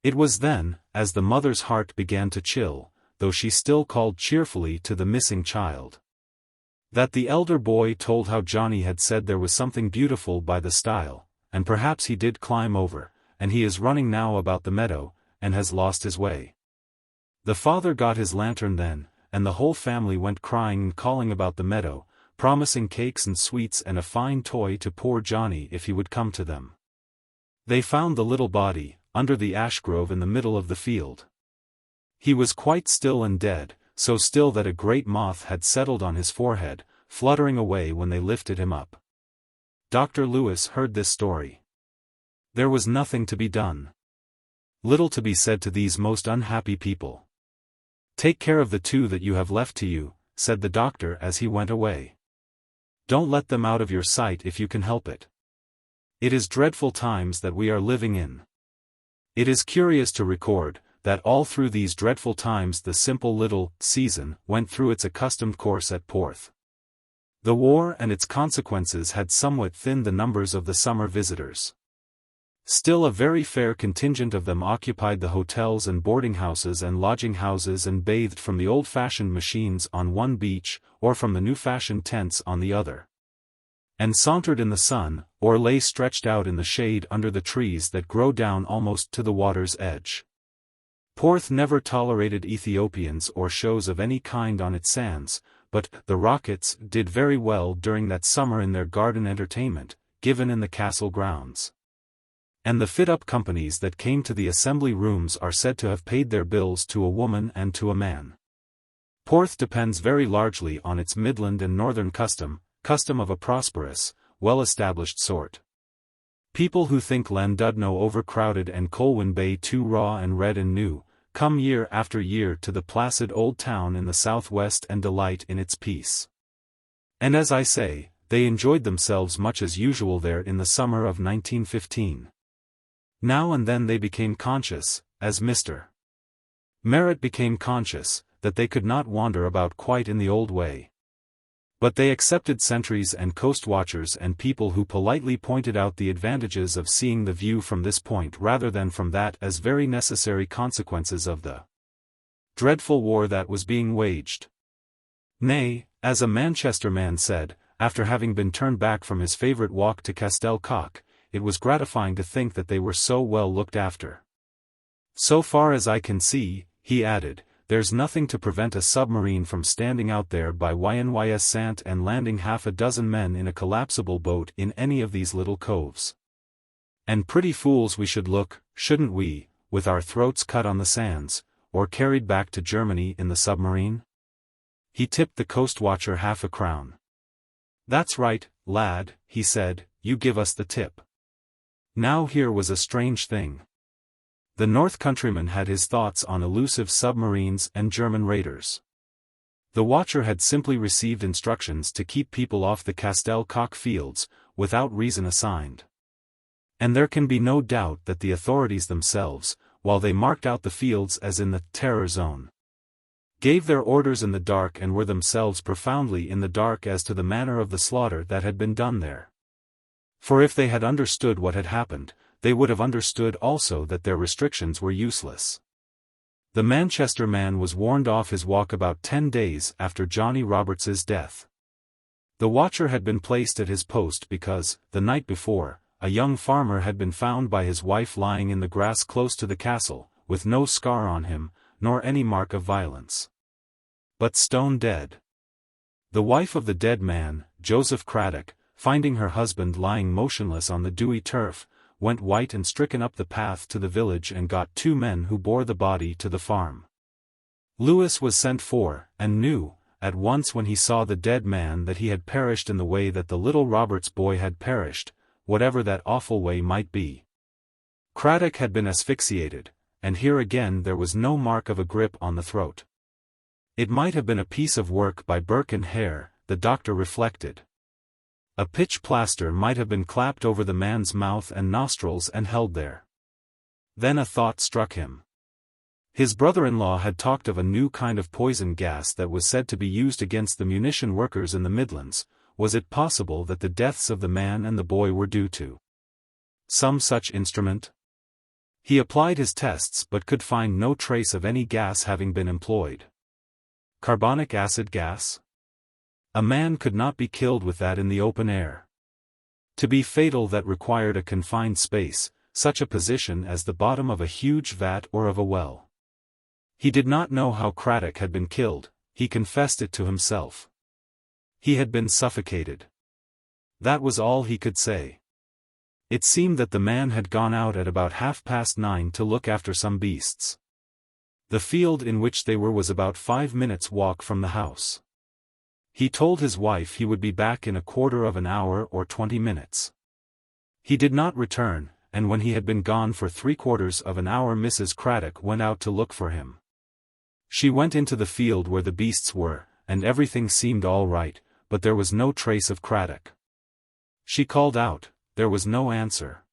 It was then, as the mother's heart began to chill, though she still called cheerfully to the missing child, that the elder boy told how Johnny had said there was something beautiful by the stile, and perhaps he did climb over, and he is running now about the meadow, and has lost his way. The father got his lantern then, and the whole family went crying and calling about the meadow, promising cakes and sweets and a fine toy to poor Johnny if he would come to them. They found the little body, under the ash grove in the middle of the field. He was quite still and dead, so still that a great moth had settled on his forehead, fluttering away when they lifted him up. Dr. Lewis heard this story. There was nothing to be done. Little to be said to these most unhappy people. "Take care of the two that you have left to you," said the doctor as he went away. "Don't let them out of your sight if you can help it. It is dreadful times that we are living in." It is curious to record, that all through these dreadful times the simple little season went through its accustomed course at Porth. The war and its consequences had somewhat thinned the numbers of the summer visitors. Still a very fair contingent of them occupied the hotels and boarding-houses and lodging-houses and bathed from the old-fashioned machines on one beach, or from the new-fashioned tents on the other. And sauntered in the sun, or lay stretched out in the shade under the trees that grow down almost to the water's edge. Porth never tolerated Ethiopians or shows of any kind on its sands, but the Rockets did very well during that summer in their garden entertainment, given in the castle grounds. And the fit-up companies that came to the assembly rooms are said to have paid their bills to a woman and to a man. Porth depends very largely on its Midland and Northern custom of a prosperous, well-established sort. People who think Llandudno overcrowded and Colwyn Bay too raw and red and new, come year after year to the placid old town in the southwest and delight in its peace. And as I say, they enjoyed themselves much as usual there in the summer of 1915. Now and then they became conscious, as Mr. Merritt became conscious, that they could not wander about quite in the old way. But they accepted sentries and coast watchers and people who politely pointed out the advantages of seeing the view from this point rather than from that as very necessary consequences of the dreadful war that was being waged. Nay, as a Manchester man said, after having been turned back from his favourite walk to Castell Coch, it was gratifying to think that they were so well looked after. "So far as I can see," he added, "there's nothing to prevent a submarine from standing out there by Ynys Sant and landing half a dozen men in a collapsible boat in any of these little coves. And pretty fools we should look, shouldn't we, with our throats cut on the sands, or carried back to Germany in the submarine?" He tipped the coast watcher half a crown. "That's right, lad," he said, "you give us the tip." Now here was a strange thing. The North Countryman had his thoughts on elusive submarines and German raiders. The watcher had simply received instructions to keep people off the Castell Coch fields, without reason assigned. And there can be no doubt that the authorities themselves, while they marked out the fields as in the terror zone, gave their orders in the dark and were themselves profoundly in the dark as to the manner of the slaughter that had been done there. For if they had understood what had happened, they would have understood also that their restrictions were useless. The Manchester man was warned off his walk about 10 days after Johnny Roberts's death. The watcher had been placed at his post because, the night before, a young farmer had been found by his wife lying in the grass close to the castle, with no scar on him, nor any mark of violence, but stone dead. The wife of the dead man, Joseph Craddock, finding her husband lying motionless on the dewy turf, went white and stricken up the path to the village and got 2 men who bore the body to the farm. Lewis was sent for, and knew, at once when he saw the dead man that he had perished in the way that the little Roberts boy had perished, whatever that awful way might be. Craddock had been asphyxiated, and here again there was no mark of a grip on the throat. It might have been a piece of work by Burke and Hare, the doctor reflected. A pitch plaster might have been clapped over the man's mouth and nostrils and held there. Then a thought struck him. His brother-in-law had talked of a new kind of poison gas that was said to be used against the munition workers in the Midlands. Was it possible that the deaths of the man and the boy were due to some such instrument? He applied his tests but could find no trace of any gas having been employed. Carbonic acid gas? A man could not be killed with that in the open air. To be fatal that required a confined space, such a position as the bottom of a huge vat or of a well. He did not know how Craddock had been killed, he confessed it to himself. He had been suffocated. That was all he could say. It seemed that the man had gone out at about 9:30 to look after some beasts. The field in which they were was about 5 minutes' walk from the house. He told his wife he would be back in a quarter of an hour or 20 minutes. He did not return, and when he had been gone for 3/4 of an hour Mrs. Craddock went out to look for him. She went into the field where the beasts were, and everything seemed all right, but there was no trace of Craddock. She called out, there was no answer.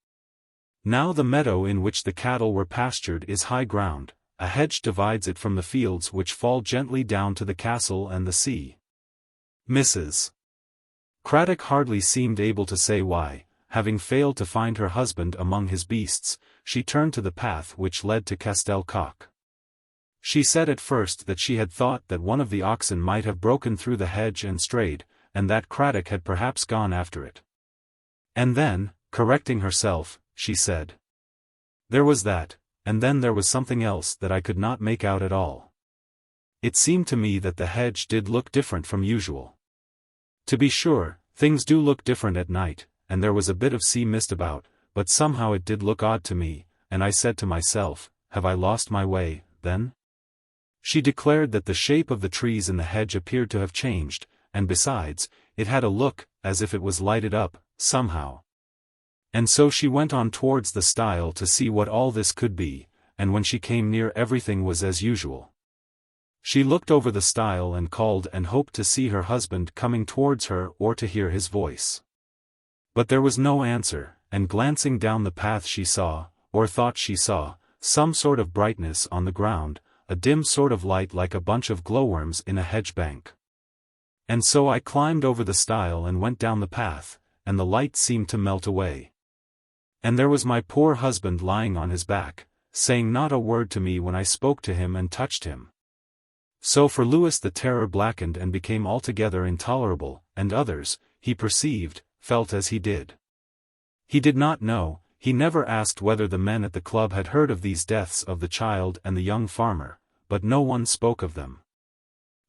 Now the meadow in which the cattle were pastured is high ground, a hedge divides it from the fields which fall gently down to the castle and the sea. Mrs. Craddock hardly seemed able to say why, having failed to find her husband among his beasts, she turned to the path which led to Castell Cock. She said at first that she had thought that one of the oxen might have broken through the hedge and strayed, and that Craddock had perhaps gone after it. And then, correcting herself, she said, there was that, and then there was something else that I could not make out at all. It seemed to me that the hedge did look different from usual. To be sure, things do look different at night, and there was a bit of sea mist about, but somehow it did look odd to me, and I said to myself, have I lost my way, then? She declared that the shape of the trees in the hedge appeared to have changed, and besides, it had a look, as if it was lighted up, somehow. And so she went on towards the stile to see what all this could be, and when she came near everything was as usual. She looked over the stile and called and hoped to see her husband coming towards her or to hear his voice. But there was no answer, and glancing down the path she saw, or thought she saw, some sort of brightness on the ground, a dim sort of light like a bunch of glowworms in a hedge bank. And so I climbed over the stile and went down the path, and the light seemed to melt away. And there was my poor husband lying on his back, saying not a word to me when I spoke to him and touched him. So for Louis the terror blackened and became altogether intolerable, and others, he perceived, felt as he did. He did not know, he never asked whether the men at the club had heard of these deaths of the child and the young farmer, but no one spoke of them.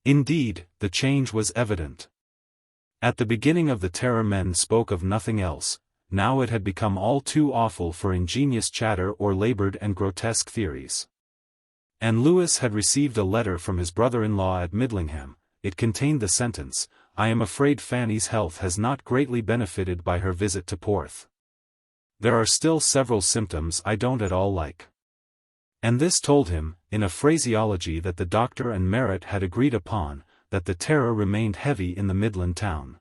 Indeed, the change was evident. At the beginning of the terror men spoke of nothing else, now it had become all too awful for ingenious chatter or labored and grotesque theories. And Louis had received a letter from his brother-in-law at Midlingham. It contained the sentence, I am afraid Fanny's health has not greatly benefited by her visit to Porth. There are still several symptoms I don't at all like. And this told him, in a phraseology that the doctor and Merritt had agreed upon, that the terror remained heavy in the Midland town.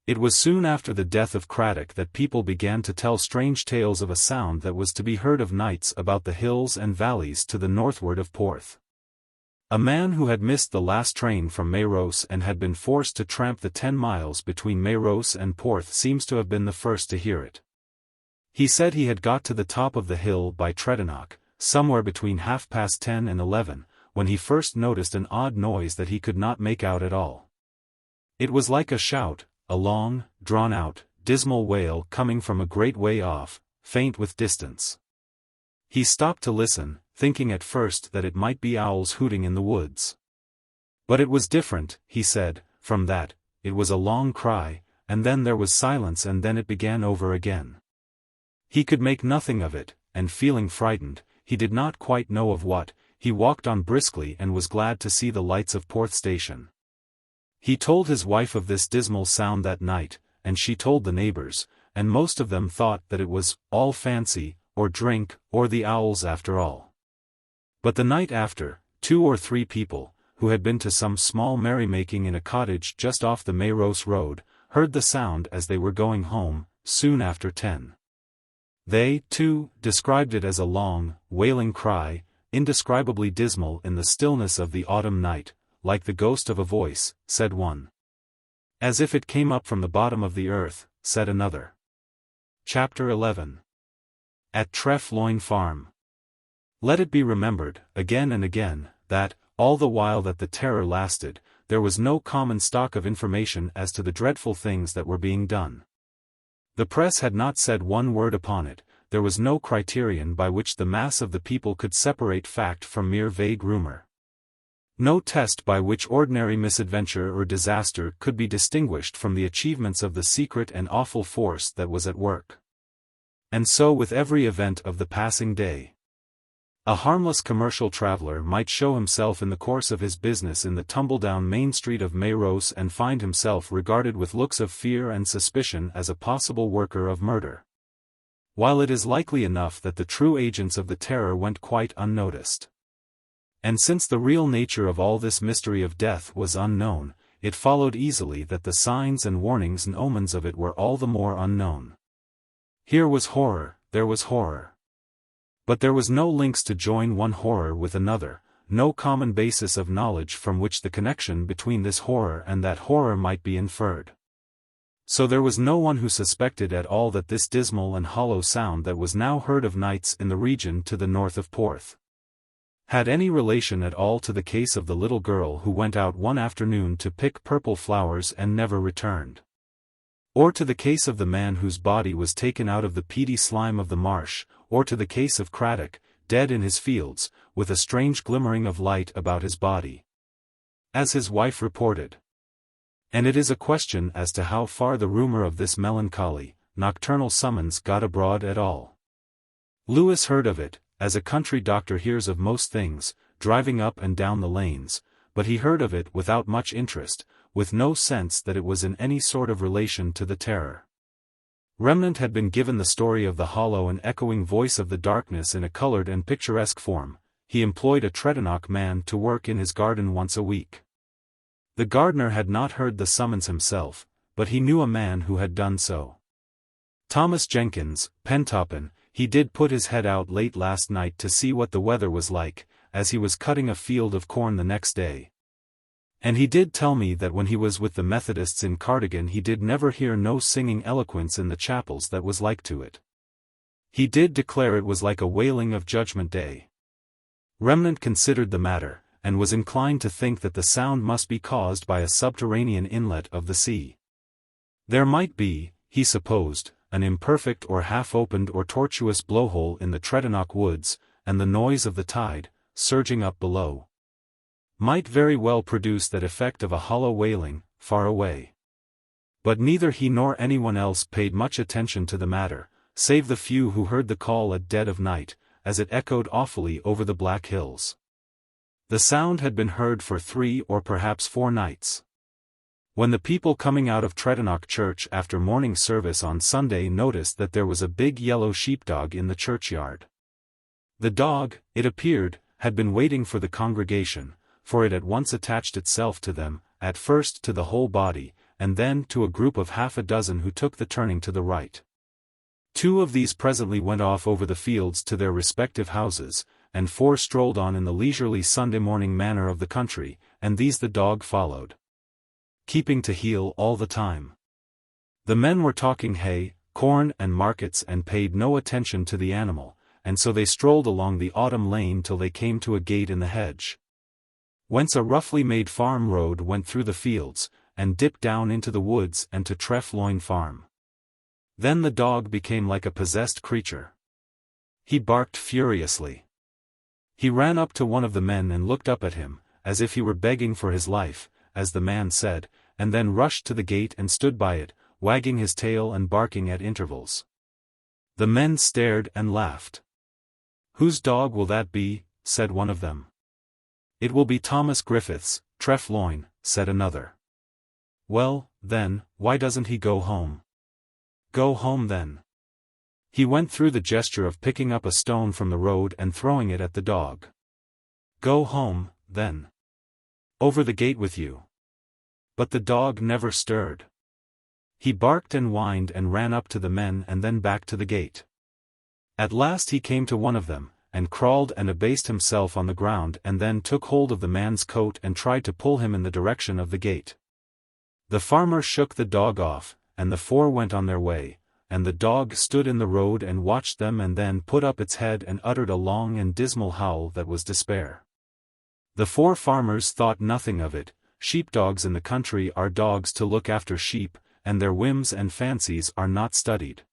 It was soon after the death of Craddock that people began to tell strange tales of a sound that was to be heard of nights about the hills and valleys to the northward of Porth. A man who had missed the last train from Mayrose and had been forced to tramp the 10 miles between Mayrose and Porth seems to have been the first to hear it. He said he had got to the top of the hill by Tredonoc, somewhere between 10:30 and 11, when he first noticed an odd noise that he could not make out at all. It was like a shout, a long, drawn-out, dismal wail coming from a great way off, faint with distance. He stopped to listen, thinking at first that it might be owls hooting in the woods. But it was different, he said, from that. It was a long cry, and then there was silence and then it began over again. He could make nothing of it, and feeling frightened, he did not quite know of what, he walked on briskly and was glad to see the lights of Porth Station. He told his wife of this dismal sound that night, and she told the neighbors, and most of them thought that it was all fancy, or drink, or the owls after all. But the night after, 2 or 3 people, who had been to some small merrymaking in a cottage just off the Mayrose road, heard the sound as they were going home, soon after 10. They, too, described it as a long, wailing cry, indescribably dismal in the stillness of the autumn night, like the ghost of a voice, said one. As if it came up from the bottom of the earth, said another. Chapter 11. At Treff Loyne Farm. Let it be remembered, again and again, that, all the while that the terror lasted, there was no common stock of information as to the dreadful things that were being done. The press had not said one word upon it, there was no criterion by which the mass of the people could separate fact from mere vague rumor. No test by which ordinary misadventure or disaster could be distinguished from the achievements of the secret and awful force that was at work. And so with every event of the passing day. A harmless commercial traveler might show himself in the course of his business in the tumble-down main street of Mayros and find himself regarded with looks of fear and suspicion as a possible worker of murder. While it is likely enough that the true agents of the terror went quite unnoticed. And since the real nature of all this mystery of death was unknown, it followed easily that the signs and warnings and omens of it were all the more unknown. Here was horror, there was horror. But there was no links to join one horror with another, no common basis of knowledge from which the connection between this horror and that horror might be inferred. So there was no one who suspected at all that this dismal and hollow sound that was now heard of nights in the region to the north of Porth had any relation at all to the case of the little girl who went out one afternoon to pick purple flowers and never returned. Or to the case of the man whose body was taken out of the peaty slime of the marsh, or to the case of Craddock, dead in his fields, with a strange glimmering of light about his body. As his wife reported. And it is a question as to how far the rumor of this melancholy, nocturnal summons got abroad at all. Lewis heard of it, as a country doctor hears of most things, driving up and down the lanes, but he heard of it without much interest, with no sense that it was in any sort of relation to the terror. Remnant had been given the story of the hollow and echoing voice of the darkness in a colored and picturesque form. He employed a Tredonoc man to work in his garden once a week. The gardener had not heard the summons himself, but he knew a man who had done so. Thomas Jenkins, Pentoppin, he did put his head out late last night to see what the weather was like, as he was cutting a field of corn the next day. And he did tell me that when he was with the Methodists in Cardigan he did never hear no singing eloquence in the chapels that was like to it. He did declare it was like a wailing of Judgment Day. Remnant considered the matter, and was inclined to think that the sound must be caused by a subterranean inlet of the sea. There might be, he supposed, an imperfect or half-opened or tortuous blowhole in the Tredonoc woods, and the noise of the tide, surging up below, might very well produce that effect of a hollow wailing, far away. But neither he nor anyone else paid much attention to the matter, save the few who heard the call at dead of night, as it echoed awfully over the Black Hills. The sound had been heard for 3 or perhaps 4 nights. When the people coming out of Tredonoc Church after morning service on Sunday noticed that there was a big yellow sheepdog in the churchyard. The dog, it appeared, had been waiting for the congregation, for it at once attached itself to them, at first to the whole body, and then to a group of half a dozen who took the turning to the right. 2 of these presently went off over the fields to their respective houses, and 4 strolled on in the leisurely Sunday morning manner of the country, and these the dog followed, keeping to heel all the time. The men were talking hay, corn and markets and paid no attention to the animal, and so they strolled along the autumn lane till they came to a gate in the hedge, whence a roughly made farm road went through the fields, and dipped down into the woods and to Treff Loyne Farm. Then the dog became like a possessed creature. He barked furiously. He ran up to one of the men and looked up at him, as if he were begging for his life, as the man said, and then rushed to the gate and stood by it, wagging his tail and barking at intervals. The men stared and laughed. "Whose dog will that be?" said one of them. "It will be Thomas Griffith's, Treff Loyne," said another. "Well, then, why doesn't he go home?" "Go home then." He went through the gesture of picking up a stone from the road and throwing it at the dog. "Go home, then. Over the gate with you." But the dog never stirred. He barked and whined and ran up to the men and then back to the gate. At last he came to one of them, and crawled and abased himself on the ground and then took hold of the man's coat and tried to pull him in the direction of the gate. The farmer shook the dog off, and the 4 went on their way, and the dog stood in the road and watched them and then put up its head and uttered a long and dismal howl that was despair. The 4 farmers thought nothing of it. Sheepdogs in the country are dogs to look after sheep, and their whims and fancies are not studied.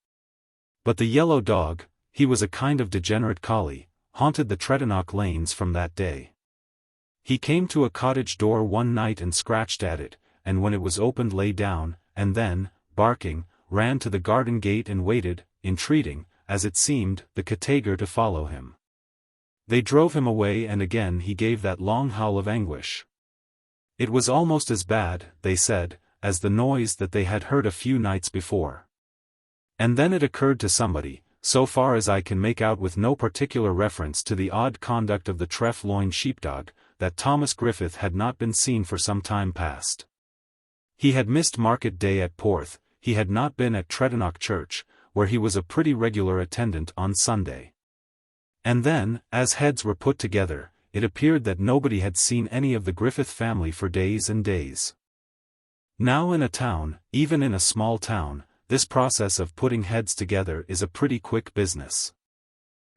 But the yellow dog, he was a kind of degenerate collie, haunted the Tredonoc lanes from that day. He came to a cottage door one night and scratched at it, and when it was opened lay down, and then, barking, ran to the garden gate and waited, entreating, as it seemed, the Katager to follow him. They drove him away and again he gave that long howl of anguish. It was almost as bad, they said, as the noise that they had heard a few nights before. And then it occurred to somebody, so far as I can make out with no particular reference to the odd conduct of the Treff Loyne sheepdog, that Thomas Griffith had not been seen for some time past. He had missed market day at Porth, he had not been at Tredonock Church, where he was a pretty regular attendant on Sunday. And then, as heads were put together, it appeared that nobody had seen any of the Griffith family for days and days. Now in a town, even in a small town, this process of putting heads together is a pretty quick business.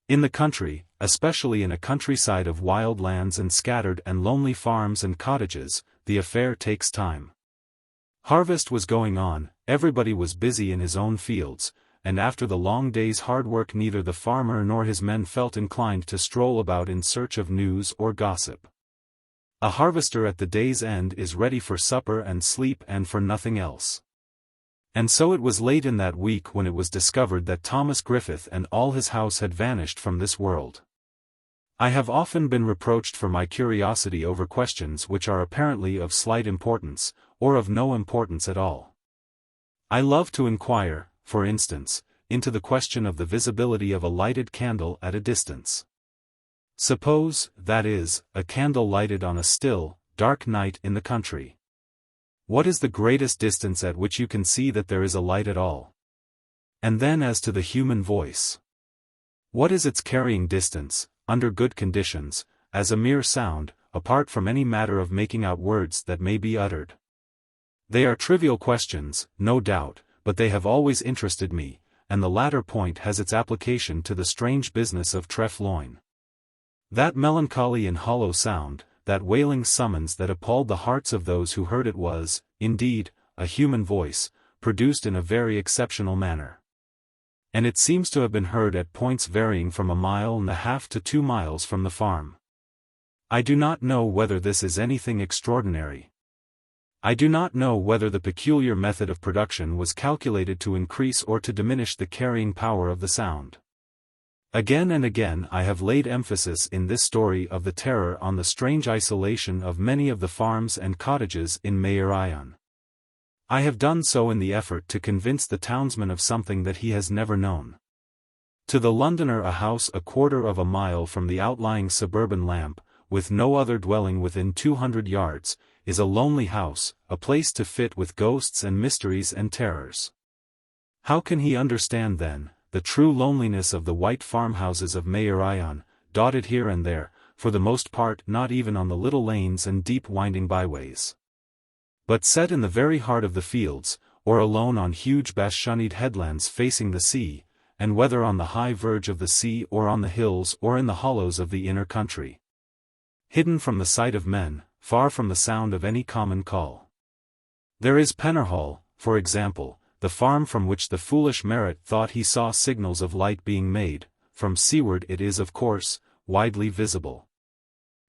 In the country, especially in a countryside of wild lands and scattered and lonely farms and cottages, the affair takes time. Harvest was going on, everybody was busy in his own fields, and after the long day's hard work neither the farmer nor his men felt inclined to stroll about in search of news or gossip. A harvester at the day's end is ready for supper and sleep and for nothing else. And so it was late in that week when it was discovered that Thomas Griffith and all his house had vanished from this world. I have often been reproached for my curiosity over questions which are apparently of slight importance, or of no importance at all. I love to inquire, for instance, into the question of the visibility of a lighted candle at a distance. Suppose, that is, a candle lighted on a still, dark night in the country. What is the greatest distance at which you can see that there is a light at all? And then as to the human voice. What is its carrying distance, under good conditions, as a mere sound, apart from any matter of making out words that may be uttered? They are trivial questions, no doubt, but they have always interested me, and the latter point has its application to the strange business of Treff Loyne. That melancholy and hollow sound, that wailing summons that appalled the hearts of those who heard it was, indeed, a human voice, produced in a very exceptional manner. And it seems to have been heard at points varying from 1.5 miles to 2 miles from the farm. I do not know whether this is anything extraordinary. I do not know whether the peculiar method of production was calculated to increase or to diminish the carrying power of the sound. Again and again I have laid emphasis in this story of the terror on the strange isolation of many of the farms and cottages in Machen. I have done so in the effort to convince the townsman of something that he has never known. To the Londoner a house 1/4 mile from the outlying suburban lamp, with no other dwelling within 200 yards, is a lonely house, a place to fit with ghosts and mysteries and terrors. How can he understand then, the true loneliness of the white farmhouses of Machen, dotted here and there, for the most part not even on the little lanes and deep winding byways, but set in the very heart of the fields, or alone on huge bastioned headlands facing the sea, and whether on the high verge of the sea or on the hills or in the hollows of the inner country. Hidden from the sight of men, far from the sound of any common call. There is Pennerhall, for example, the farm from which the foolish Merritt thought he saw signals of light being made. From seaward it is of course, widely visible.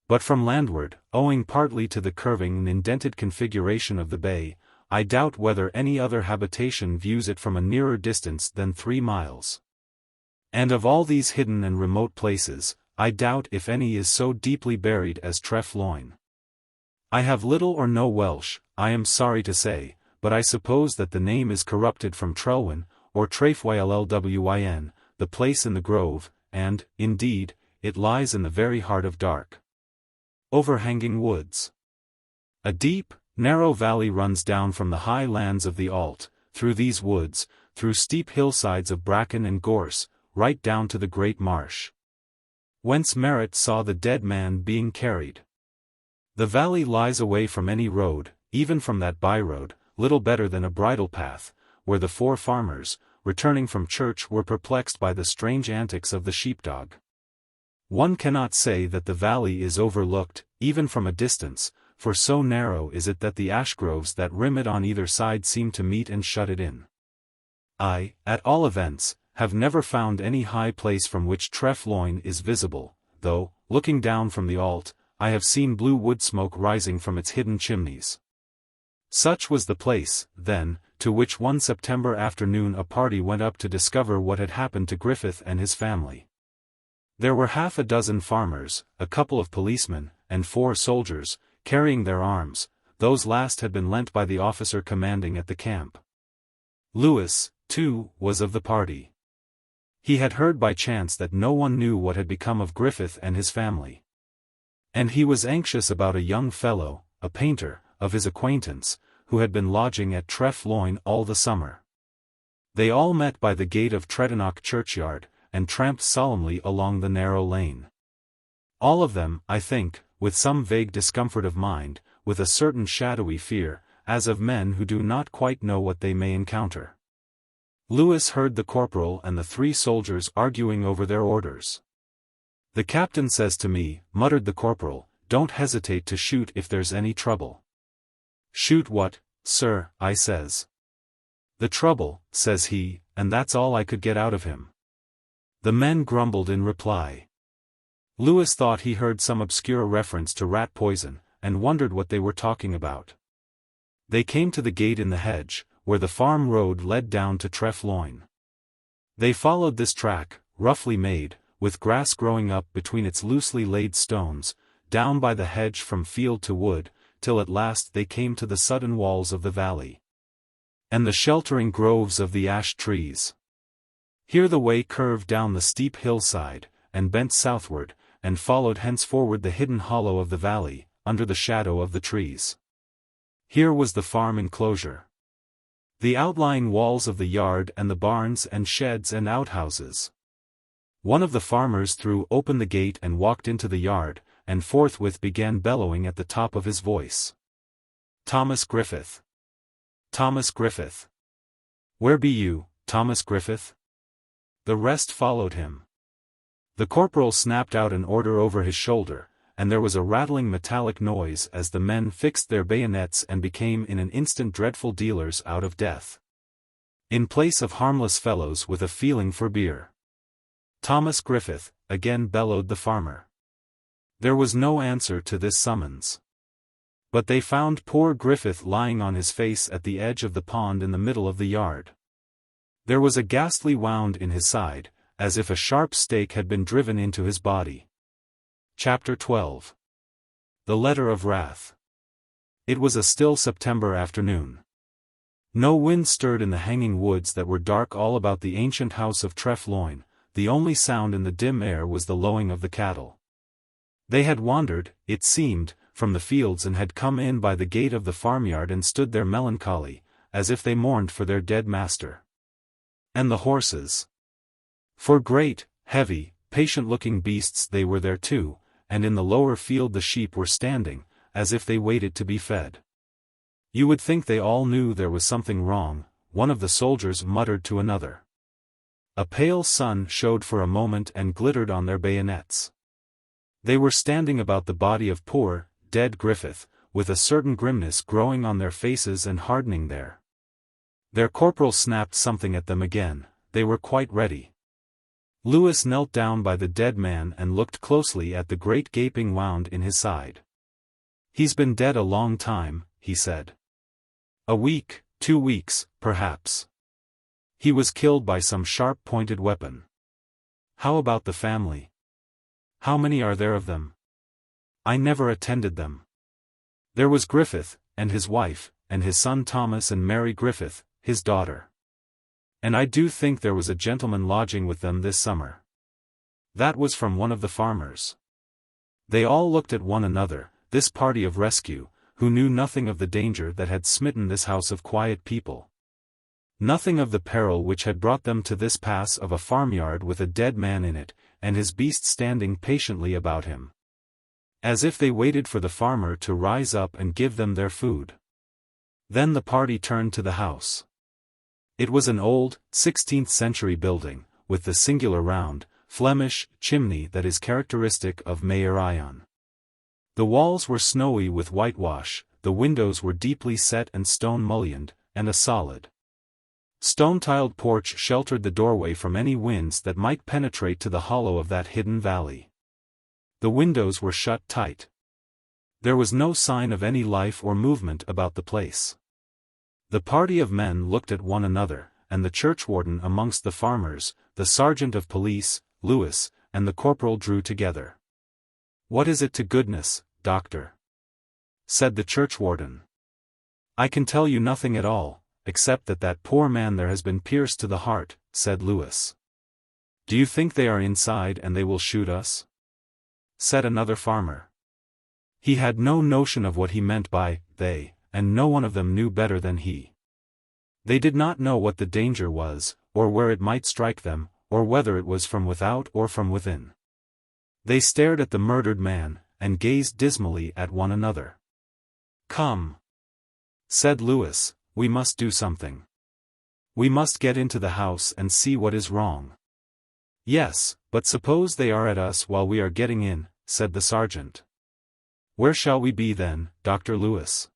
But from landward, owing partly to the curving and indented configuration of the bay, I doubt whether any other habitation views it from a nearer distance than 3 miles. And of all these hidden and remote places, I doubt if any is so deeply buried as Treff Loyne. I have little or no Welsh, I am sorry to say, but I suppose that the name is corrupted from Trelwyn, or Trefwylwyn, the place in the grove, and, indeed, it lies in the very heart of dark, overhanging woods. A deep, narrow valley runs down from the high lands of the Alt, through these woods, through steep hillsides of bracken and gorse, right down to the great marsh, whence Merritt saw the dead man being carried. The valley lies away from any road, even from that by-road, little better than a bridle path, where the 4 farmers, returning from church were perplexed by the strange antics of the sheepdog. One cannot say that the valley is overlooked, even from a distance, for so narrow is it that the ash groves that rim it on either side seem to meet and shut it in. I, at all events, have never found any high place from which Treff Loyne is visible, though, looking down from the Alt, I have seen blue wood smoke rising from its hidden chimneys. Such was the place, then, to which one September afternoon a party went up to discover what had happened to Griffith and his family. There were half a dozen farmers, a couple of policemen, and 4 soldiers, carrying their arms. Those last had been lent by the officer commanding at the camp. Lewis, too, was of the party. He had heard by chance that no one knew what had become of Griffith and his family. And he was anxious about a young fellow, a painter, of his acquaintance, who had been lodging at Treff Loyne all the summer. They all met by the gate of Tredonock churchyard, and tramped solemnly along the narrow lane. All of them, I think, with some vague discomfort of mind, with a certain shadowy fear, as of men who do not quite know what they may encounter. Lewis heard the corporal and the 3 soldiers arguing over their orders. "The captain says to me," muttered the corporal, "don't hesitate to shoot if there's any trouble." "Shoot what, sir?" I says. "The trouble," says he, and that's all I could get out of him. The men grumbled in reply. Lewis thought he heard some obscure reference to rat poison, and wondered what they were talking about. They came to the gate in the hedge, where the farm road led down to Treff Loyne. They followed this track, roughly made, with grass growing up between its loosely laid stones, down by the hedge from field to wood, till at last they came to the sudden walls of the valley, and the sheltering groves of the ash trees. Here the way curved down the steep hillside, and bent southward, and followed henceforward the hidden hollow of the valley, under the shadow of the trees. Here was the farm enclosure. The outlying walls of the yard and the barns and sheds and outhouses. One of the farmers threw open the gate and walked into the yard, and forthwith began bellowing at the top of his voice. "Thomas Griffith! Thomas Griffith! Where be you, Thomas Griffith?" The rest followed him. The corporal snapped out an order over his shoulder, and there was a rattling metallic noise as the men fixed their bayonets and became in an instant dreadful dealers out of death, in place of harmless fellows with a feeling for beer. "Thomas Griffith," again bellowed the farmer. There was no answer to this summons. But they found poor Griffith lying on his face at the edge of the pond in the middle of the yard. There was a ghastly wound in his side, as if a sharp stake had been driven into his body. Chapter 12. The Letter of Wrath. It was a still September afternoon. No wind stirred in the hanging woods that were dark all about the ancient house of Treff Loyne. The only sound in the dim air was the lowing of the cattle. They had wandered, it seemed, from the fields and had come in by the gate of the farmyard and stood there melancholy, as if they mourned for their dead master. And the horses. For great, heavy, patient-looking beasts they were there too, and in the lower field the sheep were standing, as if they waited to be fed. "You would think they all knew there was something wrong," one of the soldiers muttered to another. A pale sun showed for a moment and glittered on their bayonets. They were standing about the body of poor, dead Griffith, with a certain grimness growing on their faces and hardening there. Their corporal snapped something at them again. They were quite ready. Lewis knelt down by the dead man and looked closely at the great gaping wound in his side. "He's been dead a long time," he said. "A week, 2 weeks, perhaps. He was killed by some sharp-pointed weapon." "How about the family? How many are there of them?" "I never attended them. There was Griffith, and his wife, and his son Thomas and Mary Griffith, his daughter. And I do think there was a gentleman lodging with them this summer." That was from one of the farmers. They all looked at one another, this party of rescue, who knew nothing of the danger that had smitten this house of quiet people. Nothing of the peril which had brought them to this pass of a farmyard with a dead man in it, and his beast standing patiently about him, as if they waited for the farmer to rise up and give them their food. Then the party turned to the house. It was an old, 16th-century building, with the singular round, Flemish, chimney that is characteristic of Meir Ion. The walls were snowy with whitewash, the windows were deeply set and stone-mullioned, and a solid stone-tiled porch sheltered the doorway from any winds that might penetrate to the hollow of that hidden valley. The windows were shut tight. There was no sign of any life or movement about the place. The party of men looked at one another, and the churchwarden amongst the farmers, the sergeant of police, Lewis, and the corporal drew together. "What is it to goodness, doctor?" said the churchwarden. "I can tell you nothing at all, except that poor man there has been pierced to the heart," said Lewis. "Do you think they are inside and they will shoot us?" said another farmer. He had no notion of what he meant by they, and no one of them knew better than he. They did not know what the danger was, or where it might strike them, or whether it was from without or from within. They stared at the murdered man, and gazed dismally at one another. "Come," said Lewis, "we must do something. We must get into the house and see what is wrong." "Yes, but suppose they are at us while we are getting in," said the sergeant. "Where shall we be then, Dr. Lewis?"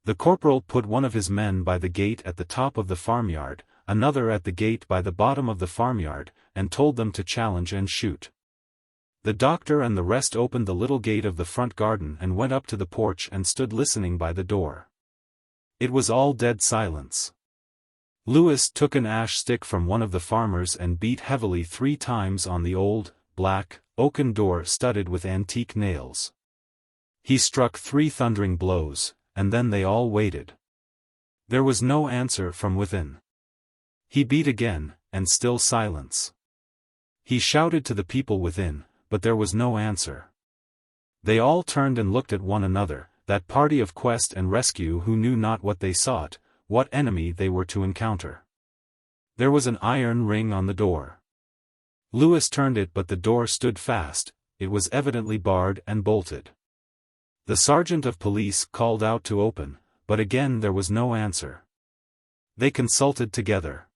The corporal put one of his men by the gate at the top of the farmyard, another at the gate by the bottom of the farmyard, and told them to challenge and shoot. The doctor and the rest opened the little gate of the front garden and went up to the porch and stood listening by the door. It was all dead silence. Lewis took an ash stick from one of the farmers and beat heavily 3 times on the old, black, oaken door studded with antique nails. He struck 3 thundering blows, and then they all waited. There was no answer from within. He beat again, and still silence. He shouted to the people within, but there was no answer. They all turned and looked at one another, that party of quest and rescue who knew not what they sought, what enemy they were to encounter. There was an iron ring on the door. Lewis turned it, but the door stood fast. It was evidently barred and bolted. The sergeant of police called out to open, but again there was no answer. They consulted together.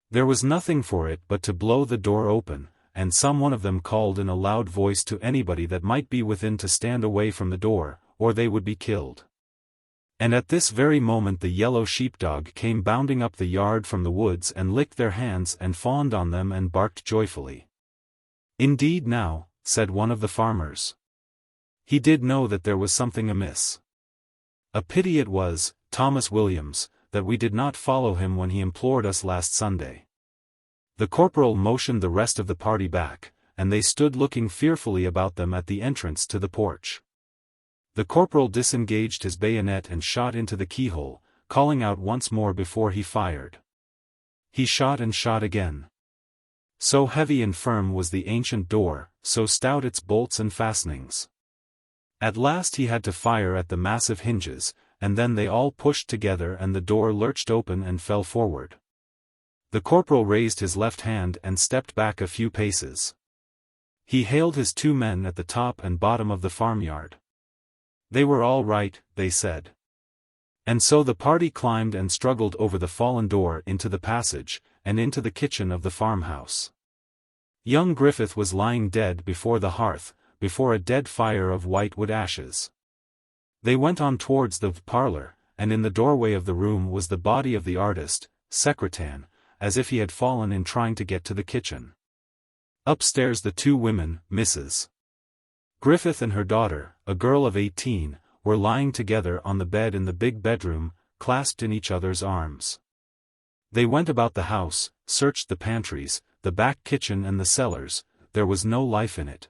There was nothing for it but to blow the door open, and some one of them called in a loud voice to anybody that might be within to stand away from the door, or they would be killed. And at this very moment the yellow sheepdog came bounding up the yard from the woods and licked their hands and fawned on them and barked joyfully. "Indeed now," said one of the farmers. He did know that there was something amiss. "A pity it was, Thomas Williams, that we did not follow him when he implored us last Sunday." The corporal motioned the rest of the party back, and they stood looking fearfully about them at the entrance to the porch. The corporal disengaged his bayonet and shot into the keyhole, calling out once more before he fired. He shot and shot again. So heavy and firm was the ancient door, so stout its bolts and fastenings. At last he had to fire at the massive hinges, and then they all pushed together and the door lurched open and fell forward. The corporal raised his left hand and stepped back a few paces. He hailed his 2 men at the top and bottom of the farmyard. They were all right, they said. And so the party climbed and struggled over the fallen door into the passage, and into the kitchen of the farmhouse. Young Griffith was lying dead before the hearth, before a dead fire of white wood ashes. They went on towards the parlor, and in the doorway of the room was the body of the artist, Secretan, as if he had fallen in trying to get to the kitchen. Upstairs the 2 women, Mrs. Griffith and her daughter, a girl of 18, were lying together on the bed in the big bedroom, clasped in each other's arms. They went about the house, searched the pantries, the back kitchen and the cellars. There was no life in it.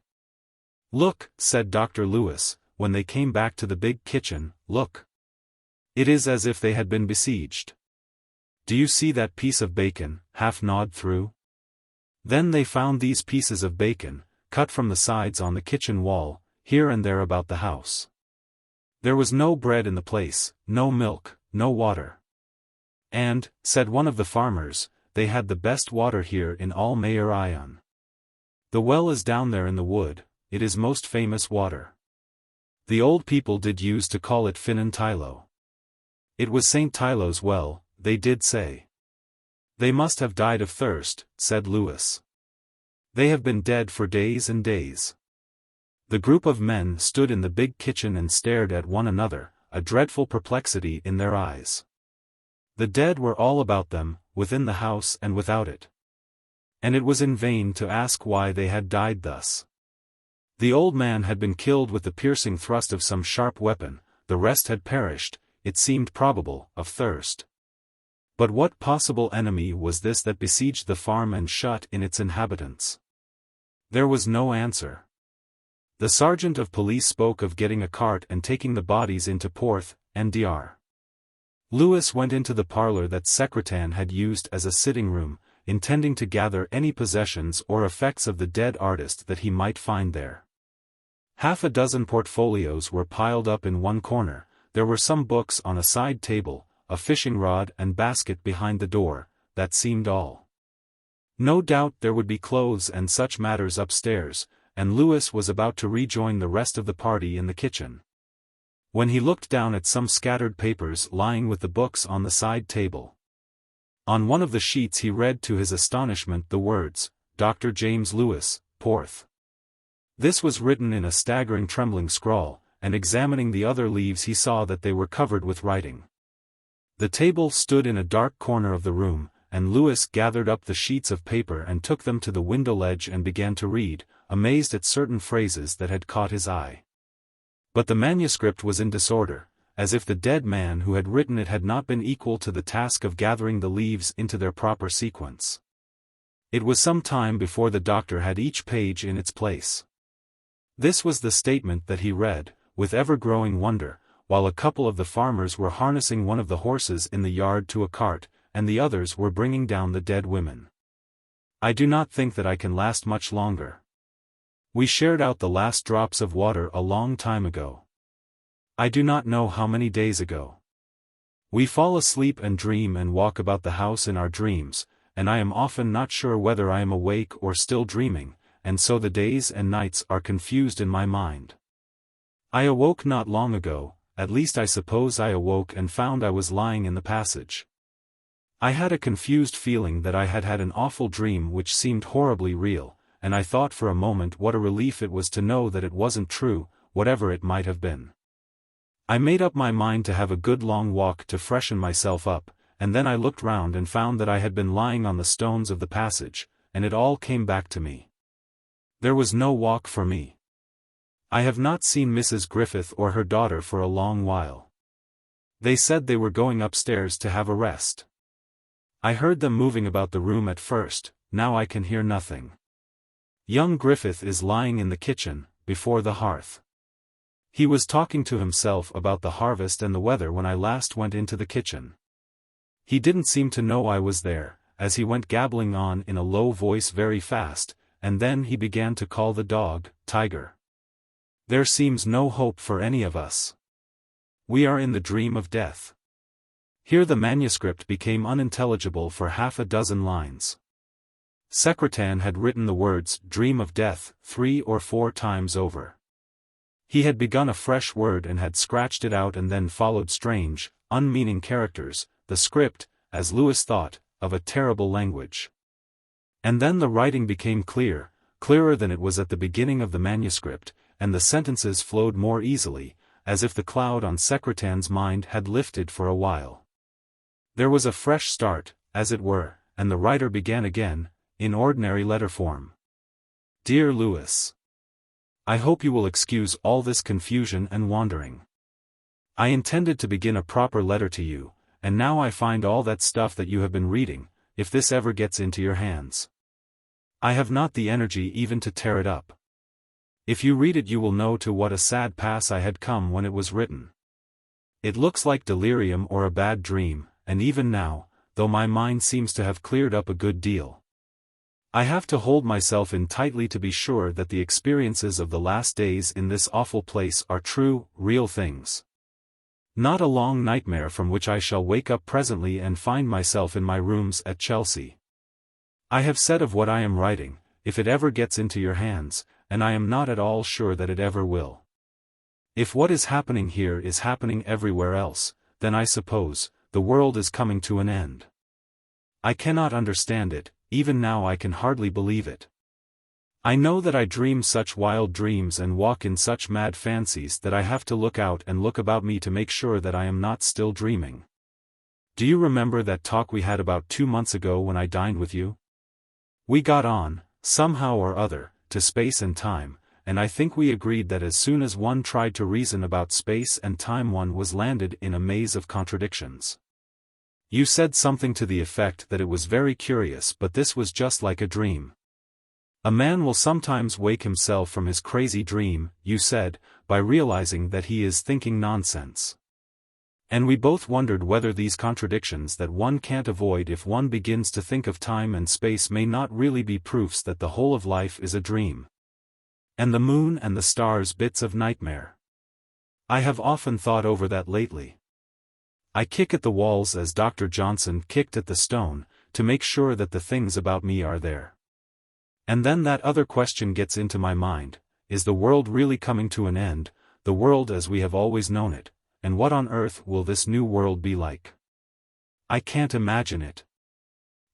"Look," said Dr. Lewis, when they came back to the big kitchen, "look. It is as if they had been besieged. Do you see that piece of bacon, half gnawed through?" Then they found these pieces of bacon, cut from the sides on the kitchen wall, here and there about the house. There was no bread in the place, no milk, no water. "And," said one of the farmers, "they had the best water here in all Mayor Ion. The well is down there in the wood, it is most famous water. The old people did use to call it Finan Tylo. It was St. Tylo's well, they did say." "They must have died of thirst," said Lewis. "They have been dead for days and days." The group of men stood in the big kitchen and stared at one another, a dreadful perplexity in their eyes. The dead were all about them, within the house and without it. And it was in vain to ask why they had died thus. The old man had been killed with the piercing thrust of some sharp weapon, the rest had perished, it seemed probable, of thirst. But what possible enemy was this that besieged the farm and shut in its inhabitants? There was no answer. The sergeant of police spoke of getting a cart and taking the bodies into Porth, Ndr. Lewis went into the parlor that Secretan had used as a sitting room, intending to gather any possessions or effects of the dead artist that he might find there. Half a dozen portfolios were piled up in one corner, there were some books on a side table, a fishing rod and basket behind the door, that seemed all. No doubt there would be clothes and such matters upstairs, and Lewis was about to rejoin the rest of the party in the kitchen, when he looked down at some scattered papers lying with the books on the side table. On one of the sheets he read to his astonishment the words, Dr. James Lewis, Porth. This was written in a staggering trembling scrawl, and examining the other leaves he saw that they were covered with writing. The table stood in a dark corner of the room, and Lewis gathered up the sheets of paper and took them to the window ledge and began to read, amazed at certain phrases that had caught his eye. But the manuscript was in disorder, as if the dead man who had written it had not been equal to the task of gathering the leaves into their proper sequence. It was some time before the doctor had each page in its place. This was the statement that he read, with ever-growing wonder, while a couple of the farmers were harnessing one of the horses in the yard to a cart, and the others were bringing down the dead women. I do not think that I can last much longer. We shared out the last drops of water a long time ago. I do not know how many days ago. We fall asleep and dream and walk about the house in our dreams, and I am often not sure whether I am awake or still dreaming, and so the days and nights are confused in my mind. I awoke not long ago, at least I suppose I awoke and found I was lying in the passage. I had a confused feeling that I had had an awful dream which seemed horribly real, and I thought for a moment what a relief it was to know that it wasn't true, whatever it might have been. I made up my mind to have a good long walk to freshen myself up, and then I looked round and found that I had been lying on the stones of the passage, and it all came back to me. There was no walk for me. I have not seen Mrs. Griffith or her daughter for a long while. They said they were going upstairs to have a rest. I heard them moving about the room at first, now I can hear nothing. Young Griffith is lying in the kitchen, before the hearth. He was talking to himself about the harvest and the weather when I last went into the kitchen. He didn't seem to know I was there, as he went gabbling on in a low voice very fast, and then he began to call the dog, Tiger. There seems no hope for any of us. We are in the dream of death. Here the manuscript became unintelligible for half a dozen lines. Secretan had written the words dream of death 3 or 4 times over. He had begun a fresh word and had scratched it out, and then followed strange, unmeaning characters, the script, as Lewis thought, of a terrible language. And then the writing became clear, clearer than it was at the beginning of the manuscript, and the sentences flowed more easily, as if the cloud on Secretan's mind had lifted for a while. There was a fresh start, as it were, and the writer began again, in ordinary letter form. Dear Lewis, I hope you will excuse all this confusion and wandering. I intended to begin a proper letter to you, and now I find all that stuff that you have been reading, if this ever gets into your hands. I have not the energy even to tear it up. If you read it you will know to what a sad pass I had come when it was written. It looks like delirium or a bad dream, and even now, though my mind seems to have cleared up a good deal, I have to hold myself in tightly to be sure that the experiences of the last days in this awful place are true, real things. Not a long nightmare from which I shall wake up presently and find myself in my rooms at Chelsea. I have said of what I am writing, if it ever gets into your hands, and I am not at all sure that it ever will. If what is happening here is happening everywhere else, then I suppose, the world is coming to an end. I cannot understand it, even now I can hardly believe it. I know that I dream such wild dreams and walk in such mad fancies that I have to look out and look about me to make sure that I am not still dreaming. Do you remember that talk we had about 2 months ago when I dined with you? We got on, somehow or other, to space and time, and I think we agreed that as soon as one tried to reason about space and time one was landed in a maze of contradictions. You said something to the effect that it was very curious, but this was just like a dream. A man will sometimes wake himself from his crazy dream, you said, by realizing that he is thinking nonsense. And we both wondered whether these contradictions that one can't avoid if one begins to think of time and space may not really be proofs that the whole of life is a dream. And the moon and the stars bits of nightmare. I have often thought over that lately. I kick at the walls as Dr. Johnson kicked at the stone, to make sure that the things about me are there. And then that other question gets into my mind, is the world really coming to an end, the world as we have always known it, and what on earth will this new world be like? I can't imagine it.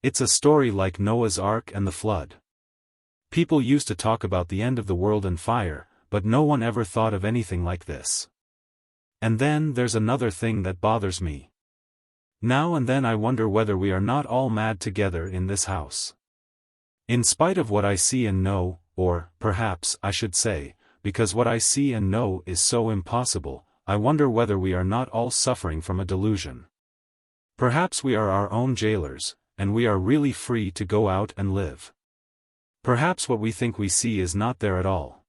It's a story like Noah's Ark and the flood. People used to talk about the end of the world and fire, but no one ever thought of anything like this. And then there's another thing that bothers me. Now and then I wonder whether we are not all mad together in this house. In spite of what I see and know, or, perhaps, I should say, because what I see and know is so impossible, I wonder whether we are not all suffering from a delusion. Perhaps we are our own jailers, and we are really free to go out and live. Perhaps what we think we see is not there at all.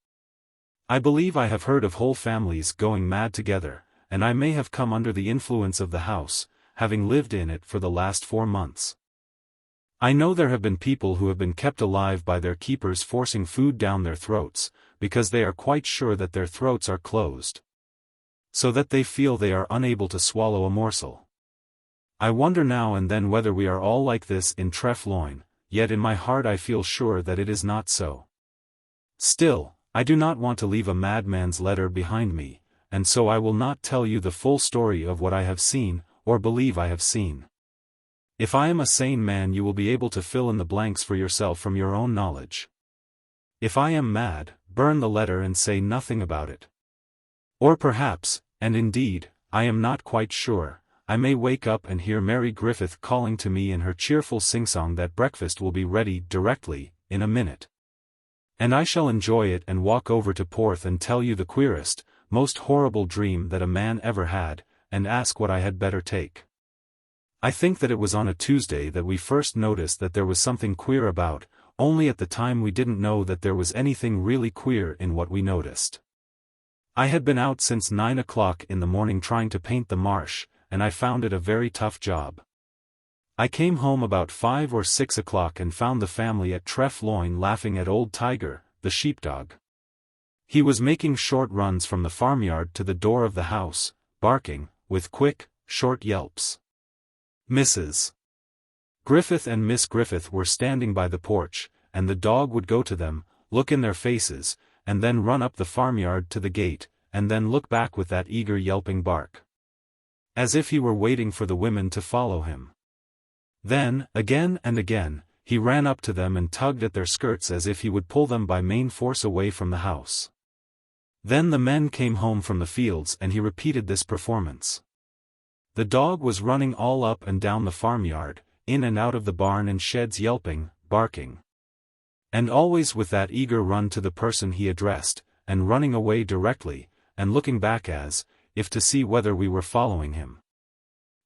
I believe I have heard of whole families going mad together, and I may have come under the influence of the house, having lived in it for the last 4 months. I know there have been people who have been kept alive by their keepers forcing food down their throats, because they are quite sure that their throats are closed, so that they feel they are unable to swallow a morsel. I wonder now and then whether we are all like this in Treff Loyne, yet in my heart I feel sure that it is not so. Still, I do not want to leave a madman's letter behind me, and so I will not tell you the full story of what I have seen, or believe I have seen. If I am a sane man, you will be able to fill in the blanks for yourself from your own knowledge. If I am mad, burn the letter and say nothing about it. Or perhaps, and indeed, I am not quite sure, I may wake up and hear Mary Griffith calling to me in her cheerful sing-song that breakfast will be ready directly, in a minute. And I shall enjoy it and walk over to Porth and tell you the queerest, most horrible dream that a man ever had, and ask what I had better take. I think that it was on a Tuesday that we first noticed that there was something queer about, only at the time we didn't know that there was anything really queer in what we noticed. I had been out since 9 o'clock in the morning trying to paint the marsh, and I found it a very tough job. I came home about 5 or 6 o'clock and found the family at Treff Loyne laughing at old Tiger, the sheepdog. He was making short runs from the farmyard to the door of the house, barking, with quick, short yelps. Mrs. Griffith and Miss Griffith were standing by the porch, and the dog would go to them, look in their faces, and then run up the farmyard to the gate, and then look back with that eager yelping bark, as if he were waiting for the women to follow him. Then, again and again, he ran up to them and tugged at their skirts as if he would pull them by main force away from the house. Then the men came home from the fields and he repeated this performance. The dog was running all up and down the farmyard, in and out of the barn and sheds yelping, barking. And always with that eager run to the person he addressed, and running away directly, and looking back as, if to see whether we were following him.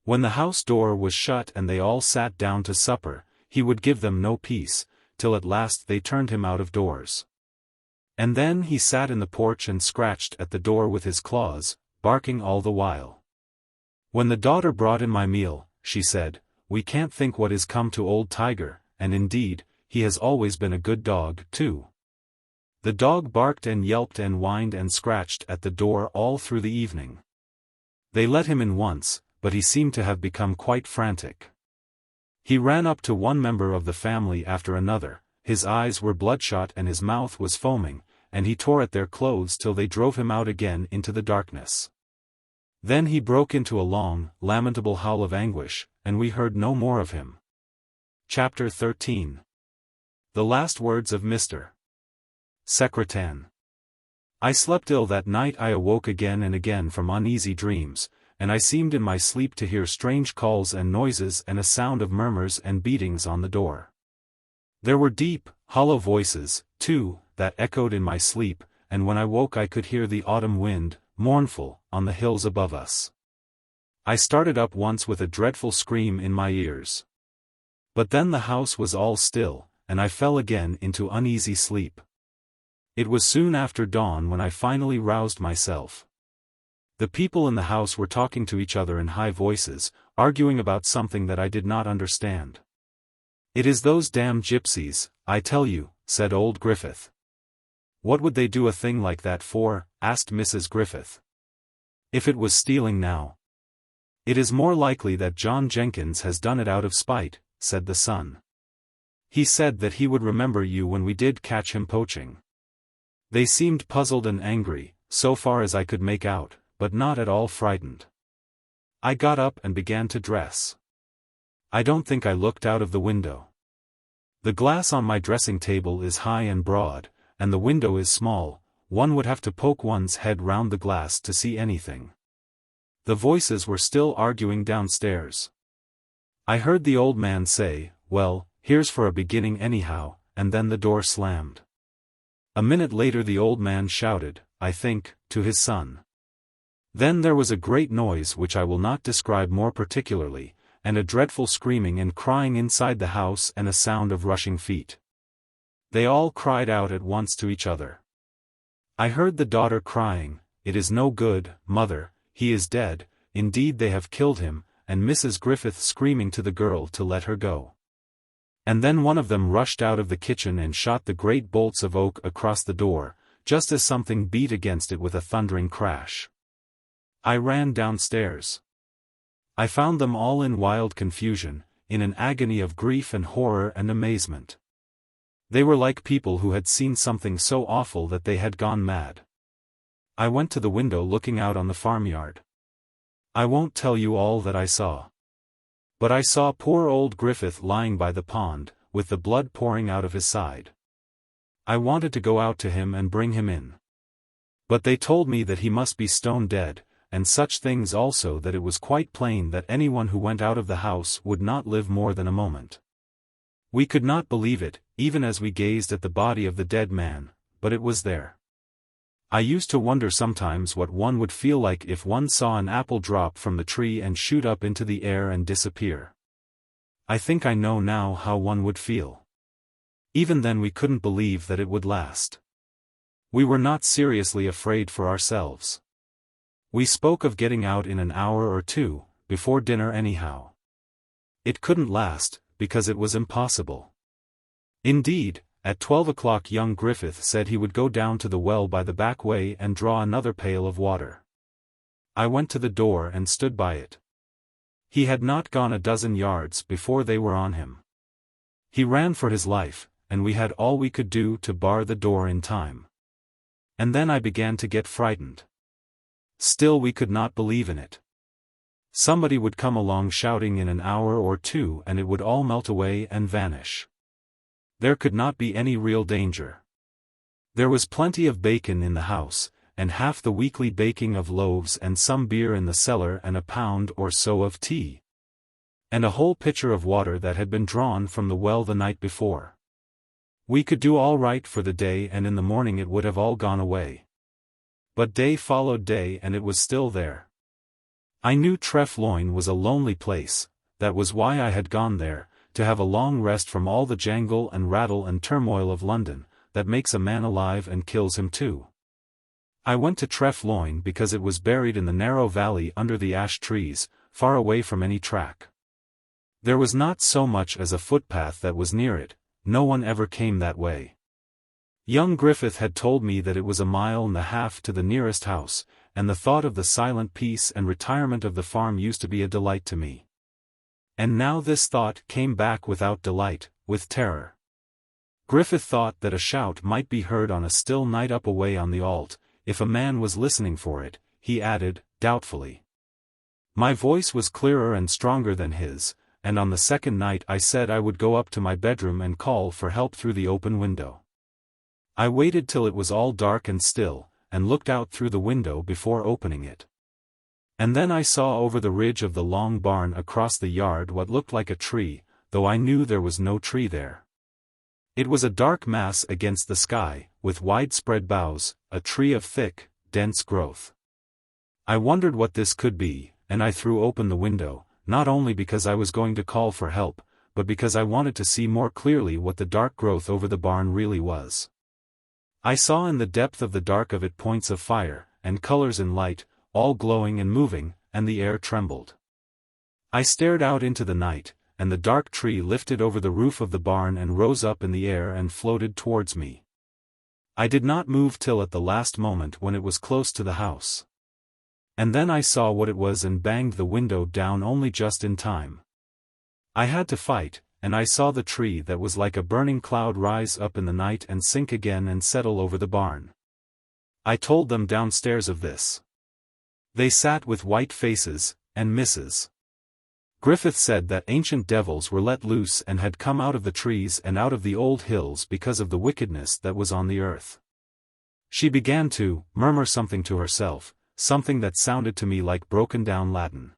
When the house door was shut and they all sat down to supper, he would give them no peace, till at last they turned him out of doors. And then he sat in the porch and scratched at the door with his claws, barking all the while. When the daughter brought in my meal, she said, "We can't think what is come to old Tiger," and indeed, he has always been a good dog, too. The dog barked and yelped and whined and scratched at the door all through the evening. They let him in once, but he seemed to have become quite frantic. He ran up to one member of the family after another, his eyes were bloodshot and his mouth was foaming, and he tore at their clothes till they drove him out again into the darkness. Then he broke into a long, lamentable howl of anguish, and we heard no more of him. Chapter 13. The last words of Mr. Secretan. I slept ill that night. I awoke again and again from uneasy dreams, and I seemed in my sleep to hear strange calls and noises and a sound of murmurs and beatings on the door. There were deep, hollow voices, too, that echoed in my sleep, and when I woke I could hear the autumn wind, mournful, on the hills above us. I started up once with a dreadful scream in my ears. But then the house was all still, and I fell again into uneasy sleep. It was soon after dawn when I finally roused myself. The people in the house were talking to each other in high voices, arguing about something that I did not understand. "It is those damn gypsies, I tell you," said old Griffith. "What would they do a thing like that for?" asked Mrs. Griffith. "If it was stealing now." "It is more likely that John Jenkins has done it out of spite," said the son. "He said that he would remember you when we did catch him poaching." They seemed puzzled and angry, so far as I could make out, but not at all frightened. I got up and began to dress. I don't think I looked out of the window. The glass on my dressing table is high and broad, and the window is small. One would have to poke one's head round the glass to see anything. The voices were still arguing downstairs. I heard the old man say, "Well, here's for a beginning anyhow," and then the door slammed. A minute later the old man shouted, I think, to his son. Then there was a great noise which I will not describe more particularly, and a dreadful screaming and crying inside the house and a sound of rushing feet. They all cried out at once to each other. I heard the daughter crying, "It is no good, mother, he is dead, indeed they have killed him," and Mrs. Griffith screaming to the girl to let her go. And then one of them rushed out of the kitchen and shot the great bolts of oak across the door, just as something beat against it with a thundering crash. I ran downstairs. I found them all in wild confusion, in an agony of grief and horror and amazement. They were like people who had seen something so awful that they had gone mad. I went to the window looking out on the farmyard. I won't tell you all that I saw. But I saw poor old Griffith lying by the pond, with the blood pouring out of his side. I wanted to go out to him and bring him in. But they told me that he must be stone dead, and such things also that it was quite plain that anyone who went out of the house would not live more than a moment. We could not believe it, even as we gazed at the body of the dead man, but it was there. I used to wonder sometimes what one would feel like if one saw an apple drop from the tree and shoot up into the air and disappear. I think I know now how one would feel. Even then we couldn't believe that it would last. We were not seriously afraid for ourselves. We spoke of getting out in an hour or two, before dinner anyhow. It couldn't last, because it was impossible. Indeed, at 12 o'clock young Griffith said he would go down to the well by the back way and draw another pail of water. I went to the door and stood by it. He had not gone a dozen yards before they were on him. He ran for his life, and we had all we could do to bar the door in time. And then I began to get frightened. Still we could not believe in it. Somebody would come along shouting in an hour or two and it would all melt away and vanish. There could not be any real danger. There was plenty of bacon in the house, and half the weekly baking of loaves and some beer in the cellar and a pound or so of tea. And a whole pitcher of water that had been drawn from the well the night before. We could do all right for the day and in the morning it would have all gone away. But day followed day and it was still there. I knew Treff Loyne was a lonely place, that was why I had gone there, to have a long rest from all the jangle and rattle and turmoil of London, that makes a man alive and kills him too. I went to Treff Loyne because it was buried in the narrow valley under the ash trees, far away from any track. There was not so much as a footpath that was near it, no one ever came that way. Young Griffith had told me that it was 1.5 miles to the nearest house, and the thought of the silent peace and retirement of the farm used to be a delight to me. And now this thought came back without delight, with terror. Griffith thought that a shout might be heard on a still night up away on the Alt, if a man was listening for it, he added, doubtfully. My voice was clearer and stronger than his, and on the second night I said I would go up to my bedroom and call for help through the open window. I waited till it was all dark and still, and looked out through the window before opening it. And then I saw over the ridge of the long barn across the yard what looked like a tree, though I knew there was no tree there. It was a dark mass against the sky, with widespread boughs, a tree of thick, dense growth. I wondered what this could be, and I threw open the window, not only because I was going to call for help, but because I wanted to see more clearly what the dark growth over the barn really was. I saw in the depth of the dark of it points of fire, and colors in light, all glowing and moving, and the air trembled. I stared out into the night, and the dark tree lifted over the roof of the barn and rose up in the air and floated towards me. I did not move till at the last moment when it was close to the house. And then I saw what it was and banged the window down only just in time. I had to fight, and I saw the tree that was like a burning cloud rise up in the night and sink again and settle over the barn. I told them downstairs of this. They sat with white faces, and Mrs. Griffith said that ancient devils were let loose and had come out of the trees and out of the old hills because of the wickedness that was on the earth. She began to murmur something to herself, something that sounded to me like broken-down Latin.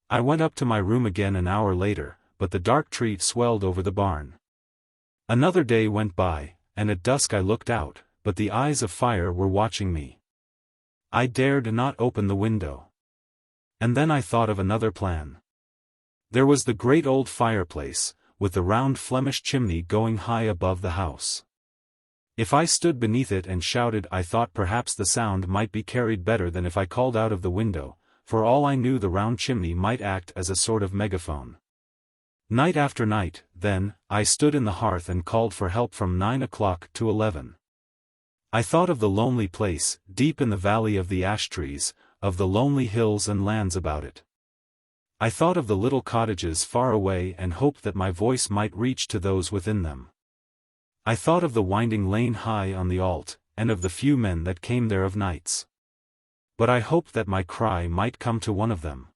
I went up to my room again an hour later, but the dark tree swelled over the barn. Another day went by, and at dusk I looked out, but the eyes of fire were watching me. I dared not open the window. And then I thought of another plan. There was the great old fireplace, with the round Flemish chimney going high above the house. If I stood beneath it and shouted, I thought perhaps the sound might be carried better than if I called out of the window, for all I knew the round chimney might act as a sort of megaphone. Night after night, then, I stood in the hearth and called for help from 9 o'clock to 11. I thought of the lonely place, deep in the valley of the ash trees, of the lonely hills and lands about it. I thought of the little cottages far away and hoped that my voice might reach to those within them. I thought of the winding lane high on the Alt, and of the few men that came there of nights. But I hoped that my cry might come to one of them.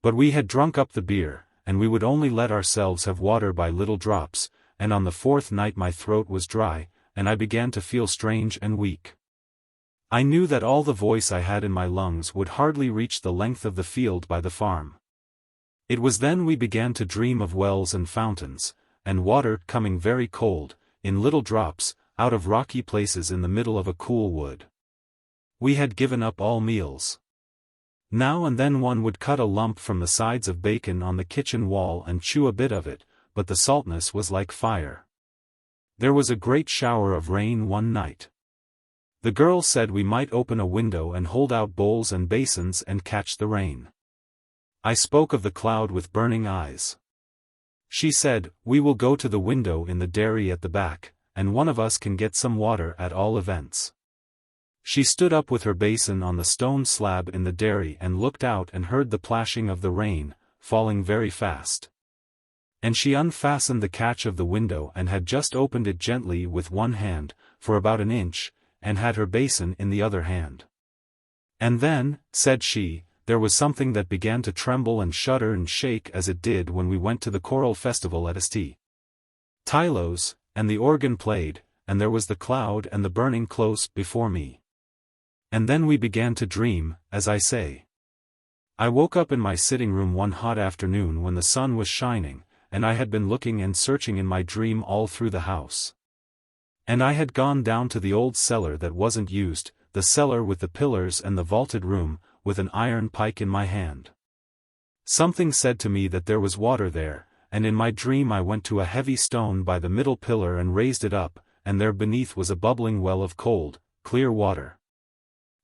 But we had drunk up the beer, and we would only let ourselves have water by little drops, and on the fourth night my throat was dry, and I began to feel strange and weak. I knew that all the voice I had in my lungs would hardly reach the length of the field by the farm. It was then we began to dream of wells and fountains, and water coming very cold, in little drops, out of rocky places in the middle of a cool wood. We had given up all meals. Now and then one would cut a lump from the sides of bacon on the kitchen wall and chew a bit of it, but the saltness was like fire. There was a great shower of rain one night. The girl said we might open a window and hold out bowls and basins and catch the rain. I spoke of the cloud with burning eyes. She said, we will go to the window in the dairy at the back, and one of us can get some water at all events. She stood up with her basin on the stone slab in the dairy and looked out and heard the plashing of the rain, falling very fast. And she unfastened the catch of the window and had just opened it gently with one hand, for about an inch, and had her basin in the other hand. And then, said she, there was something that began to tremble and shudder and shake as it did when we went to the choral festival at St. Tylo's, and the organ played, and there was the cloud and the burning close before me. And then we began to dream, as I say. I woke up in my sitting room one hot afternoon when the sun was shining, and I had been looking and searching in my dream all through the house. And I had gone down to the old cellar that wasn't used, the cellar with the pillars and the vaulted room, with an iron pike in my hand. Something said to me that there was water there, and in my dream I went to a heavy stone by the middle pillar and raised it up, and there beneath was a bubbling well of cold, clear water.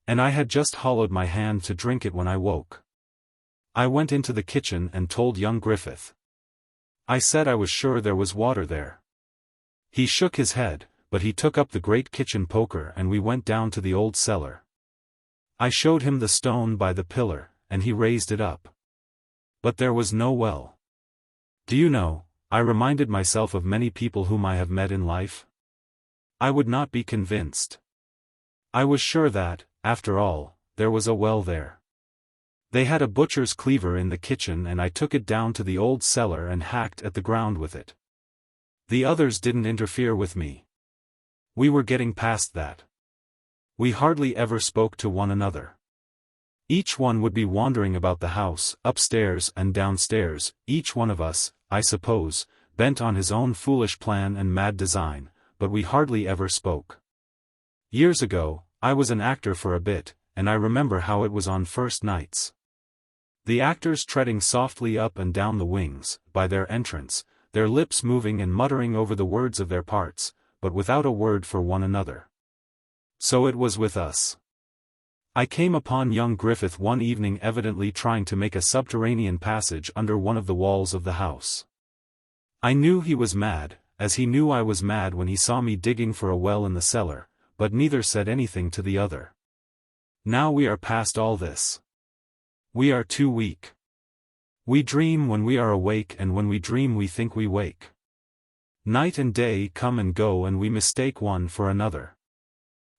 And I had just hollowed my hand to drink it when I woke. I went into the kitchen and told young Griffith. I said I was sure there was water there. He shook his head, but he took up the great kitchen poker and we went down to the old cellar. I showed him the stone by the pillar, and he raised it up. But there was no well. Do you know, I reminded myself of many people whom I have met in life. I would not be convinced. I was sure that, after all, there was a well there. They had a butcher's cleaver in the kitchen and I took it down to the old cellar and hacked at the ground with it. The others didn't interfere with me. We were getting past that. We hardly ever spoke to one another. Each one would be wandering about the house, upstairs and downstairs, each one of us, I suppose, bent on his own foolish plan and mad design, but we hardly ever spoke. Years ago, I was an actor for a bit, and I remember how it was on first nights. The actors treading softly up and down the wings, by their entrance, their lips moving and muttering over the words of their parts, but without a word for one another. So it was with us. I came upon young Griffith one evening evidently trying to make a subterranean passage under one of the walls of the house. I knew he was mad, as he knew I was mad when he saw me digging for a well in the cellar, but neither said anything to the other. Now we are past all this. We are too weak. We dream when we are awake, and when we dream we think we wake. Night and day come and go, and we mistake one for another.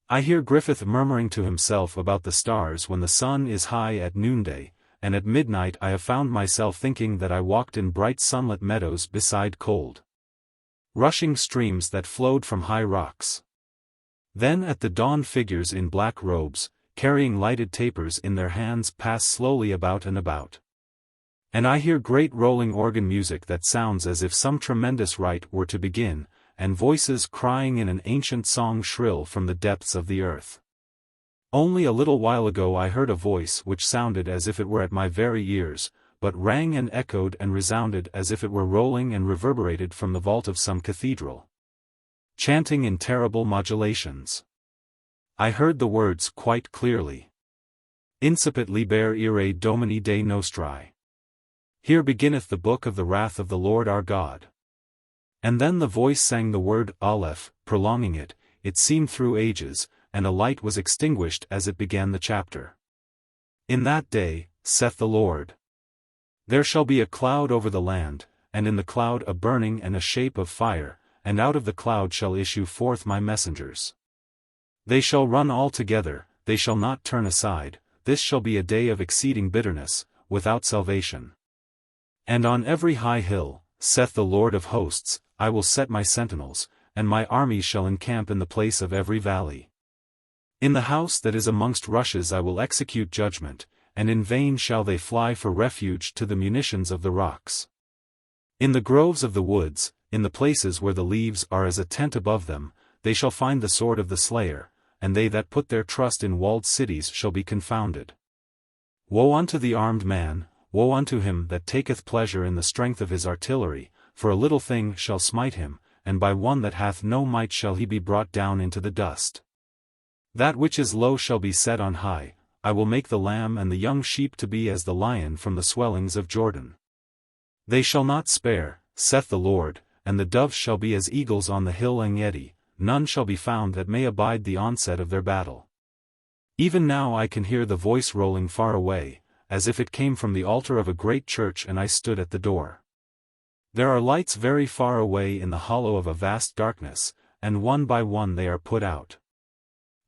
I hear Griffith murmuring to himself about the stars when the sun is high at noonday, and at midnight I have found myself thinking that I walked in bright sunlit meadows beside cold, rushing streams that flowed from high rocks. Then at the dawn figures in black robes, carrying lighted tapers in their hands, pass slowly about and about. And I hear great rolling organ music that sounds as if some tremendous rite were to begin, and voices crying in an ancient song shrill from the depths of the earth. Only a little while ago I heard a voice which sounded as if it were at my very ears, but rang and echoed and resounded as if it were rolling and reverberated from the vault of some cathedral, chanting in terrible modulations. I heard the words quite clearly. Incipit liber irae Domini Dei Nostri. Here beginneth the book of the wrath of the Lord our God. And then the voice sang the word Aleph, prolonging it, it seemed through ages, and a light was extinguished as it began the chapter. In that day, saith the Lord, there shall be a cloud over the land, and in the cloud a burning and a shape of fire, and out of the cloud shall issue forth my messengers. They shall run all together, they shall not turn aside, this shall be a day of exceeding bitterness, without salvation. And on every high hill, saith the Lord of hosts, I will set my sentinels, and my armies shall encamp in the place of every valley. In the house that is amongst rushes I will execute judgment, and in vain shall they fly for refuge to the munitions of the rocks. In the groves of the woods, in the places where the leaves are as a tent above them, they shall find the sword of the slayer, and they that put their trust in walled cities shall be confounded. Woe unto the armed man, woe unto him that taketh pleasure in the strength of his artillery, for a little thing shall smite him, and by one that hath no might shall he be brought down into the dust. That which is low shall be set on high, I will make the lamb and the young sheep to be as the lion from the swellings of Jordan. They shall not spare, saith the Lord, and the doves shall be as eagles on the hill Engedi, none shall be found that may abide the onset of their battle. Even now I can hear the voice rolling far away, as if it came from the altar of a great church, and I stood at the door. There are lights very far away in the hollow of a vast darkness, and one by one they are put out.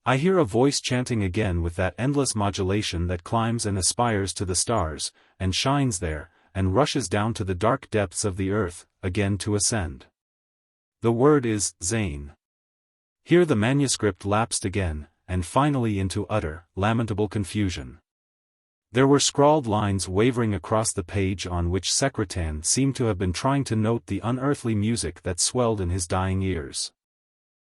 I hear a voice chanting again with that endless modulation that climbs and aspires to the stars, and shines there, and rushes down to the dark depths of the earth, again to ascend. The word is Zain. Here the manuscript lapsed again, and finally into utter, lamentable confusion. There were scrawled lines wavering across the page on which Secretan seemed to have been trying to note the unearthly music that swelled in his dying ears.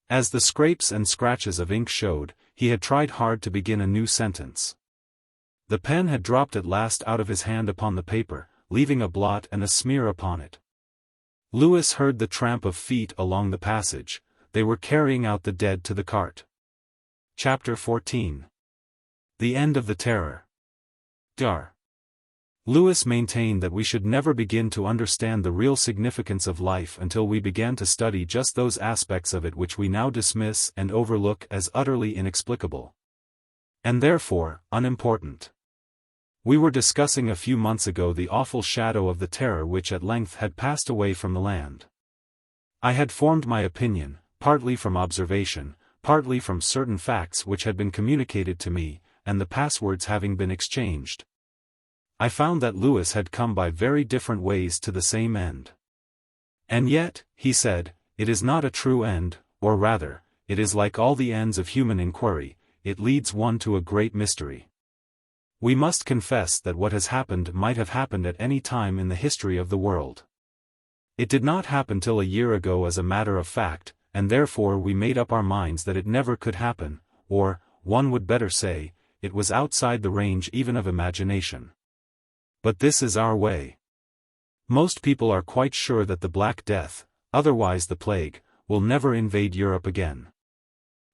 As the scrapes and scratches of ink showed, he had tried hard to begin a new sentence. The pen had dropped at last out of his hand upon the paper, leaving a blot and a smear upon it. Lewis heard the tramp of feet along the passage. They were carrying out the dead to the cart. Chapter 14. The End of the Terror. Dar. Lewis maintained that we should never begin to understand the real significance of life until we began to study just those aspects of it which we now dismiss and overlook as utterly inexplicable, and therefore unimportant. We were discussing a few months ago the awful shadow of the terror which at length had passed away from the land. I had formed my opinion, partly from observation, partly from certain facts which had been communicated to me, and the passwords having been exchanged. I found that Lewis had come by very different ways to the same end. And yet, he said, it is not a true end, or rather, it is like all the ends of human inquiry, it leads one to a great mystery. We must confess that what has happened might have happened at any time in the history of the world. It did not happen till a year ago as a matter of fact, and therefore we made up our minds that it never could happen, or, one would better say, it was outside the range even of imagination. But this is our way. Most people are quite sure that the Black Death, otherwise the plague, will never invade Europe again.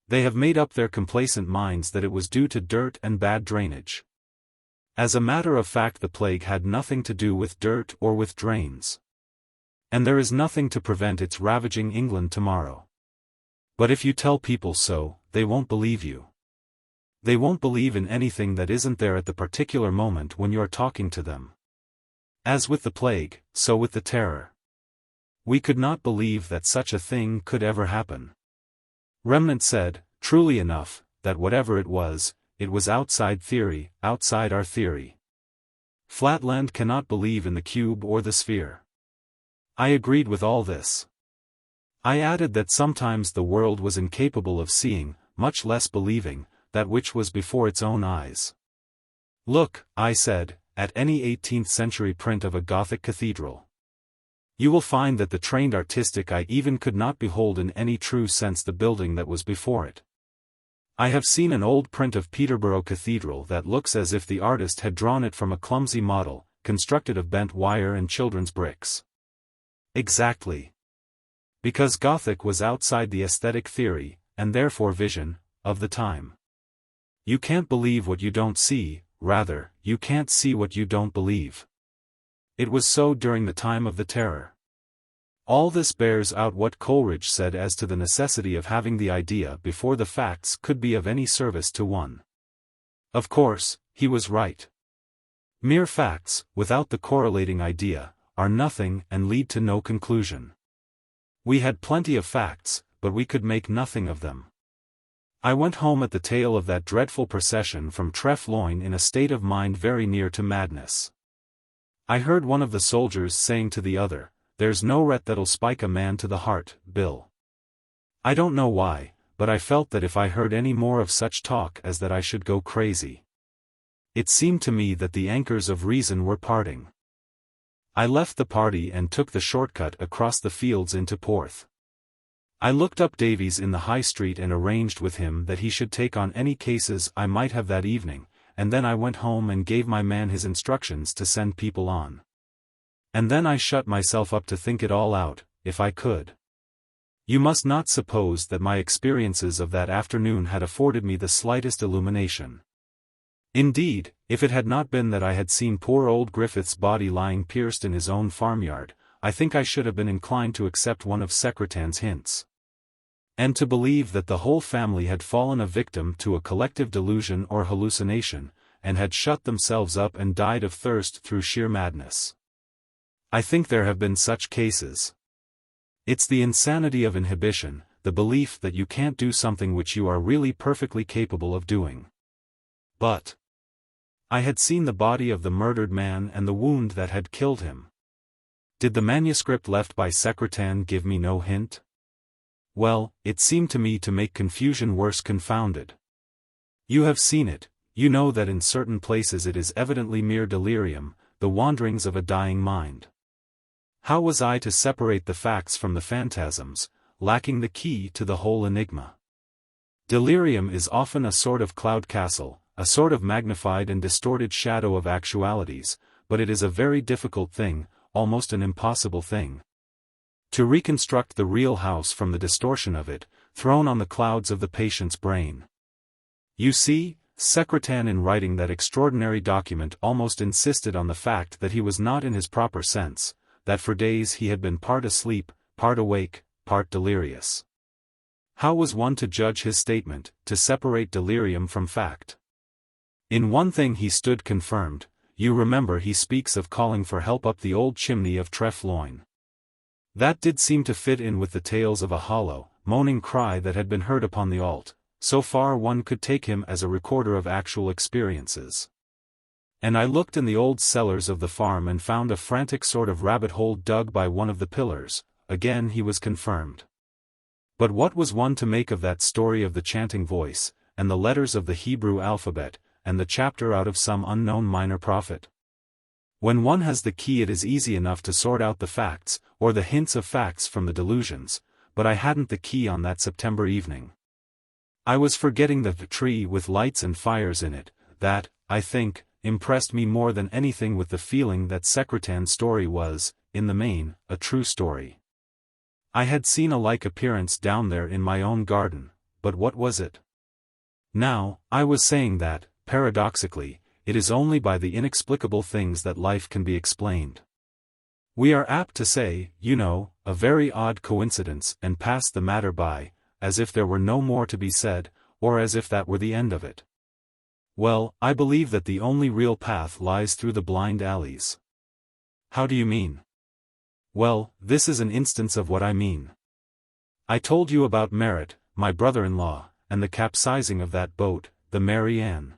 They have made up their complacent minds that it was due to dirt and bad drainage. As a matter of fact, the plague had nothing to do with dirt or with drains. And there is nothing to prevent its ravaging England tomorrow. But if you tell people so, they won't believe you. They won't believe in anything that isn't there at the particular moment when you are talking to them. As with the plague, so with the terror. We could not believe that such a thing could ever happen. Remnant said, truly enough, that whatever it was outside theory, outside our theory. Flatland cannot believe in the cube or the sphere. I agreed with all this. I added that sometimes the world was incapable of seeing, much less believing, that which was before its own eyes. Look, I said, at any 18th century print of a Gothic cathedral. You will find that the trained artistic eye even could not behold in any true sense the building that was before it. I have seen an old print of Peterborough Cathedral that looks as if the artist had drawn it from a clumsy model, constructed of bent wire and children's bricks. Exactly. Because Gothic was outside the aesthetic theory, and therefore vision, of the time. You can't believe what you don't see, rather, you can't see what you don't believe. It was so during the time of the Terror. All this bears out what Coleridge said as to the necessity of having the idea before the facts could be of any service to one. Of course, he was right. Mere facts, without the correlating idea, are nothing and lead to no conclusion. We had plenty of facts, but we could make nothing of them. I went home at the tail of that dreadful procession from Treff Loyne in a state of mind very near to madness. I heard one of the soldiers saying to the other, "There's no ret that'll spike a man to the heart, Bill." I don't know why, but I felt that if I heard any more of such talk as that I should go crazy. It seemed to me that the anchors of reason were parting. I left the party and took the shortcut across the fields into Porth. I looked up Davies in the High Street and arranged with him that he should take on any cases I might have that evening, and then I went home and gave my man his instructions to send people on. And then I shut myself up to think it all out, if I could. You must not suppose that my experiences of that afternoon had afforded me the slightest illumination. Indeed, if it had not been that I had seen poor old Griffith's body lying pierced in his own farmyard, I think I should have been inclined to accept one of Secretan's hints. And to believe that the whole family had fallen a victim to a collective delusion or hallucination, and had shut themselves up and died of thirst through sheer madness. I think there have been such cases. It's the insanity of inhibition, the belief that you can't do something which you are really perfectly capable of doing. But I had seen the body of the murdered man and the wound that had killed him. Did the manuscript left by Secretan give me no hint? Well, it seemed to me to make confusion worse confounded. You have seen it, you know that in certain places it is evidently mere delirium, the wanderings of a dying mind. How was I to separate the facts from the phantasms, lacking the key to the whole enigma? Delirium is often a sort of cloud castle, a sort of magnified and distorted shadow of actualities, but it is a very difficult thing, almost an impossible thing, to reconstruct the real house from the distortion of it, thrown on the clouds of the patient's brain. You see, Secretan in writing that extraordinary document almost insisted on the fact that he was not in his proper sense, that for days he had been part asleep, part awake, part delirious. How was one to judge his statement, to separate delirium from fact? In one thing he stood confirmed. You remember he speaks of calling for help up the old chimney of Treff Loyne. That did seem to fit in with the tales of a hollow, moaning cry that had been heard upon the Alt, so far one could take him as a recorder of actual experiences. And I looked in the old cellars of the farm and found a frantic sort of rabbit hole dug by one of the pillars. Again he was confirmed. But what was one to make of that story of the chanting voice, and the letters of the Hebrew alphabet, and the chapter out of some unknown minor prophet? When one has the key, it is easy enough to sort out the facts, or the hints of facts from the delusions, but I hadn't the key on that September evening. I was forgetting the tree with lights and fires in it, that, I think, impressed me more than anything, with the feeling that Secretan's story was, in the main, a true story. I had seen a like appearance down there in my own garden, but what was it? Now, I was saying that, paradoxically, it is only by the inexplicable things that life can be explained. We are apt to say, a very odd coincidence, and pass the matter by, as if there were no more to be said, or as if that were the end of it. Well, I believe that the only real path lies through the blind alleys. How do you mean? Well, this is an instance of what I mean. I told you about Merritt, my brother-in-law, and the capsizing of that boat, the Mary Ann.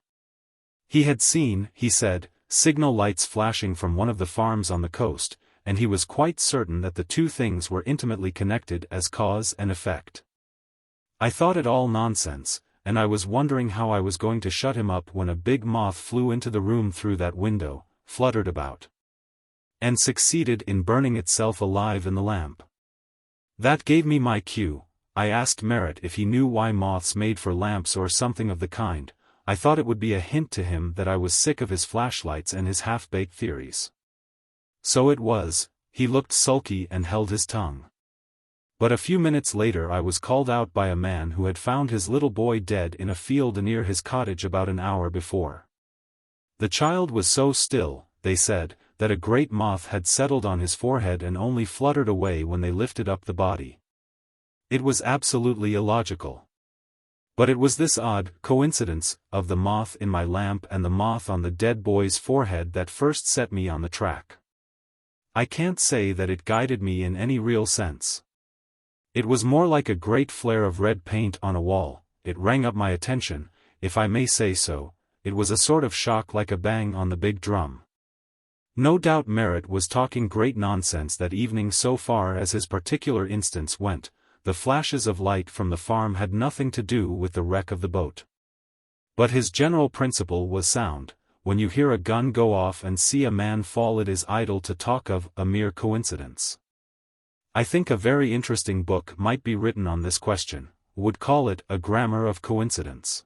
He had seen, he said, signal lights flashing from one of the farms on the coast, and he was quite certain that the two things were intimately connected as cause and effect. I thought it all nonsense, and I was wondering how I was going to shut him up when a big moth flew into the room through that window, fluttered about, and succeeded in burning itself alive in the lamp. That gave me my cue. I asked Merritt if he knew why moths made for lamps or something of the kind. I thought it would be a hint to him that I was sick of his flashlights and his half-baked theories. So it was. He looked sulky and held his tongue. But a few minutes later I was called out by a man who had found his little boy dead in a field near his cottage about an hour before. The child was so still, they said, that a great moth had settled on his forehead and only fluttered away when they lifted up the body. It was absolutely illogical. But it was this odd coincidence of the moth in my lamp and the moth on the dead boy's forehead that first set me on the track. I can't say that it guided me in any real sense. It was more like a great flare of red paint on a wall. It rang up my attention, if I may say so. It was a sort of shock, like a bang on the big drum. No doubt Merritt was talking great nonsense that evening so far as his particular instance went. The flashes of light from the farm had nothing to do with the wreck of the boat. But his general principle was sound. When you hear a gun go off and see a man fall, it is idle to talk of a mere coincidence. I think a very interesting book might be written on this question, would call it A Grammar of Coincidence.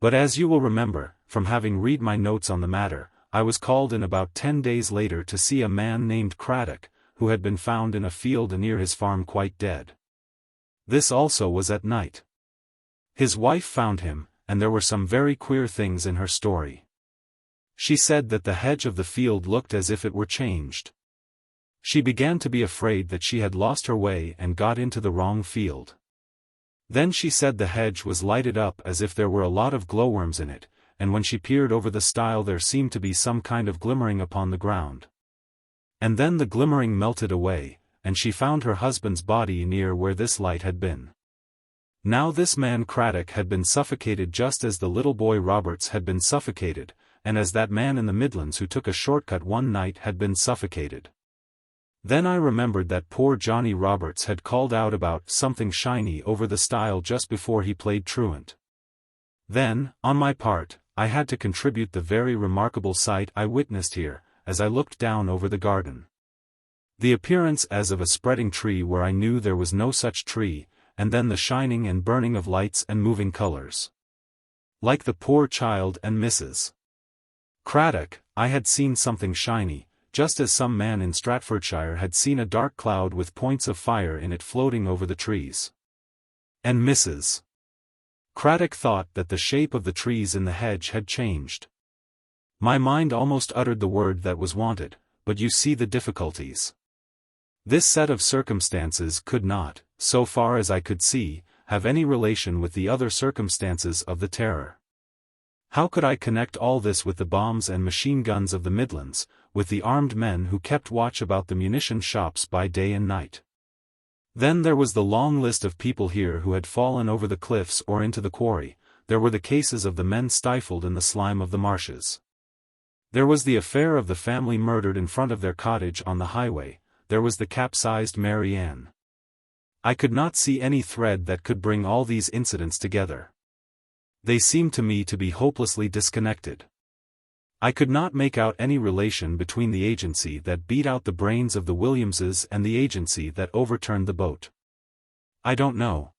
But as you will remember, from having read my notes on the matter, I was called in about 10 days later to see a man named Craddock, who had been found in a field near his farm quite dead. This also was at night. His wife found him, and there were some very queer things in her story. She said that the hedge of the field looked as if it were changed. She began to be afraid that she had lost her way and got into the wrong field. Then she said the hedge was lighted up as if there were a lot of glowworms in it, and when she peered over the stile there seemed to be some kind of glimmering upon the ground. And then the glimmering melted away, and she found her husband's body near where this light had been. Now this man Craddock had been suffocated just as the little boy Roberts had been suffocated, and as that man in the Midlands who took a shortcut one night had been suffocated. Then I remembered that poor Johnny Roberts had called out about something shiny over the stile just before he played truant. Then, on my part, I had to contribute the very remarkable sight I witnessed here, as I looked down over the garden. The appearance as of a spreading tree where I knew there was no such tree, and then the shining and burning of lights and moving colors. Like the poor child and Mrs. Craddock, I had seen something shiny, just as some man in Stratfordshire had seen a dark cloud with points of fire in it floating over the trees. And Mrs. Craddock thought that the shape of the trees in the hedge had changed. My mind almost uttered the word that was wanted, but you see the difficulties. This set of circumstances could not, so far as I could see, have any relation with the other circumstances of the terror. How could I connect all this with the bombs and machine guns of the Midlands, with the armed men who kept watch about the munition shops by day and night? Then there was the long list of people here who had fallen over the cliffs or into the quarry. There were the cases of the men stifled in the slime of the marshes. There was the affair of the family murdered in front of their cottage on the highway. There was the capsized Mary Ann. I could not see any thread that could bring all these incidents together. They seemed to me to be hopelessly disconnected. I could not make out any relation between the agency that beat out the brains of the Williamses and the agency that overturned the boat. I don't know.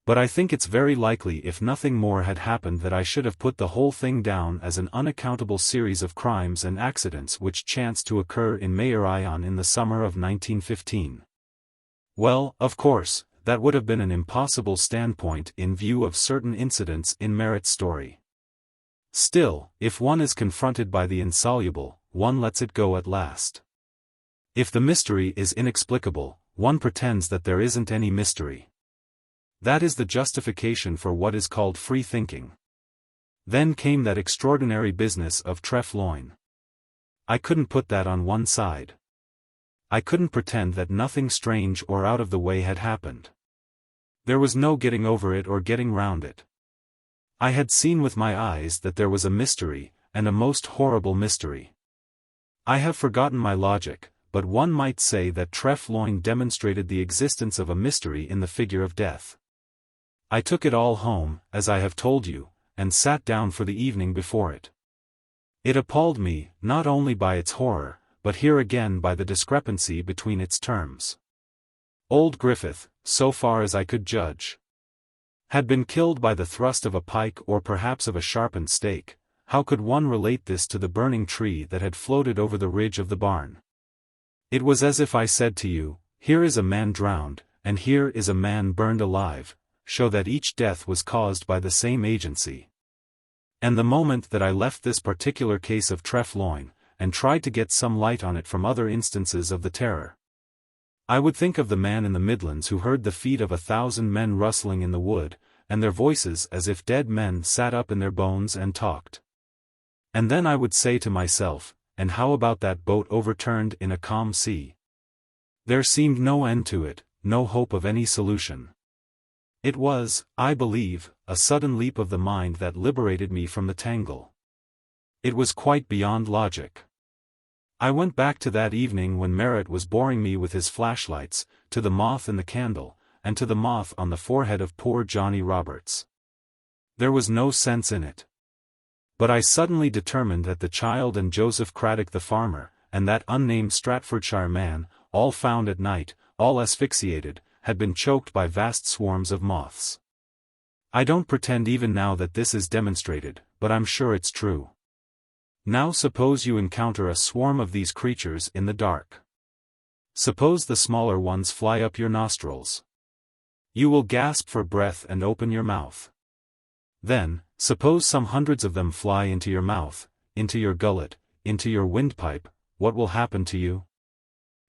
But I think it's very likely if nothing more had happened that I should have put the whole thing down as an unaccountable series of crimes and accidents which chanced to occur in Machen in the summer of 1915. Well, of course, that would have been an impossible standpoint in view of certain incidents in Merritt's story. Still, if one is confronted by the insoluble, one lets it go at last. If the mystery is inexplicable, one pretends that there isn't any mystery. That is the justification for what is called free thinking. Then came that extraordinary business of Treff Loyne. I couldn't put that on one side. I couldn't pretend that nothing strange or out of the way had happened. There was no getting over it or getting round it. I had seen with my eyes that there was a mystery, and a most horrible mystery. I have forgotten my logic, but one might say that Treff Loyne demonstrated the existence of a mystery in the figure of death. I took it all home, as I have told you, and sat down for the evening before it. It appalled me, not only by its horror, but here again by the discrepancy between its terms. Old Griffith, so far as I could judge, had been killed by the thrust of a pike or perhaps of a sharpened stake. How could one relate this to the burning tree that had floated over the ridge of the barn? It was as if I said to you, here is a man drowned, and here is a man burned alive, show that each death was caused by the same agency. And the moment that I left this particular case of Treff Loyne, and tried to get some light on it from other instances of the terror, I would think of the man in the Midlands who heard the feet of 1,000 men rustling in the wood, and their voices as if dead men sat up in their bones and talked. And then I would say to myself, and how about that boat overturned in a calm sea? There seemed no end to it, no hope of any solution. It was, I believe, a sudden leap of the mind that liberated me from the tangle. It was quite beyond logic. I went back to that evening when Merritt was boring me with his flashlights, to the moth in the candle, and to the moth on the forehead of poor Johnny Roberts. There was no sense in it. But I suddenly determined that the child and Joseph Craddock the farmer, and that unnamed Stratfordshire man, all found at night, all asphyxiated, had been choked by vast swarms of moths. I don't pretend even now that this is demonstrated, but I'm sure it's true. Now suppose you encounter a swarm of these creatures in the dark. Suppose the smaller ones fly up your nostrils. You will gasp for breath and open your mouth. Then, suppose some hundreds of them fly into your mouth, into your gullet, into your windpipe. What will happen to you?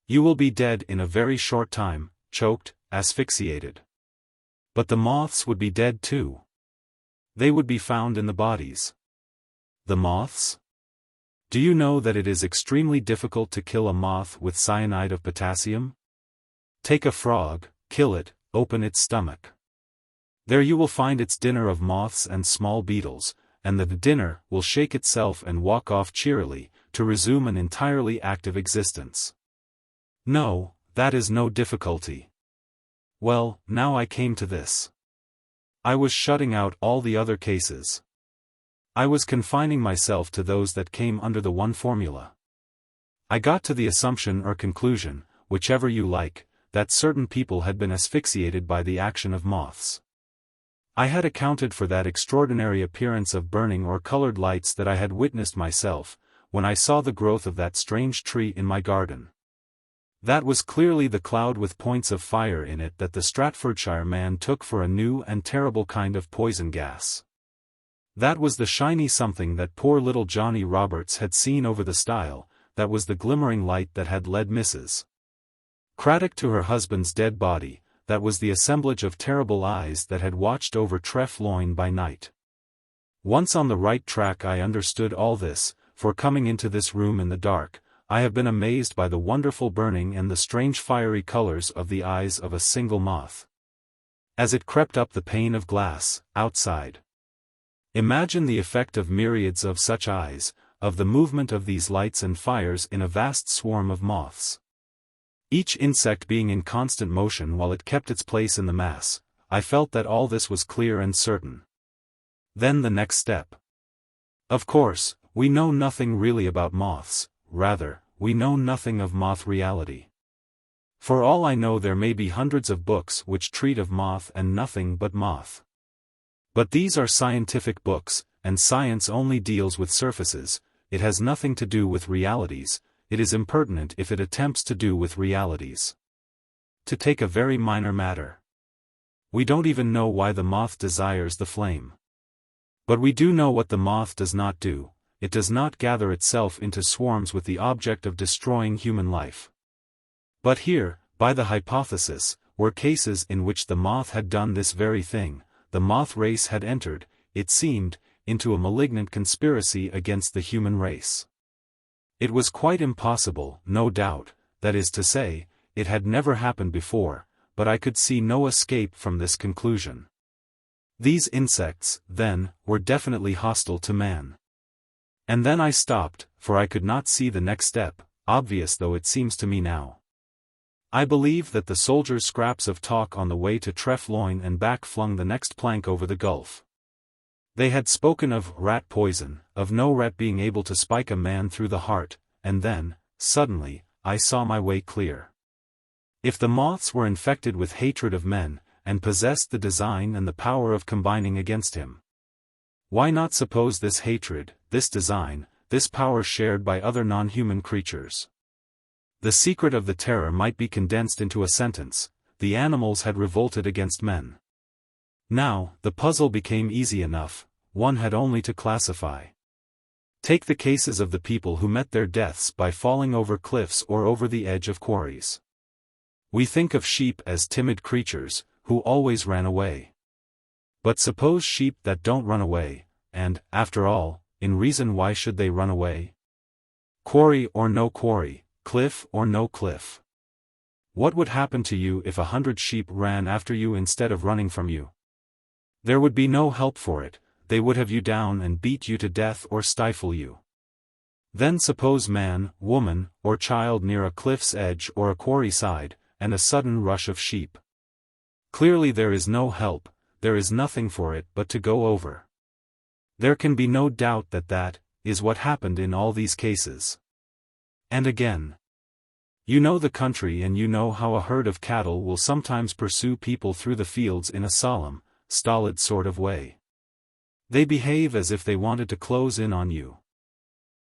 You will be dead in a very short time, choked, asphyxiated. But the moths would be dead too. They would be found in the bodies. The moths? Do you know that it is extremely difficult to kill a moth with cyanide of potassium? Take a frog, kill it, open its stomach. There you will find its dinner of moths and small beetles, and the dinner will shake itself and walk off cheerily, to resume an entirely active existence. No, that is no difficulty. Well, now I came to this. I was shutting out all the other cases. I was confining myself to those that came under the one formula. I got to the assumption or conclusion, whichever you like, that certain people had been asphyxiated by the action of moths. I had accounted for that extraordinary appearance of burning or colored lights that I had witnessed myself, when I saw the growth of that strange tree in my garden. That was clearly the cloud with points of fire in it that the Stratfordshire man took for a new and terrible kind of poison gas. That was the shiny something that poor little Johnny Roberts had seen over the stile, that was the glimmering light that had led Mrs. Craddock to her husband's dead body, that was the assemblage of terrible eyes that had watched over Treff Loyne by night. Once on the right track I understood all this, for coming into this room in the dark, I have been amazed by the wonderful burning and the strange fiery colors of the eyes of a single moth, as it crept up the pane of glass, outside. Imagine the effect of myriads of such eyes, of the movement of these lights and fires in a vast swarm of moths. Each insect being in constant motion while it kept its place in the mass. I felt that all this was clear and certain. Then the next step. Of course, We know nothing really about moths, rather, we know nothing of moth reality. For all I know, there may be hundreds of books which treat of moth and nothing but moth. But these are scientific books, and science only deals with surfaces. It has nothing to do with realities. It is impertinent if it attempts to do with realities. To take a very minor matter. We don't even know why the moth desires the flame. But we do know what the moth does not do. It does not gather itself into swarms with the object of destroying human life. But here, by the hypothesis, were cases in which the moth had done this very thing. The moth race had entered, it seemed, into a malignant conspiracy against the human race. It was quite impossible, no doubt, that is to say, it had never happened before, but I could see no escape from this conclusion. These insects, then, were definitely hostile to man. And then I stopped, for I could not see the next step, obvious though it seems to me now. I believe that the soldiers' scraps of talk on the way to Treff Loyne and back flung the next plank over the gulf. They had spoken of rat poison, of no rat being able to spike a man through the heart, and then, suddenly, I saw my way clear. If the moths were infected with hatred of men, and possessed the design and the power of combining against him, why not suppose this hatred, this design, this power shared by other non-human creatures? The secret of the terror might be condensed into a sentence: the animals had revolted against men. Now, the puzzle became easy enough, one had only to classify. Take the cases of the people who met their deaths by falling over cliffs or over the edge of quarries. We think of sheep as timid creatures, who always ran away. But suppose sheep that don't run away, and, after all, in reason why should they run away? Quarry or no quarry, cliff or no cliff. What would happen to you if 100 sheep ran after you instead of running from you? There would be no help for it, they would have you down and beat you to death or stifle you. Then suppose man, woman, or child near a cliff's edge or a quarry side, and a sudden rush of sheep. Clearly there is no help, there is nothing for it but to go over. There can be no doubt that that is what happened in all these cases. And again, you know the country and you know how a herd of cattle will sometimes pursue people through the fields in a solemn, stolid sort of way. They behave as if they wanted to close in on you.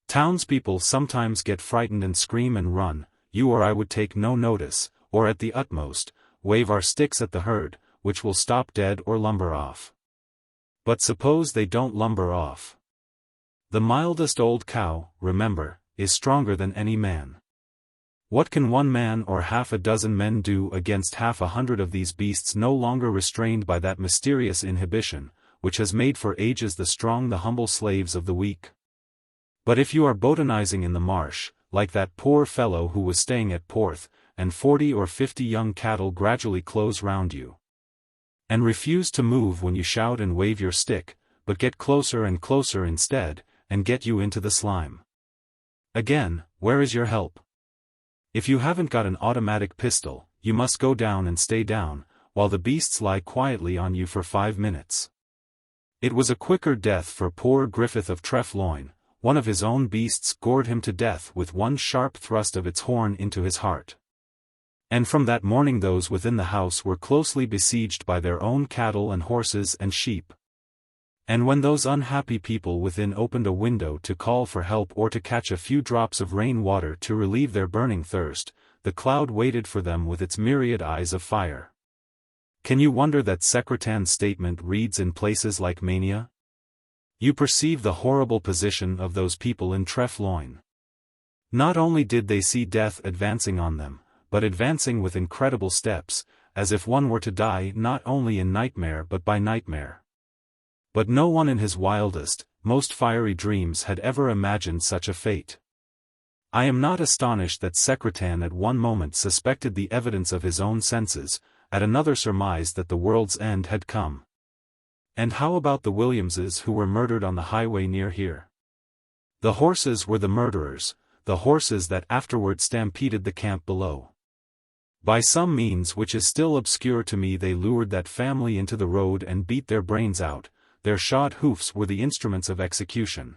Townspeople sometimes get frightened and scream and run, you or I would take no notice, or at the utmost, wave our sticks at the herd, which will stop dead or lumber off. But suppose they don't lumber off. The mildest old cow, remember, is stronger than any man. What can one man or half a dozen men do against half 100 of these beasts no longer restrained by that mysterious inhibition, which has made for ages the strong the humble slaves of the weak? But if you are botanizing in the marsh, like that poor fellow who was staying at Porth, and 40 or 50 young cattle gradually close round you, and refuse to move when you shout and wave your stick, but get closer and closer instead, and get you into the slime. Again, where is your help? If you haven't got an automatic pistol, you must go down and stay down, while the beasts lie quietly on you for 5 minutes. It was a quicker death for poor Griffith of Treff Loyne. One of his own beasts gored him to death with one sharp thrust of its horn into his heart. And from that morning those within the house were closely besieged by their own cattle and horses and sheep. And when those unhappy people within opened a window to call for help or to catch a few drops of rain water to relieve their burning thirst, the cloud waited for them with its myriad eyes of fire. Can you wonder that Secretan's statement reads in places like mania? You perceive the horrible position of those people in Treff Loyne. Not only did they see death advancing on them, but advancing with incredible steps, as if one were to die not only in nightmare but by nightmare. But no one in his wildest, most fiery dreams had ever imagined such a fate. I am not astonished that Secretan at one moment suspected the evidence of his own senses, at another surmised that the world's end had come. And how about the Williamses who were murdered on the highway near here? The horses were the murderers, the horses that afterward stampeded the camp below. By some means which is still obscure to me they lured that family into the road and beat their brains out, their shod hoofs were the instruments of execution.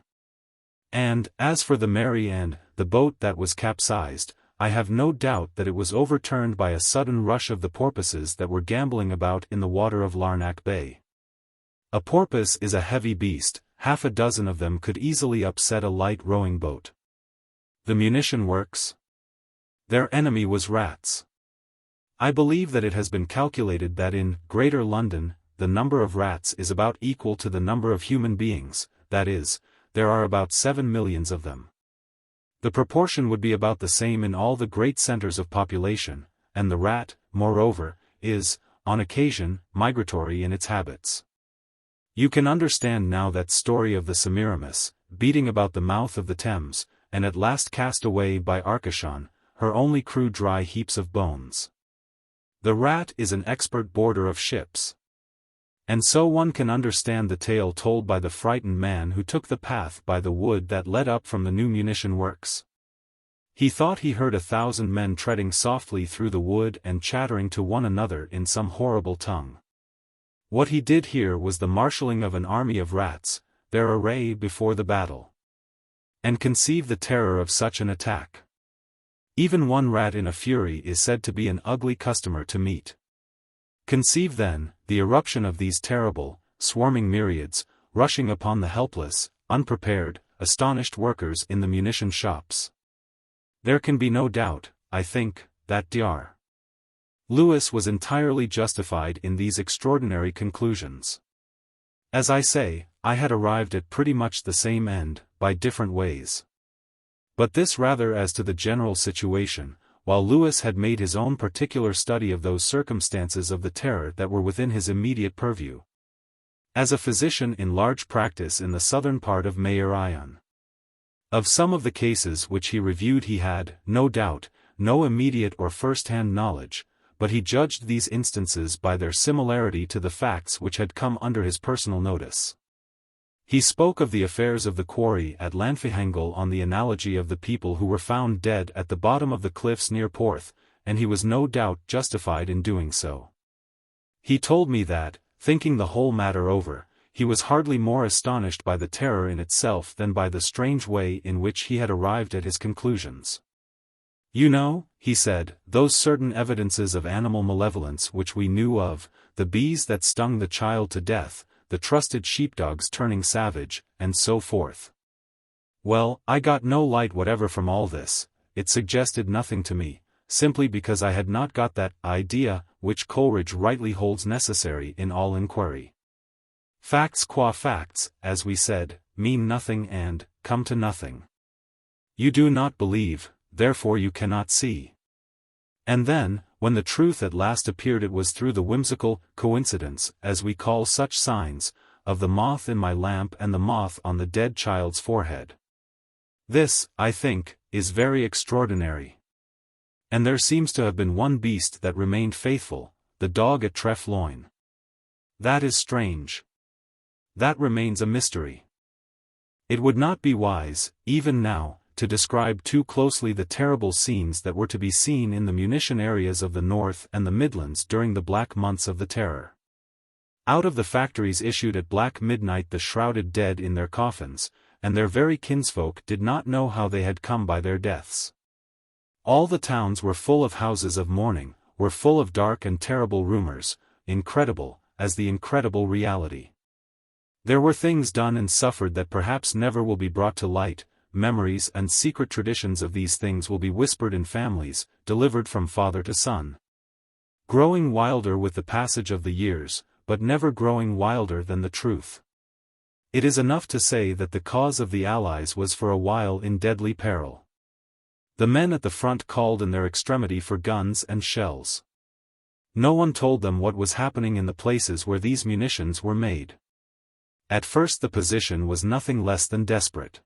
And, as for the Mary and the boat that was capsized, I have no doubt that it was overturned by a sudden rush of the porpoises that were gambolling about in the water of Larnac Bay. A porpoise is a heavy beast, half a dozen of them could easily upset a light rowing boat. The munition works? Their enemy was rats. I believe that it has been calculated that in Greater London, the number of rats is about equal to the number of human beings, that is, there are about 7 millions of them. The proportion would be about the same in all the great centers of population, and the rat, moreover, is, on occasion, migratory in its habits. You can understand now that story of the Semiramis, beating about the mouth of the Thames, and at last cast away by Arcachon, her only crew dry heaps of bones. The rat is an expert boarder of ships. And so one can understand the tale told by the frightened man who took the path by the wood that led up from the new munition works. He thought he heard 1,000 men treading softly through the wood and chattering to one another in some horrible tongue. What he did hear was the marshalling of an army of rats, their array before the battle. And conceive the terror of such an attack. Even one rat in a fury is said to be an ugly customer to meet. Conceive then, the eruption of these terrible, swarming myriads, rushing upon the helpless, unprepared, astonished workers in the munition shops. There can be no doubt, I think, that Dr. Lewis was entirely justified in these extraordinary conclusions. As I say, I had arrived at pretty much the same end, by different ways. But this rather as to the general situation, while Lewis had made his own particular study of those circumstances of the terror that were within his immediate purview. As a physician in large practice in the southern part of Mayer Ion. Of some of the cases which he reviewed he had, no doubt, no immediate or first-hand knowledge, but he judged these instances by their similarity to the facts which had come under his personal notice. He spoke of the affairs of the quarry at Llanfihangel on the analogy of the people who were found dead at the bottom of the cliffs near Porth, and he was no doubt justified in doing so. He told me that, thinking the whole matter over, he was hardly more astonished by the terror in itself than by the strange way in which he had arrived at his conclusions. You know, he said, those certain evidences of animal malevolence which we knew of, the bees that stung the child to death, the trusted sheepdogs turning savage, and so forth. Well, I got no light whatever from all this, it suggested nothing to me, simply because I had not got that idea which Coleridge rightly holds necessary in all inquiry. Facts qua facts, as we said, mean nothing and come to nothing. You do not believe, therefore you cannot see. And then, when the truth at last appeared, it was through the whimsical coincidence, as we call such signs, of the moth in my lamp and the moth on the dead child's forehead. This, I think, is very extraordinary. And there seems to have been one beast that remained faithful, the dog at Treff Loyne. That is strange. That remains a mystery. It would not be wise, even now, to describe too closely the terrible scenes that were to be seen in the munition areas of the North and the Midlands during the black months of the Terror. Out of the factories issued at black midnight the shrouded dead in their coffins, and their very kinsfolk did not know how they had come by their deaths. All the towns were full of houses of mourning, were full of dark and terrible rumors, incredible, as the incredible reality. There were things done and suffered that perhaps never will be brought to light. Memories and secret traditions of these things will be whispered in families, delivered from father to son. Growing wilder with the passage of the years, but never growing wilder than the truth. It is enough to say that the cause of the Allies was for a while in deadly peril. The men at the front called in their extremity for guns and shells. No one told them what was happening in the places where these munitions were made. At first the position was nothing less than desperate.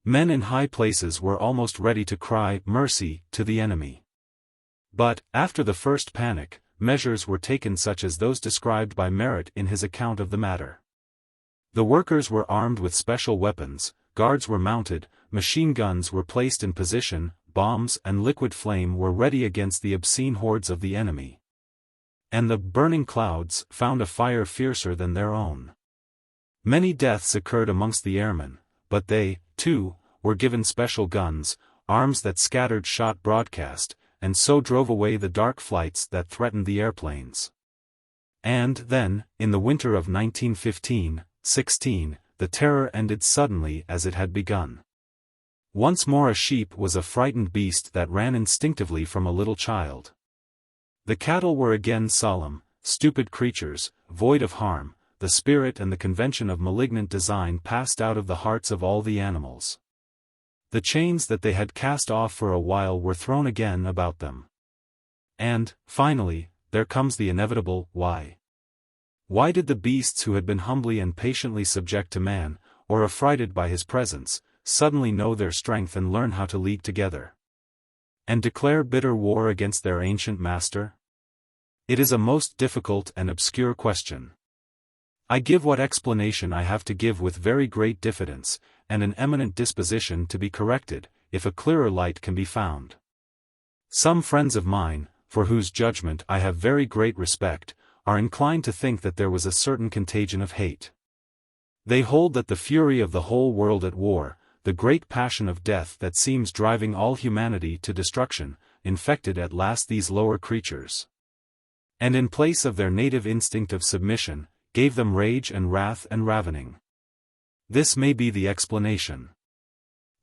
Men in high places were almost ready to cry mercy to the enemy. But, after the first panic, measures were taken such as those described by Merritt in his account of the matter. The workers were armed with special weapons, guards were mounted, machine guns were placed in position, bombs and liquid flame were ready against the obscene hordes of the enemy. And the burning clouds found a fire fiercer than their own. Many deaths occurred amongst the airmen, but they, too, were given special guns, arms that scattered shot broadcast, and so drove away the dark flights that threatened the airplanes. And then, in the winter of 1915-16, the terror ended suddenly as it had begun. Once more a sheep was a frightened beast that ran instinctively from a little child. The cattle were again solemn, stupid creatures, void of harm. The spirit and the convention of malignant design passed out of the hearts of all the animals. The chains that they had cast off for a while were thrown again about them. And, finally, there comes the inevitable why. Why did the beasts who had been humbly and patiently subject to man, or affrighted by his presence, suddenly know their strength and learn how to league together? And declare bitter war against their ancient master? It is a most difficult and obscure question. I give what explanation I have to give with very great diffidence, and an eminent disposition to be corrected, if a clearer light can be found. Some friends of mine, for whose judgment I have very great respect, are inclined to think that there was a certain contagion of hate. They hold that the fury of the whole world at war, the great passion of death that seems driving all humanity to destruction, infected at last these lower creatures. And in place of their native instinct of submission, gave them rage and wrath and ravening. This may be the explanation.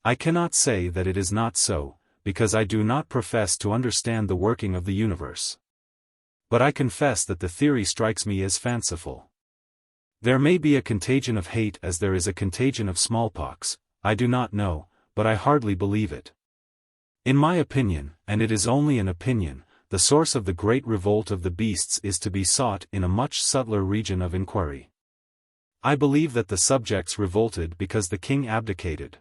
I cannot say that it is not so, because I do not profess to understand the working of the universe. But I confess that the theory strikes me as fanciful. There may be a contagion of hate as there is a contagion of smallpox, I do not know, but I hardly believe it. In my opinion, and it is only an opinion, the source of the great revolt of the beasts is to be sought in a much subtler region of inquiry. I believe that the subjects revolted because the king abdicated.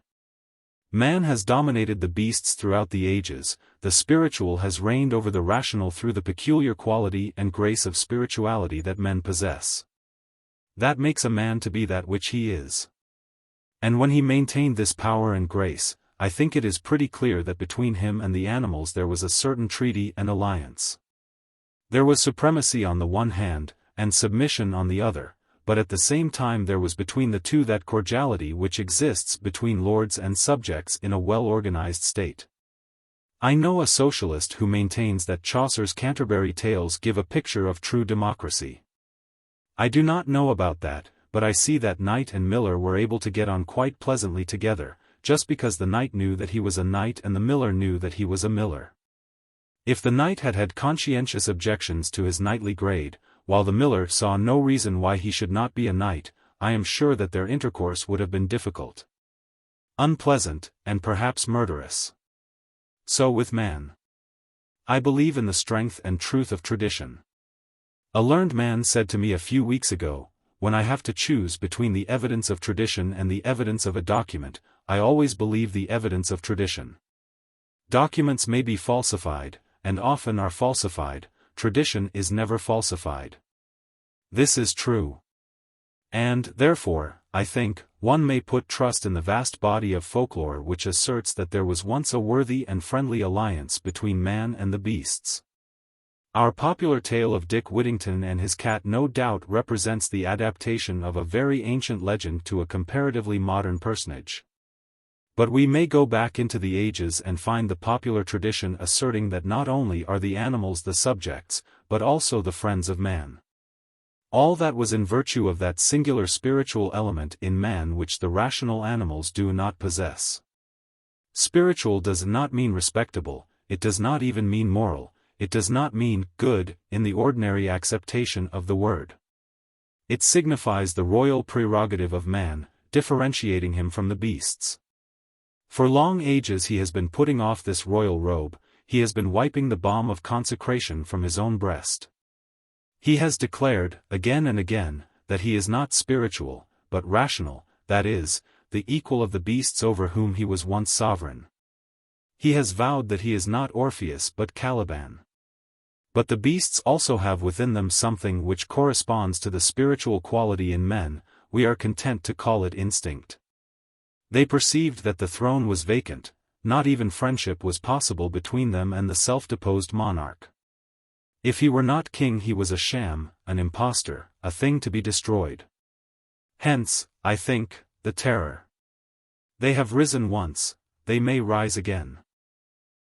Man has dominated the beasts throughout the ages, the spiritual has reigned over the rational through the peculiar quality and grace of spirituality that men possess. That makes a man to be that which he is. And when he maintained this power and grace, I think it is pretty clear that between him and the animals there was a certain treaty and alliance. There was supremacy on the one hand, and submission on the other, but at the same time there was between the two that cordiality which exists between lords and subjects in a well-organized state. I know a socialist who maintains that Chaucer's Canterbury Tales give a picture of true democracy. I do not know about that, but I see that knight and miller were able to get on quite pleasantly together, just because the knight knew that he was a knight and the miller knew that he was a miller. If the knight had had conscientious objections to his knightly grade, while the miller saw no reason why he should not be a knight, I am sure that their intercourse would have been difficult, unpleasant, and perhaps murderous. So with man. I believe in the strength and truth of tradition. A learned man said to me a few weeks ago, when I have to choose between the evidence of tradition and the evidence of a document, I always believe the evidence of tradition. Documents may be falsified, and often are falsified, tradition is never falsified. This is true. And, therefore, I think, one may put trust in the vast body of folklore which asserts that there was once a worthy and friendly alliance between man and the beasts. Our popular tale of Dick Whittington and his cat no doubt represents the adaptation of a very ancient legend to a comparatively modern personage. But we may go back into the ages and find the popular tradition asserting that not only are the animals the subjects, but also the friends of man. All that was in virtue of that singular spiritual element in man which the rational animals do not possess. Spiritual does not mean respectable, it does not even mean moral, it does not mean good, in the ordinary acceptation of the word. It signifies the royal prerogative of man, differentiating him from the beasts. For long ages he has been putting off this royal robe, he has been wiping the balm of consecration from his own breast. He has declared, again and again, that he is not spiritual, but rational, that is, the equal of the beasts over whom he was once sovereign. He has vowed that he is not Orpheus but Caliban. But the beasts also have within them something which corresponds to the spiritual quality in men, we are content to call it instinct. They perceived that the throne was vacant, not even friendship was possible between them and the self-deposed monarch. If he were not king he was a sham, an impostor, a thing to be destroyed. Hence, I think, the terror. They have risen once, they may rise again.